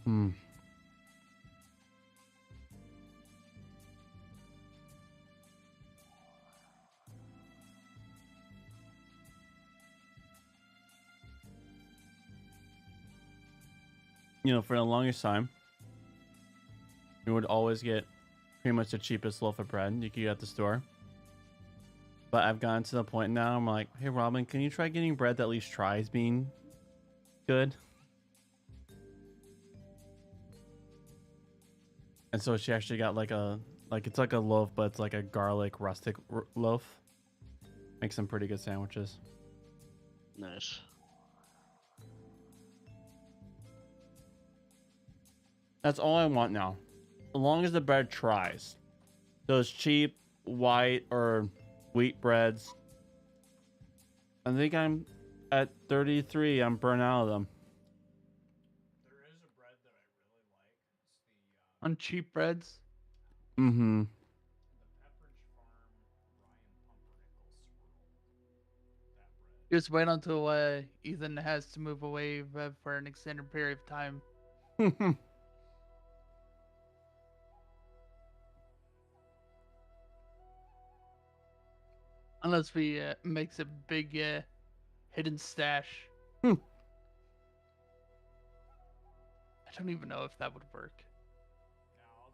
Hmm. You know, for the longest time, you would always get pretty much the cheapest loaf of bread you could get at the store. But I've gotten to the point now, I'm like, hey, Robin, can you try getting bread that at least tries being good? And so she actually got it's like a loaf, but it's like a garlic rustic loaf. Makes some pretty good sandwiches. Nice. That's all I want now. As long as the bread tries. Those cheap white or wheat breads. I think I'm at 33. I'm burnt out of them. There is a bread that I really like. It's On cheap breads. Mm-hmm. the Pepperidge Farm Ryan Pumpernickel swirl. That bread. Just wait until Ethan has to move away for an extended period of time. Unless we makes a big hidden stash. Hmm. I don't even know if that would work. Yeah, I'll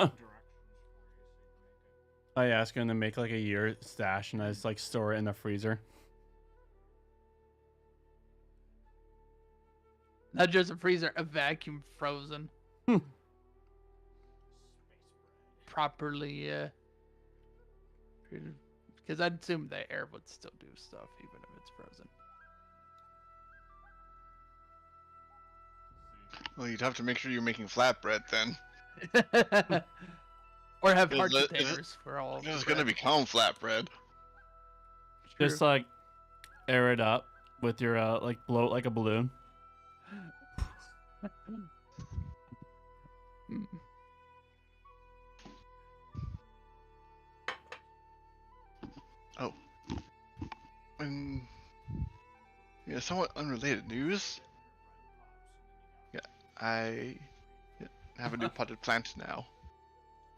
just write down the directions for you so you can make it. I asked him to make like a year stash and I just like store it in the freezer. Not just a freezer, a vacuum frozen. Space bread. Properly because I'd assume the air would still do stuff even if it's frozen. Well, you'd have to make sure you're making flatbread then. Or have Is hard it- containers for all of It's the gonna bread. become flatbread. Just True. like air it up with your like blow it like a balloon. Mm. Oh. And yeah, somewhat unrelated news. Yeah, I have a new potted plant now.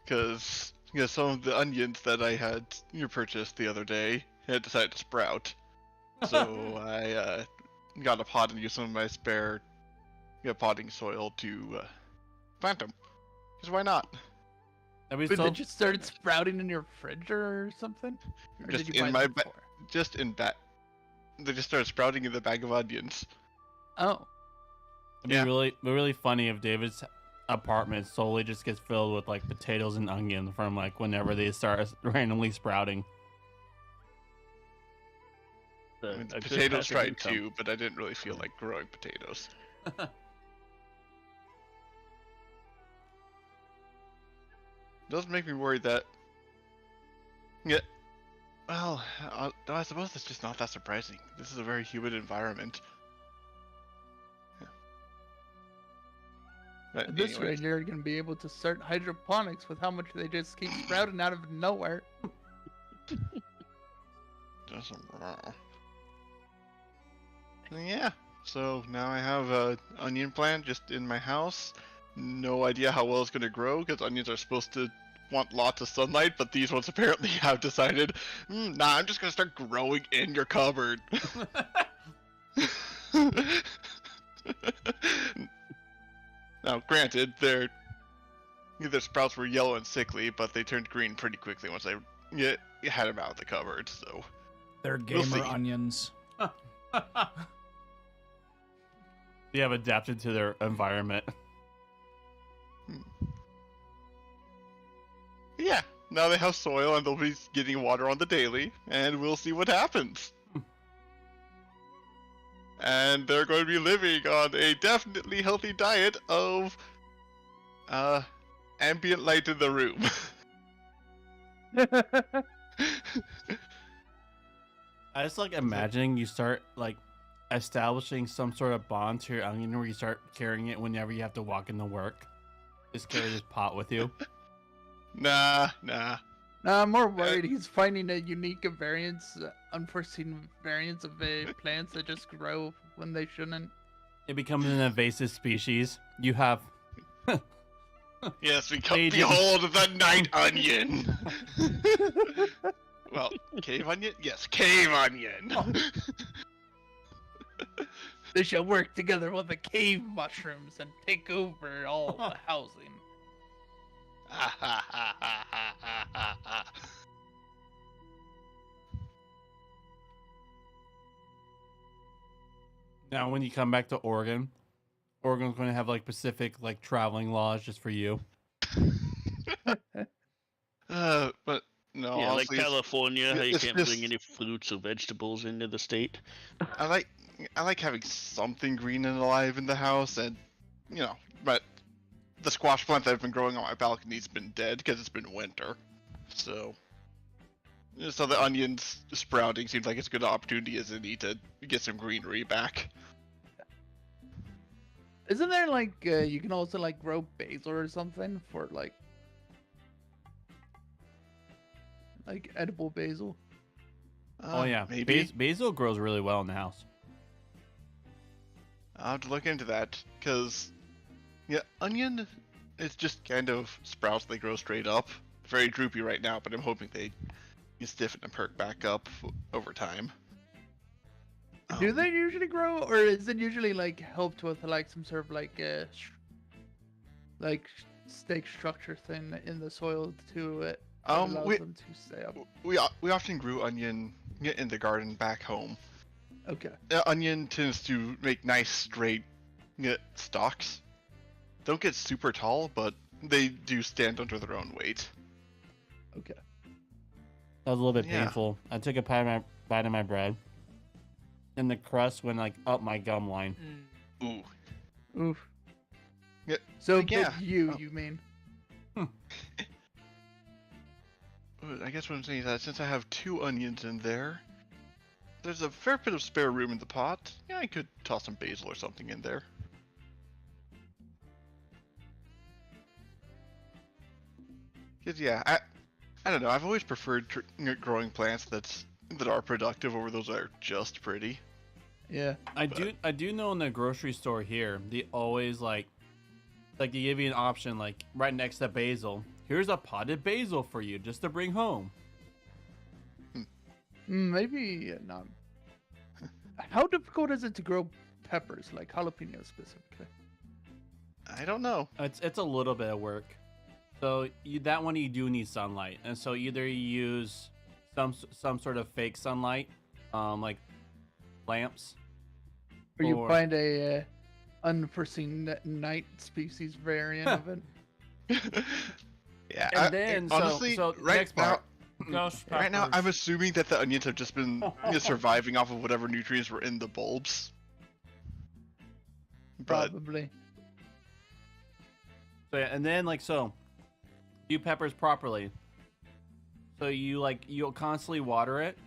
Because some of the onions that I had purchased the other day had decided to sprout. So I got a pot and used some of my spare potting soil to plant them. Because why not? And we Wait, still they just started sprouting in your refrigerator or something? Or Just did you buy in my them ba- before? just in that. They just started sprouting in the bag of onions. Oh. it'd be yeah. really funny if David's apartment solely just gets filled with like potatoes and onions from like whenever they start randomly sprouting. I mean, A good potatoes passive tried income. too, but I didn't really feel like growing potatoes. Does make me worried that. Yeah. Well, I suppose it's just not that surprising. This is a very humid environment. Yeah. But At this anyways, rate, you're going to be able to start hydroponics with how much they just keep sprouting out of nowhere. yeah. So now I have a onion plant just in my house. No idea how well it's gonna grow because onions are supposed to want lots of sunlight, but these ones apparently have decided, nah, I'm just gonna start growing in your cupboard. Now, granted, their sprouts were yellow and sickly, but they turned green pretty quickly once I had them out of the cupboard. So They're We'll gamer see. onions. They have adapted to their environment. yeah, Now they have soil and they'll be getting water on the daily, and we'll see what happens. And they're going to be living on a definitely healthy diet of ambient light in the room. I just like imagining you start like establishing some sort of bond to your onion where you start carrying it whenever you have to walk into work. Just carry this pot with you. Nah. Nah, I'm more worried he's finding a unique variance, unforeseen variants of plants that just grow when they shouldn't. It becomes an invasive species. You have Yes, Agent. behold the night onion. Well, cave onion? Yes, cave onion. They shall work together with the cave mushrooms and take over all the housing. now when you come back to Oregon, Oregon's going to have like specific like traveling laws just for you. But no, Yeah, like honestly, California, how you it's can't just- bring any fruits or vegetables into the state. I like having something green and alive in the house, and but the squash plant that I've been growing on my balcony's been dead because it's been winter. So the onions sprouting seems like it's a good opportunity as any to get some greenery back. Isn't there like you can also like grow basil or something for like edible basil? Oh yeah, maybe basil grows really well in the house. I'll have to look into that because onion is just kind of sprouts. They grow straight up. Very droopy right now, but I'm hoping they stiffen and perk back up over time. Do they usually grow, or is it usually like helped with like some sort of like stake structure thing in the soil to allow we them to stay up? we often grew onion in the garden back home. Okay. Onion tends to make nice straight stalks. Don't get super tall, but they do stand under their own weight. Okay. That was a little bit Yeah. painful. I took a bite of my bread, and the crust went like up my gum line. Mm. Ooh. Oof. Yeah, So yeah. but you mean? I guess what I'm saying is that since I have 2 onions in there, there's a fair bit of spare room in the pot. Yeah, I could toss some basil or something in there. Cause I don't know. I've always preferred growing plants that are productive over those that are just pretty. Yeah. I do know in the grocery store here, they always like they give you an option like right next to basil. Here's a potted basil for you just to bring home. Maybe not. How difficult is it to grow peppers, like jalapenos specifically? I don't know. It's a little bit of work. So that one you do need sunlight, and so either you use some sort of fake sunlight, like lamps, Or you Or- find a unforeseen night species variant of it? Yeah. and then honestly, so right next now, part. Ghost right now, I'm peppers. assuming that the onions have just been surviving off of whatever nutrients were in the bulbs. But Probably. So yeah, and then do peppers properly. So you'll constantly water it,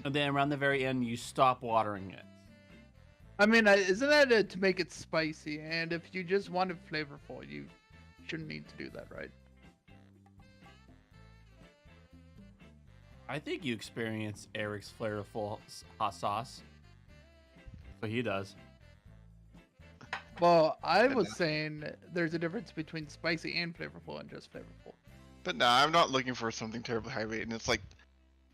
and then around the very end you stop watering it. I mean, isn't that to make it spicy? And if you just want it flavorful, you shouldn't need to do that, right? I think you experience Eric's flavorful hot sauce. So he does. Well, I was saying there's a difference between spicy and flavorful and just flavorful. But no, I'm not looking for something terribly high rate, and it's like,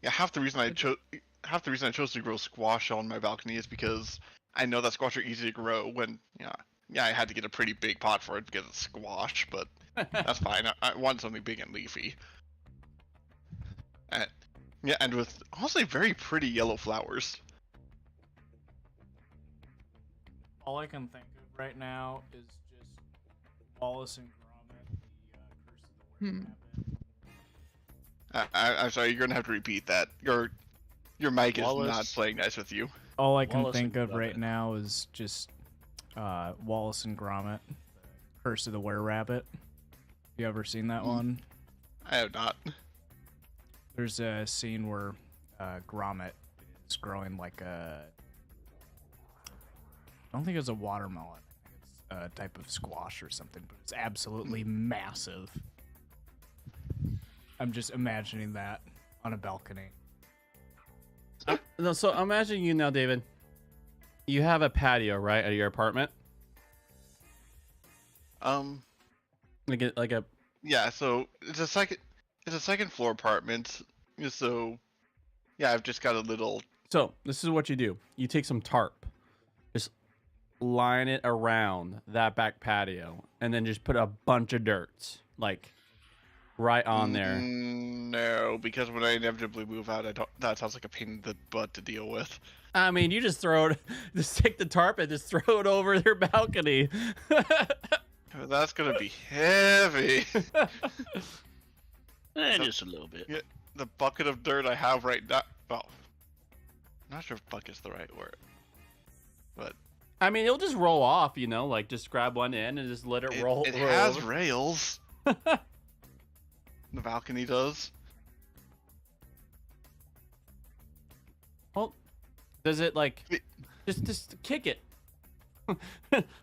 half the reason I chose to grow squash on my balcony is because I know that squash are easy to grow. When I had to get a pretty big pot for it because it's squash, but that's fine. I want something big and leafy. And with honestly very pretty yellow flowers. All I can think of right now is just Wallace and Gromit, the Curse of the Were Hmm. Rabbit. I'm sorry, you're gonna have to repeat that. Your mic is not Wallace. playing nice with you. All I can Wallace think and of right Gromit. now is just Wallace and Gromit, Curse of the Were Rabbit. You ever seen that one? I have not. There's a scene where Gromit is growing like a. I don't think it's a watermelon. I think it's a type of squash or something, but it's absolutely massive. I'm just imagining that on a balcony. No, so imagine you now, David. You have a patio, right, at your apartment? Like a Yeah. So it's a second floor apartment. So, yeah, I've just got a little. So this is what you do. You take some tarp, just line it around that back patio, and then just put a bunch of dirts, like right on there. No, because when I inevitably move out, I don't. That sounds like a pain in the butt to deal with. I mean, you just throw it, just take the tarp and just throw it over their balcony. That's gonna be heavy. Just a little bit. Yeah, the bucket of dirt I have right now. Well, I'm not sure if bucket's the right word, but I mean, it'll just roll off, you know, like just grab one end and just let it roll. it roll has over. rails. The balcony does. Well, does it like just kick it,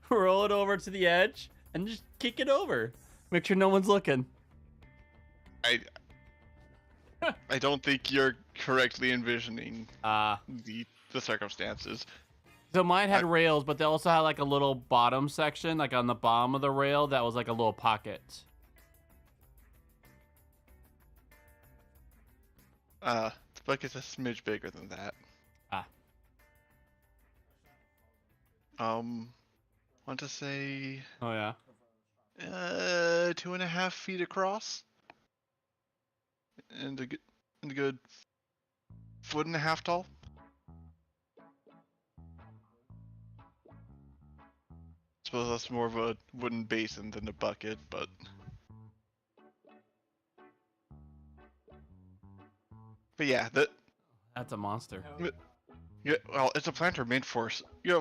roll it over to the edge, and just kick it over. Make sure no one's looking. I don't think you're correctly envisioning Ah. the circumstances. So mine had rails, but they also had like a little bottom section, like on the bottom of the rail, that was like a little pocket. The bucket's a smidge bigger than that. Ah. Want to say Oh yeah. 2.5 feet across, and a good 1.5 tall. Suppose that's more of a wooden basin than a bucket, but yeah, That's a monster. yeah, well, it's a planter meant for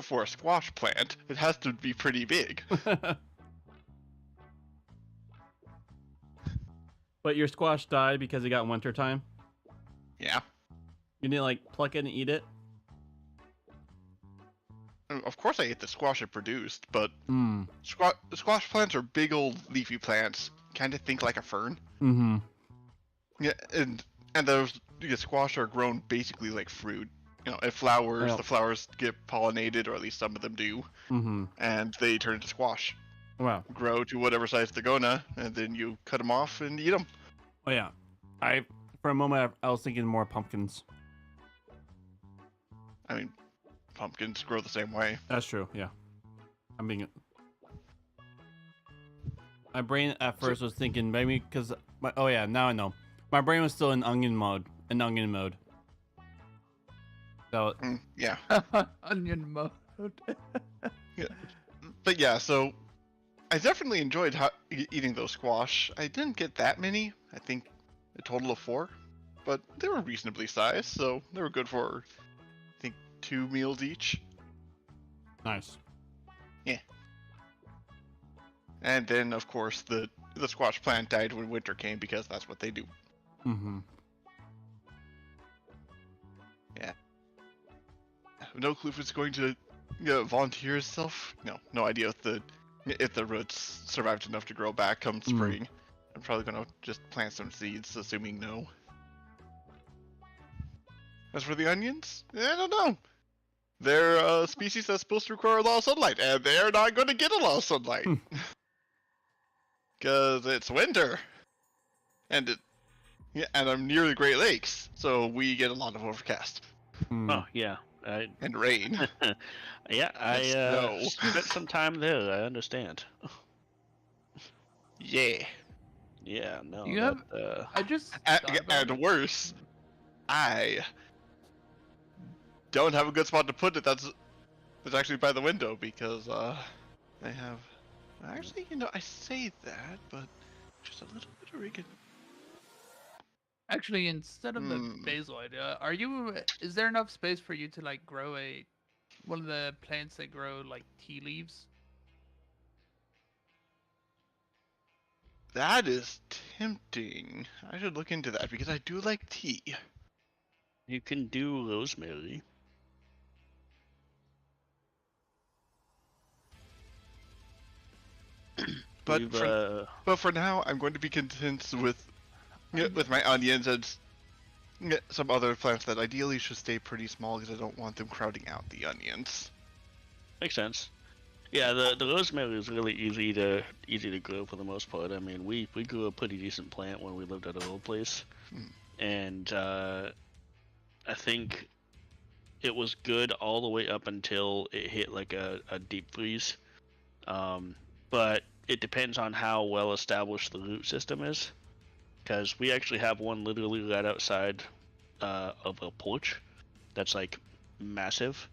for a squash plant. It has to be pretty big. But your squash died because it got wintertime? Yeah. You didn't like pluck it and eat it? Of course I ate the squash it produced, but Mm. squash plants are big old leafy plants. Kind of think like a fern. Mm-hmm. Yeah, and those squash are grown basically like fruit. You know, it flowers, Yeah. the flowers get pollinated, or at least some of them do, Mm-hmm. and they turn into squash. Wow. Grow to whatever size they're gonna, and then you cut them off and eat them. Oh yeah. For a moment I was thinking more pumpkins. I mean, pumpkins grow the same way. That's true, yeah. I'm being. My brain at first was thinking maybe because oh yeah, now I know. My brain was still in onion mode. So Yeah. Onion mode. But yeah, so I definitely enjoyed eating those squash. I didn't get that many. I think a total of 4, but they were reasonably sized, so they were good for, I think, 2 meals each. nice. And then, of course, the squash plant died when winter came because that's what they do. Mm-hmm. No clue if it's going to volunteer itself. No idea if the roots survived enough to grow back come spring. I'm probably gonna just plant some seeds, assuming no. As for the onions, I don't know. They're a species that's supposed to require a lot of sunlight, and they're not going to get a lot of sunlight. Because it's winter. And I'm near the Great Lakes, so we get a lot of overcast. Oh yeah. And rain. Yeah, I snow. spent some time there. I understand. Yeah. Yeah, no. You have- that, I just thought about And it. worse, I don't have a good spot to put it that's actually by the window because they have actually, I say that, but just a little bit of Actually, instead of the Hmm. basil idea, is there enough space for you to like grow one of the plants that grow like tea leaves? That is tempting. I should look into that because I do like tea. You can do rosemary. But We've, But for now, I'm going to be content with my onions and some other plants that ideally should stay pretty small because I don't want them crowding out the onions. makes sense. Yeah, the rosemary is really easy to grow for the most part. I mean, we grew a pretty decent plant when we lived at our old place, and I think it was good all the way up until it hit like a deep freeze. But it depends on how well established the root system is, because we actually have one literally right outside of a porch that's like massive,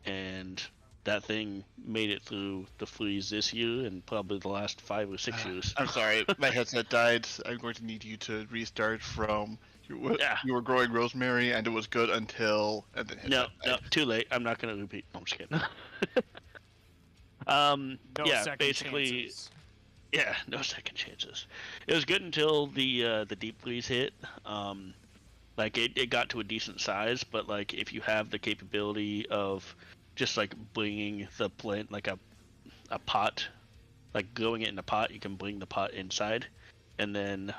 and that thing made it through the freeze this year and probably the last 5 or 6 years. I'm sorry, my headset died. I'm going to need you to restart from you were growing rosemary and it was good until and then No, headset died. too late. I'm not gonna repeat. No, I'm just kidding. No yeah, second basically, chances. yeah, no second chances. It was good until the deep freeze hit. Like it got to a decent size, but like if you have the capability of just like bringing the plant like a pot, like growing it in a pot, you can bring the pot inside, and then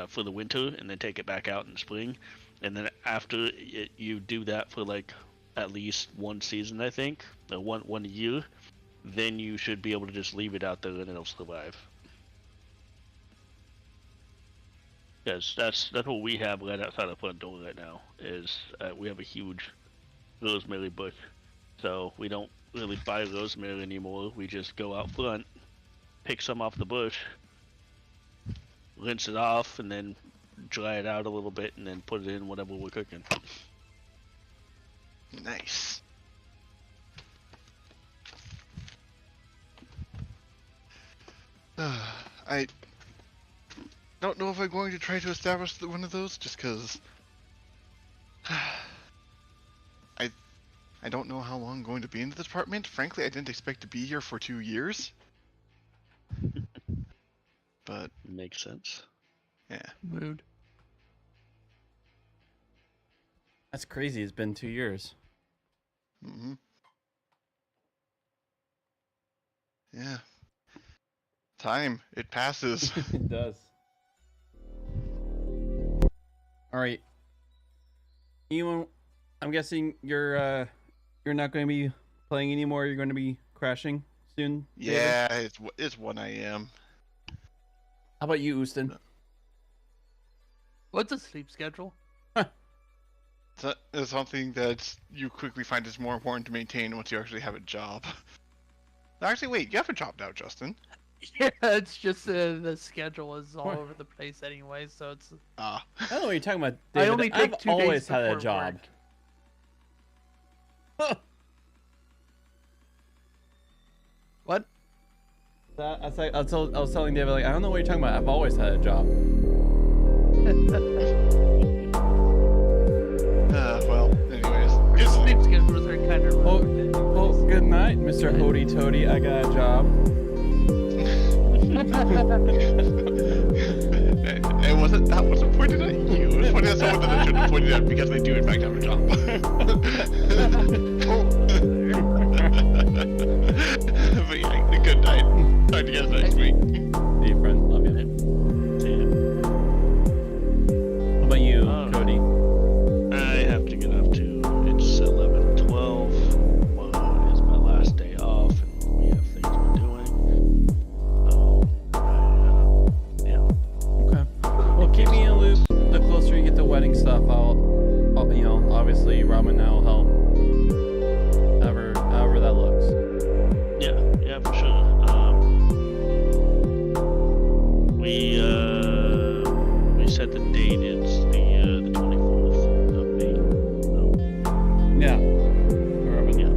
for the winter, and then take it back out in spring, and then after you do that for like at least one season, I think, or one year, then you should be able to just leave it out there and it'll survive. Yes, that's what we have right outside the front door right now. Is we have a huge rosemary bush, so we don't really buy rosemary anymore. We just go out front, pick some off the bush, rinse it off, and then dry it out a little bit, and then put it in whatever we're cooking. Nice. I don't know if I'm going to try to establish one of those, just because I don't know how long I'm going to be in the department. Frankly, I didn't expect to be here for 2 years. But Makes sense. yeah, Mood. That's crazy. It's been 2 years. yeah. Time, it passes. It does. All right. Anyone? I'm guessing you're not going to be playing anymore. You're going to be crashing soon. David? Yeah, it's 1 a.m. How about you, Houston? What's a sleep schedule? It's something that you quickly find is more important to maintain once you actually have a job. Actually, wait, you have a job now, Justin. Yeah, it's just the schedule is all over the place anyway, so it's. Ah. I don't know what you're talking about, I David. only take I've 2 days always had a before job. work. What? I was telling David, like, I don't know what you're talking about. I've always had a job. Well, anyways. Your sleep schedules are kind of. Oh, good night, Mr. Hody Toady. I got a job. It wasn't. That wasn't pointed at you. It was pointed at someone that I should have pointed at because they do in fact have a job. But yeah, good night. Talk to you guys next week. See you, friend. Love you. What about you, Cody? I have to get up to, it's 11:12. Is my last day off, and we have things we're doing. Yeah. Okay. Well, keep me in the loop. The closer you get to wedding stuff, I'll obviously Ramen now will help. However that looks. Yeah, for sure. We set the date. It's the 24th of May. So, Yeah. yeah.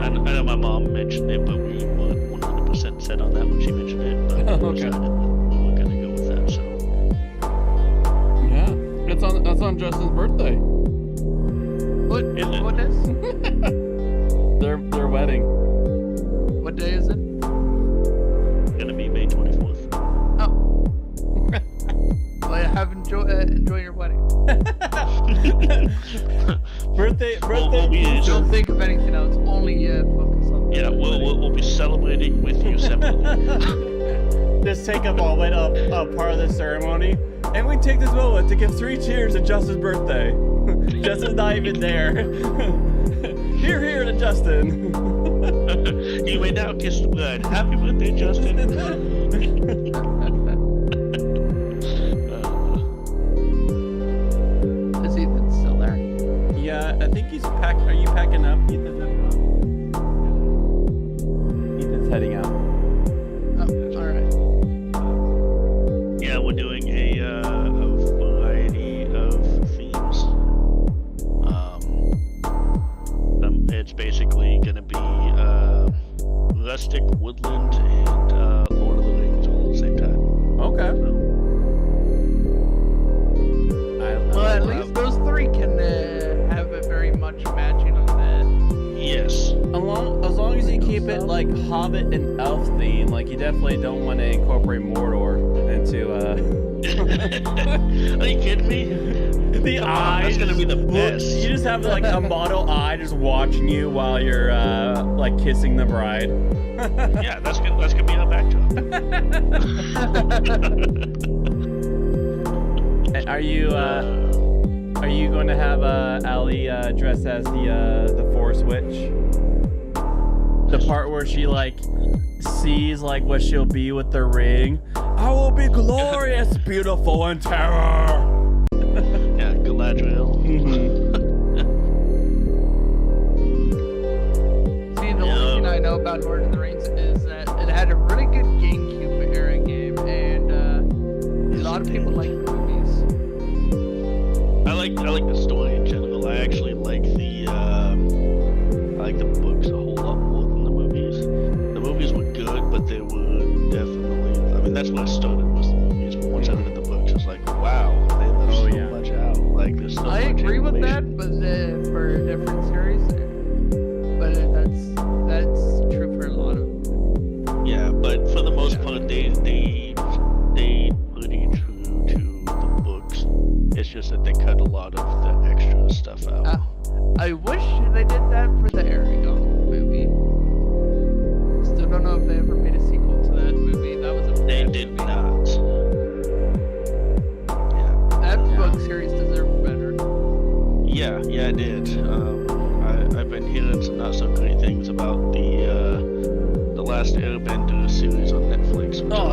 I know my mom mentioned it, but we weren't 100% set on that when she mentioned it. But we Okay. decided that we were gonna go with that. So Yeah. it's on Justin's birthday. What? Is it? What is? Their wedding. What day is it? Gonna be May 24th. Oh. Well, enjoy your wedding. birthday. We'll be- Don't think of anything else. Only focus on. Yeah, the wedding. we'll be celebrating with you separately. Just take up all it up part of the ceremony, and we take this moment to give 3 cheers to Justin's birthday. Justin's not even there. Here to Justin. You may now kiss the bride. Happy birthday, Justin. Is Ethan still there? Yeah, I think he's packed. Are you packing up? Ethan's heading out. Oh, all right. Yeah, we're doing a variety of themes. It's basically gonna be rustic, woodland, and Lord of the Rings all at the same time. Okay. Well, at least those 3 can have it very much matching on that. Yes. As long as you keep it like Hobbit and Elf theme, like you definitely don't want to incorporate Mordor into Are you kidding me? the Come on, eye. that's gonna be the Look, best. You just have like a model eye just watching you while you're like kissing the bride. Yeah, that's gonna be our backdrop. Are you going to have Allie dress as the Force Witch? The part where she like sees like what she'll be with the ring. I will be glorious, beautiful, and terror. Yeah, Galadriel. See, the only thing I know about Lord of the Rings is that it had a really good GameCube era game, and a lot of people like the movies. I like the story in general. I actually like the books a whole lot more than the movies. The movies were good, but they were definitely. I mean, that's where I started was the movies. But once I read the books, it's like, wow, they left so much out. Like there's so I much agree with information. that, but for a different series. But that's true for a lot of. Yeah, but for the most part, they pretty true to the books. It's just that they cut a lot of the extra stuff out. I wish they did that for the Aragon movie. Still don't know if they ever made a sequel to that movie. That was a They bad did movie. not. That book series deserved better. Yeah, it did. I've been hearing some not so great things about the Last Airbender series on Netflix, which Oh.